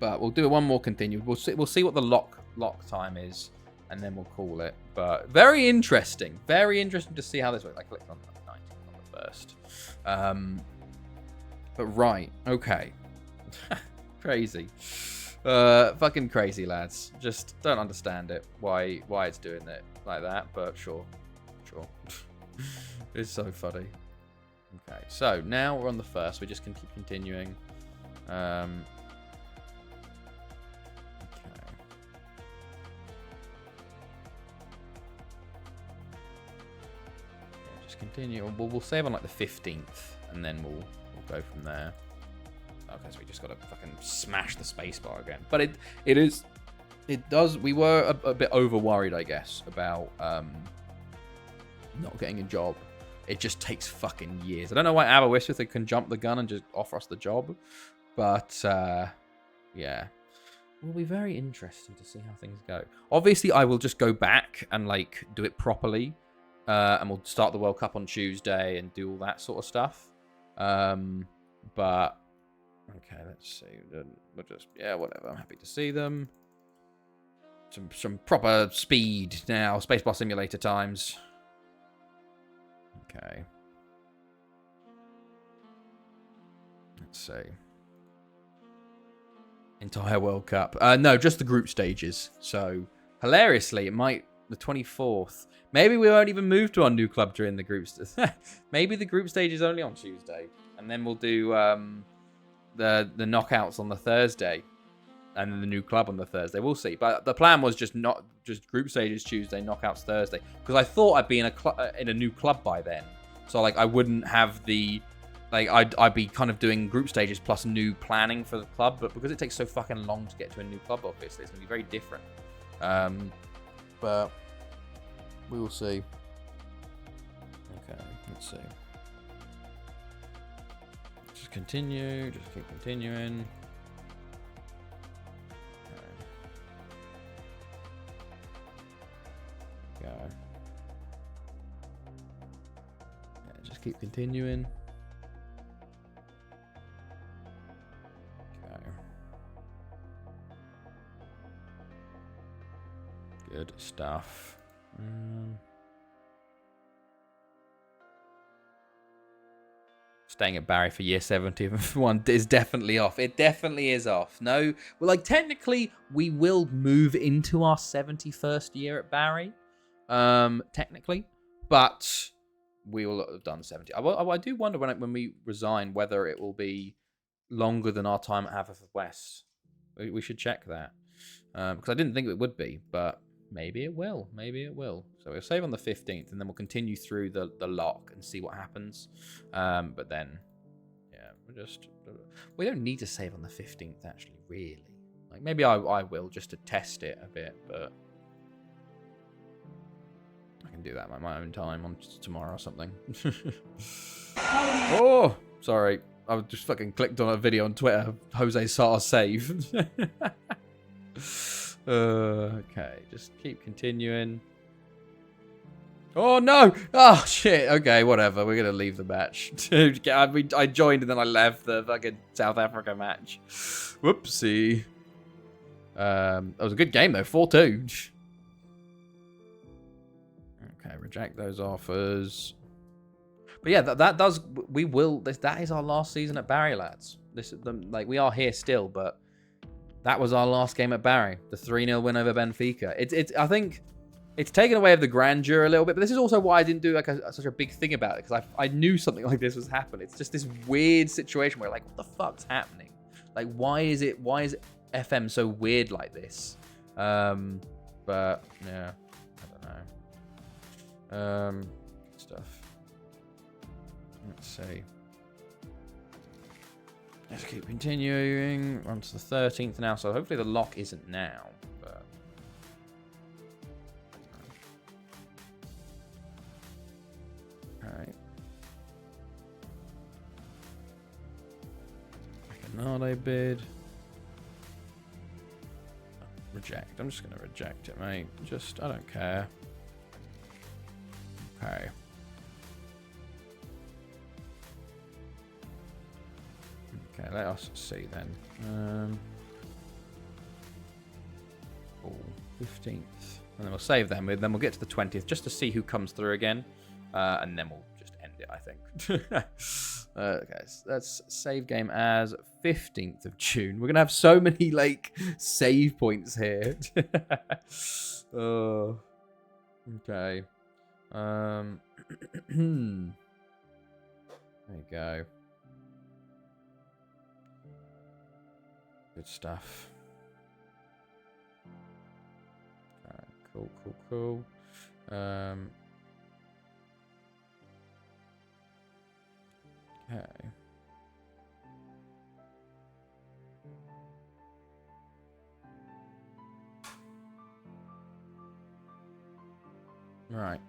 But we'll do one more continue. We'll see what the lock time is, and then we'll call it. But very interesting. Very interesting to see how this works. I clicked on the 19th, on the 1st. But right, okay. Crazy. Fucking crazy, lads. Just don't understand it. Why it's doing it like that, but sure. It's so funny. Okay, so now we're on the 1st. We just can keep continuing. Okay. Just continue. We'll save on like the 15th, and then we'll go from there. Okay, so we just got to fucking smash the spacebar again. But it does. We were a bit over worried, I guess, about not getting a job. it just takes fucking years. I don't know why Aberystwyth can jump the gun and just offer us the job, but yeah. It will be very interesting to see how things go. Obviously, I will just go back and like do it properly, and we'll start the World Cup on Tuesday and do all that sort of stuff. But okay, let's see. We'll just whatever. I'm happy to see them. Some proper speed now. Spacebar Simulator times. Okay. Let's see. Entire World Cup. No, just the group stages. So, hilariously, it might... The 24th. Maybe we won't even move to our new club during the groups. Maybe the group stage is only on Tuesday. And then we'll do the knockouts on the Thursday. And then the new club on the Thursday. We'll see. But the plan was just group stages Tuesday, knockouts Thursday. Because I thought I'd be in a new club by then. So, like, I wouldn't have the... Like, I'd be kind of doing group stages plus new planning for the club. But because it takes so fucking long to get to a new club, obviously, it's going to be very different. But we will see. Okay, let's see. Just continue. Just keep continuing. Go. Yeah, just keep continuing. Go. Good stuff. Staying at Barry for year 71 is definitely off. It definitely is off. No, well, like, technically, we will move into our 71st year at Barry. Technically. But we will have done 70. I do wonder when we resign whether it will be longer than our time at Haverfordwest. We should check that. Because I didn't think it would be, but maybe it will. Maybe it will. So we'll save on the 15th, and then we'll continue through the lock and see what happens. But then, yeah, we don't need to save on the 15th, actually, really. Like, maybe I will, just to test it a bit, but I can do that at my own time on tomorrow or something. Oh, sorry. I just fucking clicked on a video on Twitter. Jose Sarr save. Okay, just keep continuing. Oh, no! Oh, shit. Okay, whatever. We're going to leave the match. I joined and then I left the fucking South Africa match. Whoopsie. That was a good game, though. 4-2. Okay, reject those offers. But yeah, that does... We will... That is our last season at Barry, lads. Like, we are here still, but... That was our last game at Barry, the 3-0 win over Benfica. I think it's taken away of the grandeur a little bit, but this is also why I didn't do like such a big thing about it, because I knew something like this was happening. It's just this weird situation where like, what the fuck's happening? Like, why is FM so weird like this? But yeah, I don't know. Stuff. Let's see. Let's keep continuing. We're on to the 13th now, so hopefully the lock isn't now. But... Alright. Bernardo bid. Reject. I'm just going to reject it, mate. I don't care. Okay. Okay, let us see then. 15th. And then we'll save them. Then we'll get to the 20th just to see who comes through again. And then we'll just end it, I think. Okay, so let's save game as 15th of June. We're going to have so many, like, save points here. Oh. Okay. There you go. Good stuff. Alright, cool. Okay. Right.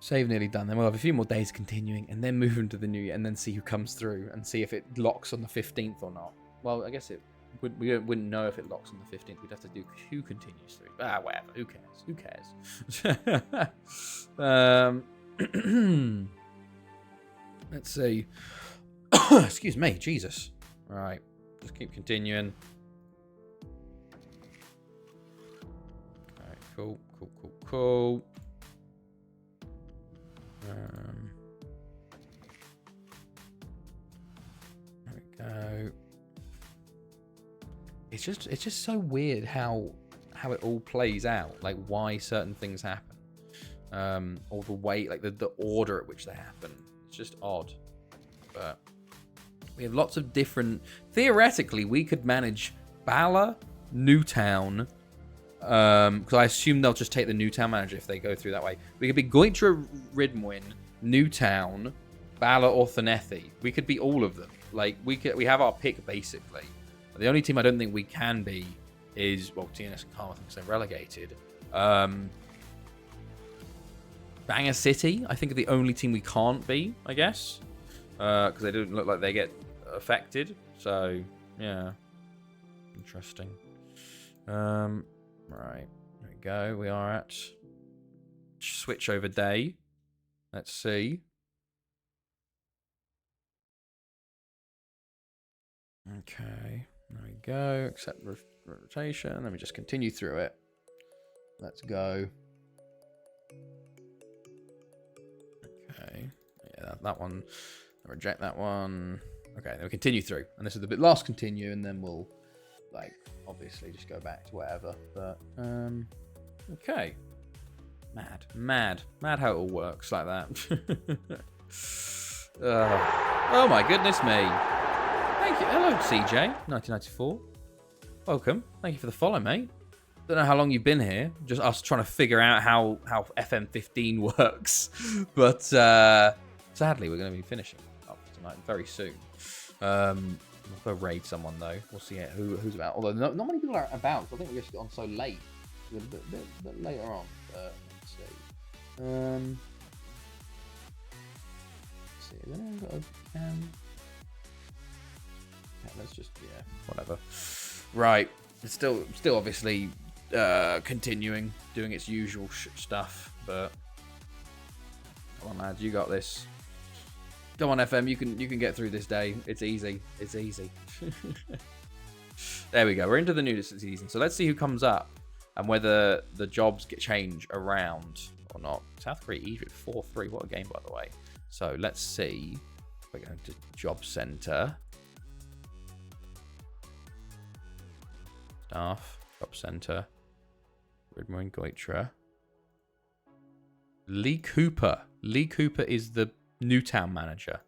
Save nearly done. Then we'll have a few more days continuing, and then move into the new year, and then see who comes through, and see if it locks on the 15th or not. Well, I guess we wouldn't know if it locks on the 15th. We'd have to do who continues through. Whatever. Who cares? Who cares? Let's see. Excuse me. Jesus. All right. Just keep continuing. All right. Cool. There we go. It's just so weird how it all plays out, like why certain things happen, or the way, like the order at which they happen. It's just odd. But we have lots of different. Theoretically, we could manage Bala, Newtown, because I assume they'll just take the Newtown manager if they go through that way. We could be Goitra, Ridmwin, Newtown, Bala, or Thanethi. We could be all of them. Like we have our pick basically. The only team I don't think we can be is, well, TNS and Karma, because they're relegated. Banger City, I think, are the only team we can't be, I guess. Because they don't look like they get affected. So, yeah. Interesting. Right. There we go. We are at switch over day. Let's see. Okay. There we go. Accept rotation. Let me just continue through it. Let's go. Okay. Yeah, that one. I'll reject that one. Okay, then we'll continue through. And this is the last continue, and then we'll, like, obviously just go back to whatever. But, okay. Mad how it all works like that. Oh my goodness me. Thank you. Hello, CJ, 1994. Welcome. Thank you for the follow, mate. Don't know how long you've been here. Just us trying to figure out how FM15 works. But sadly, we're going to be finishing up tonight very soon. We'll go raid someone, though. We'll see who's about. Although not many people are about. So I think we just got on so late. A bit later on. But let's see. Let's see. Has anyone got a cam? Let's just, yeah, whatever. Right, it's still obviously continuing, doing its usual stuff, but come on, lads, you got this. Come on, FM, you can get through this day. It's easy. It's easy. There we go. We're into the new season, so let's see who comes up and whether the jobs change around or not. South Korea, Egypt, 4-3. What a game, by the way. So let's see. We're going to Job Center. Staff, Job Center, Ridmore, Goitra. Lee Cooper. Lee Cooper is the Newtown manager.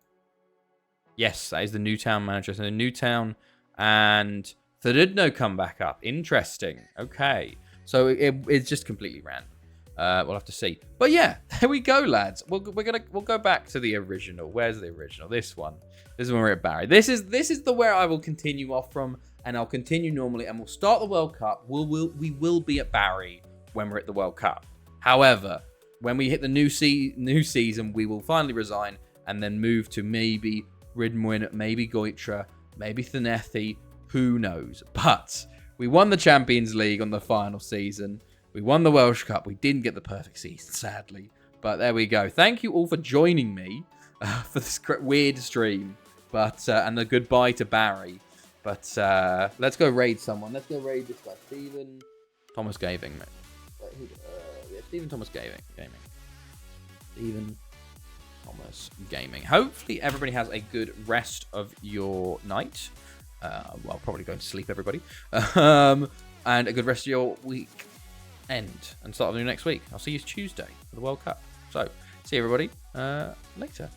Yes, that is the Newtown manager. So Newtown and Thadudno come back up. Interesting. Okay. So it's just completely random. We'll have to see. But yeah, there we go, lads. We'll go back to the original. Where's the original? This one. This is when we're at Barry. This is the where I will continue off from, and I'll continue normally, and we'll start the World Cup. We will be at Barry when we're at the World Cup. However, when we hit the new season, we will finally resign and then move to maybe Ridmwin, maybe Goitra, maybe Thanethi. Who knows? But we won the Champions League on the final season. We won the Welsh Cup. We didn't get the perfect season, sadly. But there we go. Thank you all for joining me for this weird stream. But and a goodbye to Barry. But let's go raid someone. Let's go raid this guy. Stephen Thomas Gaming. Yeah, Stephen Thomas Gaming. Stephen Thomas Gaming. Hopefully everybody has a good rest of your night. Well, probably going to sleep, everybody. And a good rest of your week. And start of the next week. I'll see you Tuesday for the World Cup. So, see everybody later.